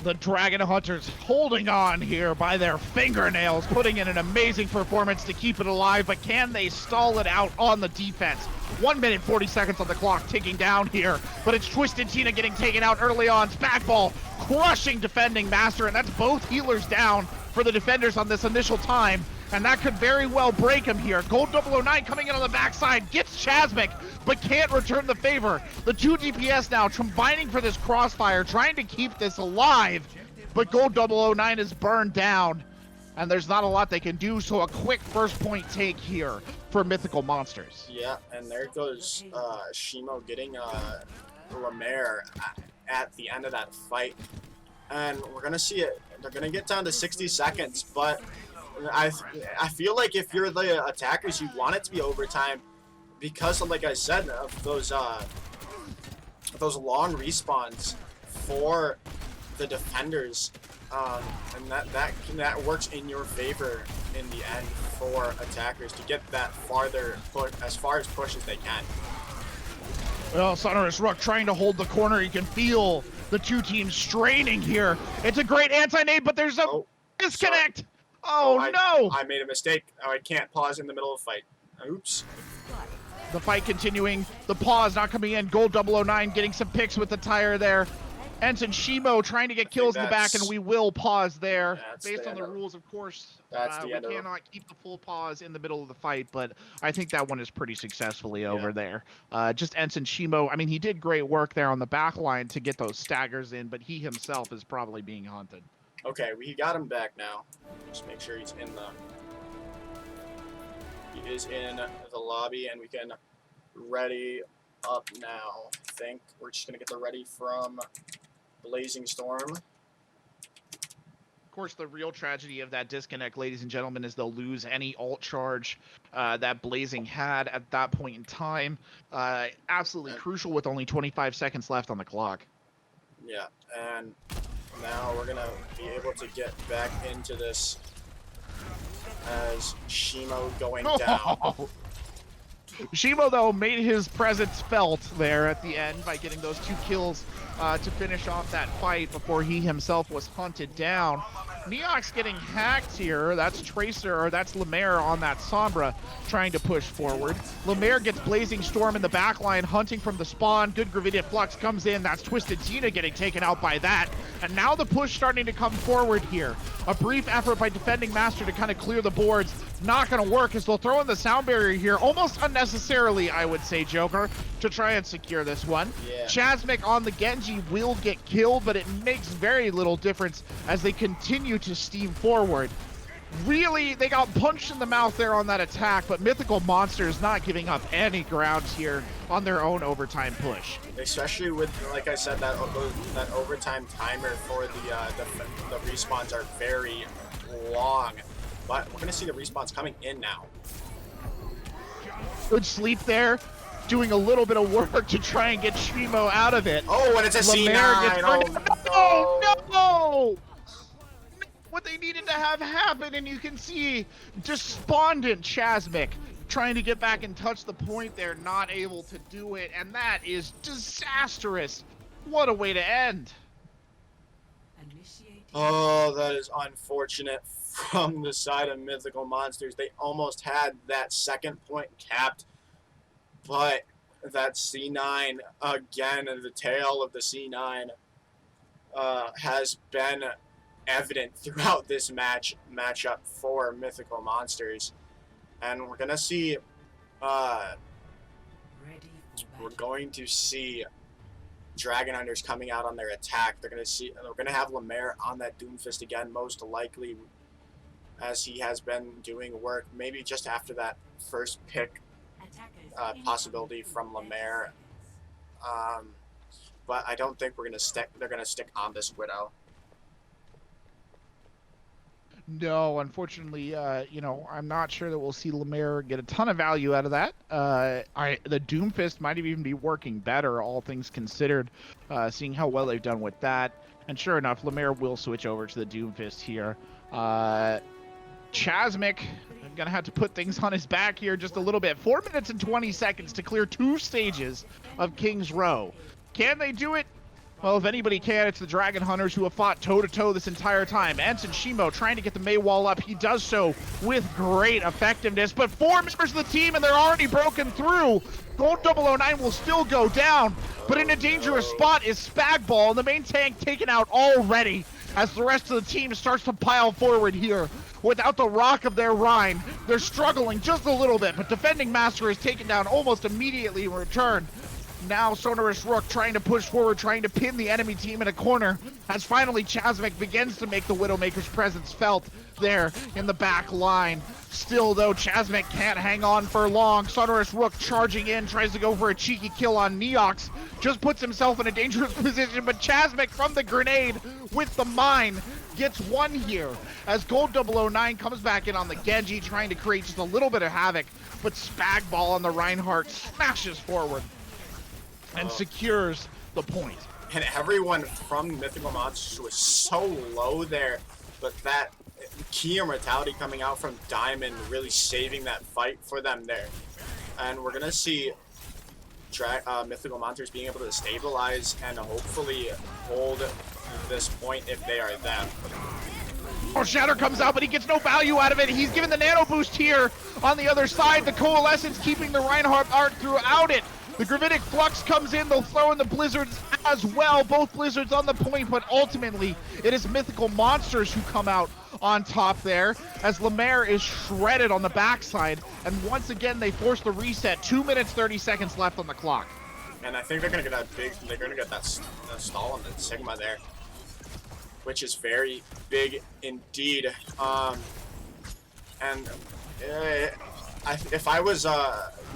The Dragon Hunters holding on here by their fingernails, putting in an amazing performance to keep it alive, but can they stall it out on the defense? 1 minute 40 seconds on the clock ticking down here, but it's Twisted Tina getting taken out early on. Spackball crushing defending Master, and that's both healers down for the defenders on this initial time, and that could very well break him here. Gold 009 coming in on the backside, gets Chasmic, but can't return the favor. The two DPS now combining for this crossfire, trying to keep this alive, but Gold 009 is burned down, and there's not a lot they can do, so a quick first point take here for Mythical Monsters. Yeah, and there goes Shimo getting Lemaire at the end of that fight. And we're going to see it. They're going to get down to 60 seconds, but I feel like if you're the attackers, you want it to be overtime because, like I said, of those long respawns for the defenders, and that works in your favor in the end for attackers to get that as far as push as they can. Well, Sonorous Rook trying to hold the corner. You can feel the two teams straining here. It's a great anti-nade, but there's a disconnect. Sorry. No! I made a mistake. I can't pause in the middle of a fight. Oops. The fight continuing. The pause not coming in. Gold 009 getting some picks with the tire there. Ensign Shimo trying to get kills in the back, and we will pause there. Based on the rules, of course, we cannot keep the full pause in the middle of the fight, but I think that one is pretty successfully over there. Just Ensign Shimo, I mean, he did great work there on the back line to get those staggers in, but he himself is probably being hunted. Okay, we got him back now. Just make sure he's in He is in the lobby, and we can ready up now. I think we're just gonna get the ready from Blazing Storm. Of course, the real tragedy of that disconnect, ladies and gentlemen, is they'll lose any ult charge that Blazing had at that point in time. Absolutely crucial with only 25 seconds left on the clock. Yeah, and now we're gonna be able to get back into this as Shimo going down. Shimo, though, made his presence felt there at the end by getting those 2 kills to finish off that fight before he himself was hunted down. Neox getting hacked here. That's Tracer, or that's Lemaire on that Sombra trying to push forward. Lemaire gets Blazing Storm in the back line, hunting from the spawn. Good Gravidia Flux comes in. That's Twisted Tina getting taken out by that. And now the push starting to come forward here. A brief effort by Defending Master to kind of clear the boards. Not going to work as they'll throw in the sound barrier here, almost unnecessarily, I would say, Joker, to try and secure this one. Yeah. Chasmic on the Genji will get killed, but it makes very little difference as they continue to steam forward. Really, they got punched in the mouth there on that attack, but Mythical Monsters not giving up any ground here on their own overtime push. Especially with, like I said, that overtime timer for the respawns are very long. But we're going to see the respawns coming in now. Good sleep there. Doing a little bit of work to try and get Shimo out of it. Oh, and it's a C9. No! What they needed to have happen, and you can see despondent Chasmic trying to get back and touch the point there, not able to do it, and that is disastrous. What a way to end. Oh, that is unfortunate from the side of Mythical Monsters. They almost had that second point capped, but that C9, again, the tail of the C9 has been evident throughout this matchup for Mythical Monsters. And we're gonna see Dragon Hunters coming out on their attack. We're gonna have Lemaire on that Doomfist again, most likely, as he has been doing work, maybe just after that first pick possibility from Lemaire. But I don't think they're gonna stick on this Widow. No, unfortunately, you know, I'm not sure that we'll see Lemaire get a ton of value out of that. The Doomfist might even be working better, all things considered, seeing how well they've done with that. And sure enough, Lemaire will switch over to the Doomfist here. Chasmic gonna have to put things on his back here just a little bit. 4 minutes and 20 seconds to clear 2 stages of King's Row. Can they do it? Well, if anybody can, it's the Dragon Hunters who have fought toe-to-toe this entire time. Ensign Shimo trying to get the Mei wall up. He does so with great effectiveness, but 4 members of the team, and they're already broken through. Gold 009 will still go down, but in a dangerous spot is Spagball, and the main tank taken out already as the rest of the team starts to pile forward here. Without the Rock of their Rhine, they're struggling just a little bit, but Defending Master is taken down almost immediately in return. Now Sonorous Rook trying to push forward, trying to pin the enemy team in a corner, as finally Chasmic begins to make the Widowmaker's presence felt there in the back line. Still though, Chasmic can't hang on for long. Sonorous Rook charging in, tries to go for a cheeky kill on Neox, just puts himself in a dangerous position, but Chasmic from the grenade with the mine gets one here as Gold 009 comes back in on the Genji, trying to create just a little bit of havoc, but Spagball on the Reinhardt smashes forward and secures the point. And everyone from Mythical Monsters was so low there, but that key immortality coming out from Diamond really saving that fight for them there. And we're gonna see Mythical Monsters being able to stabilize and hopefully hold this point if they are them. Oh, Shatter comes out, but he gets no value out of it. He's given the nano boost here on the other side. The Coalescence keeping the Reinhardt art throughout it. The Gravitic Flux comes in, they'll throw in the Blizzards as well. Both Blizzards on the point, but ultimately it is Mythical Monsters who come out on top there as Lemaire is shredded on the backside. And once again, they force the reset. 2 minutes, 30 seconds left on the clock. And I think they're gonna get that stall on the Sigma there, which is very big indeed. If I was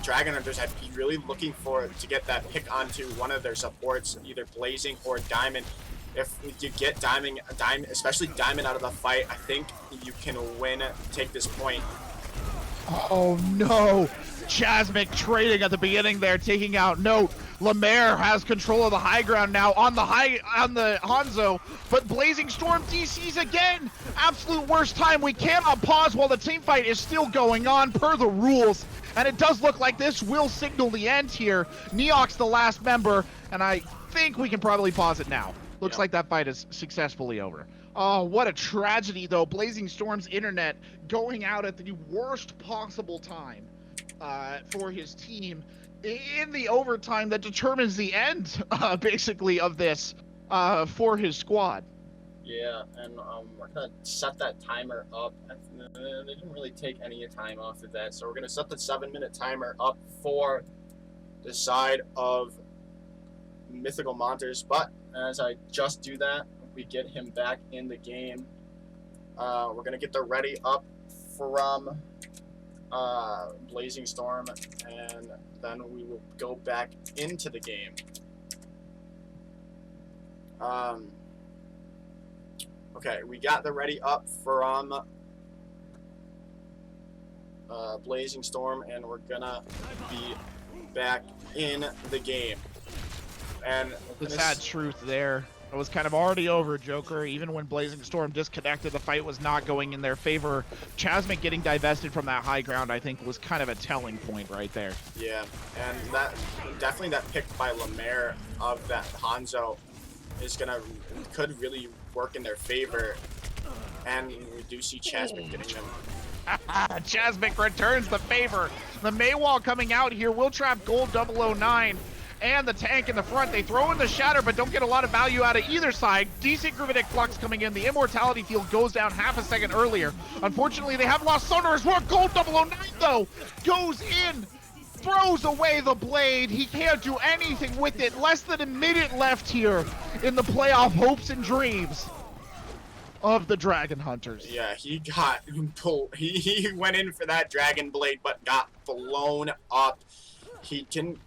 Dragon Hunters, I'd be really looking to get that pick onto one of their supports, either Blazing or Diamond. If you get Diamond, especially Diamond out of the fight, I think you can win, take this point. Oh no! Chasmic trading at the beginning there, taking out Note. Lemaire has control of the high ground now on the Hanzo, but Blazing Storm DCs again. Absolute worst time. We cannot pause while the team fight is still going on per the rules. And it does look like this will signal the end here. Neox the last member, and I think we can probably pause it now. Looks like that fight is successfully over. Oh, what a tragedy though. Blazing Storm's internet going out at the worst possible time for his team in the overtime that determines the end, basically, of this for his squad. Yeah, and we're gonna set that timer up. They didn't really take any time off of that, so we're gonna set the 7-minute timer up for the side of Mythical Monsters. But as I just do that, we get him back in the game. We're gonna get the ready up from Blazing Storm, and then we will go back into the game. Okay, we got the ready up from Blazing Storm, and we're gonna be back in the game. And the sad truth there, it was kind of already over, Joker. Even when Blazing Storm disconnected, the fight was not going in their favor. Chasmic getting divested from that high ground, I think, was kind of a telling point right there. Yeah, and that definitely that pick by Lemaire of that Hanzo could really work in their favor, and we do see Chasmic getting them. Chasmic returns the favor. The Maywall coming out here will trap Gold 009 and the tank in the front. They throw in the Shatter, but don't get a lot of value out of either side. Decent Gravitic Flux coming in. The Immortality Field goes down half a second earlier. Unfortunately, they have lost Sonorous Rook. Gold 009, though, goes in, throws away the blade. He can't do anything with it. Less than a minute left here in the playoff hopes and dreams of the Dragon Hunters. Yeah, he went in for that Dragon Blade, but got blown up. He didn't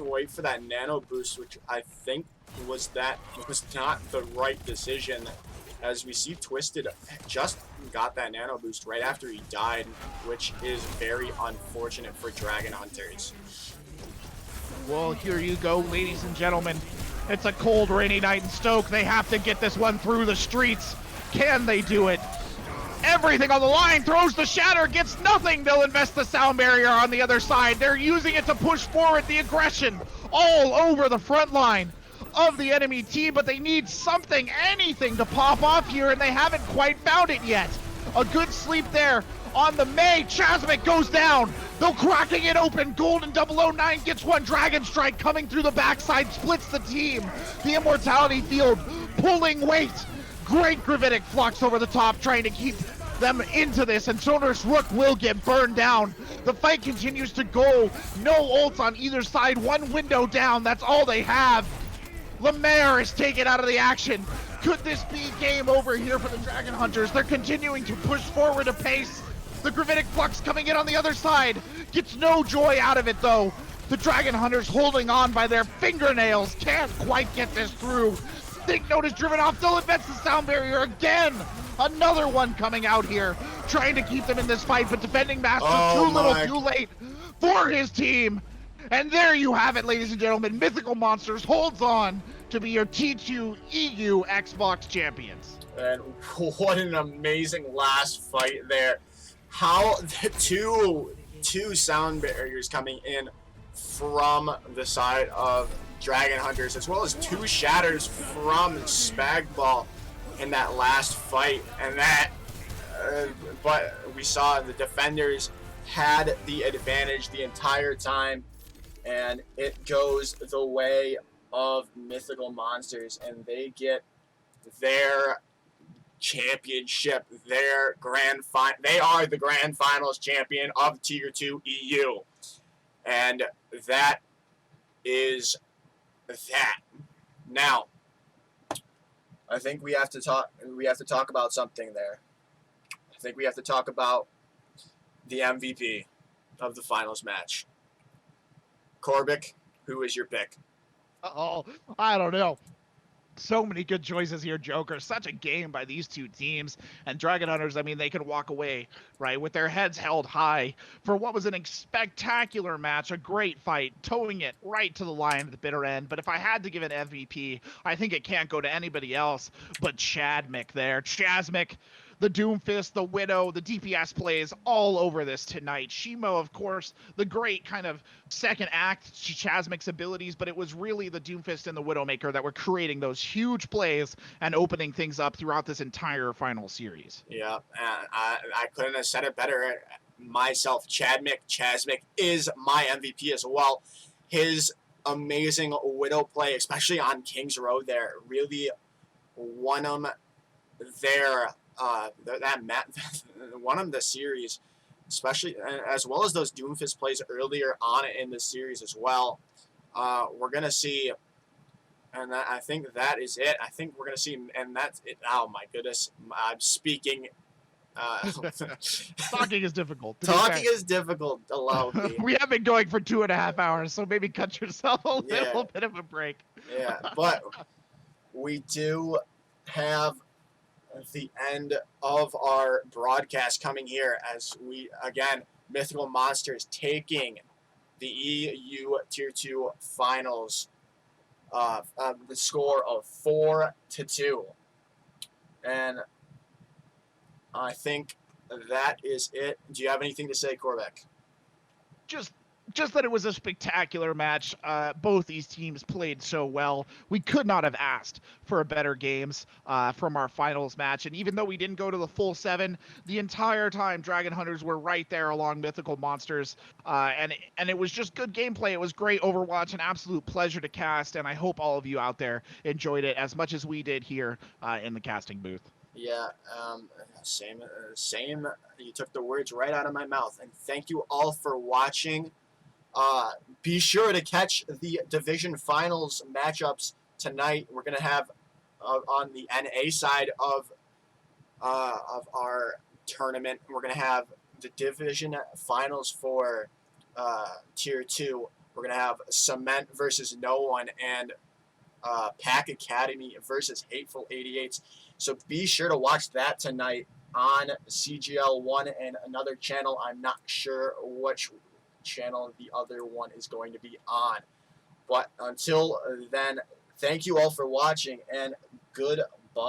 wait for that nano boost, which I think was not the right decision. as we see Twisted just got that nano boost right after he died, which is very unfortunate for Dragon Hunters. Well, here you go, ladies and gentlemen. It's a cold, rainy night in Stoke. They have to get this one through the streets. Can they do it? Everything on the line, throws the shatter, gets nothing. They'll invest the sound barrier on the other side. They're using it to push forward the aggression all over the front line of the enemy team, but they need something, anything to pop off here, and they haven't quite found it yet. A good sleep there on the May. Chasmic goes down. They're cracking it open. Golden 009 gets one. Dragon Strike coming through the backside, splits the team. The Immortality Field pulling weight. Great Gravitic Flux over the top, trying to keep them into this, and Sonorous Rook will get burned down. The fight continues to go. No ults on either side. One window down. That's all they have. Lemaire is taken out of the action. Could this be game over here for the Dragon Hunters? They're continuing to push forward apace. The Gravitic Flux coming in on the other side. Gets no joy out of it, though. The Dragon Hunters holding on by their fingernails. Can't quite get this through. Think Note is driven off. They'll advance the sound barrier again. Another one coming out here, trying to keep them in this fight, but Defending Master too little, too late for his team. And there you have it, ladies and gentlemen. Mythical Monsters holds on to be your T2 EU Xbox champions. And what an amazing last fight there. How the two sound barriers coming in from the side of Dragon Hunters, as well as two shatters from Spagball in that last fight. And that, but we saw the defenders had the advantage the entire time, and it goes the way of Mythical Monsters, and they get their championship, their they are the grand finals champion of Tier 2 EU. And that is that. Now, I think we have to talk about something there. I think we have to talk about the MVP of the finals match. Corbec, who is your pick? Oh, I don't know. So many good choices here, Joker. Such a game by these two teams. And Dragon Hunters, I mean, they can walk away, right, with their heads held high for what was a spectacular match, a great fight, towing it right to the line at the bitter end. But if I had to give an MVP, I think it can't go to anybody else but Chadmick there. Chasmic, the Doomfist, the Widow, the DPS plays all over this tonight. Shimo, of course, the great kind of second act to Chasmic's abilities, but it was really the Doomfist and the Widowmaker that were creating those huge plays and opening things up throughout this entire final series. Yeah, I couldn't have said it better myself. Chasmic is my MVP as well. His amazing Widow play, especially on King's Road there, really won him there. Won him the series, especially as well as those Doomfist plays earlier on in the series as well. We're gonna see, and I think that is it. I think we're gonna see, and that's it. Oh my goodness, I'm speaking. Talking is difficult. Talking is difficult. Allow me. We have been going for 2.5 hours, so maybe cut yourself a little bit of a break. Yeah, but we do have the end of our broadcast coming here as we, again, Mythical Monsters taking the EU Tier 2 finals, the score of 4-2. And I think that is it. Do you have anything to say, Corbec? Just that it was a spectacular match. Both these teams played so well. We could not have asked for better games from our finals match. And even though we didn't go to the full 7, the entire time Dragon Hunters were right there along Mythical Monsters. And it was just good gameplay. It was great Overwatch, an absolute pleasure to cast. And I hope all of you out there enjoyed it as much as we did here in the casting booth. Yeah, same. You took the words right out of my mouth. And thank you all for watching. Be sure to catch the division finals matchups tonight. We're gonna have on the NA side of our tournament. We're gonna have the division finals for Tier 2. We're gonna have Cement versus No One and Pack Academy versus Hateful 88s. So be sure to watch that tonight on CGL1 and another channel. I'm not sure which channel the other one is going to be on. But until then, thank you all for watching, and goodbye.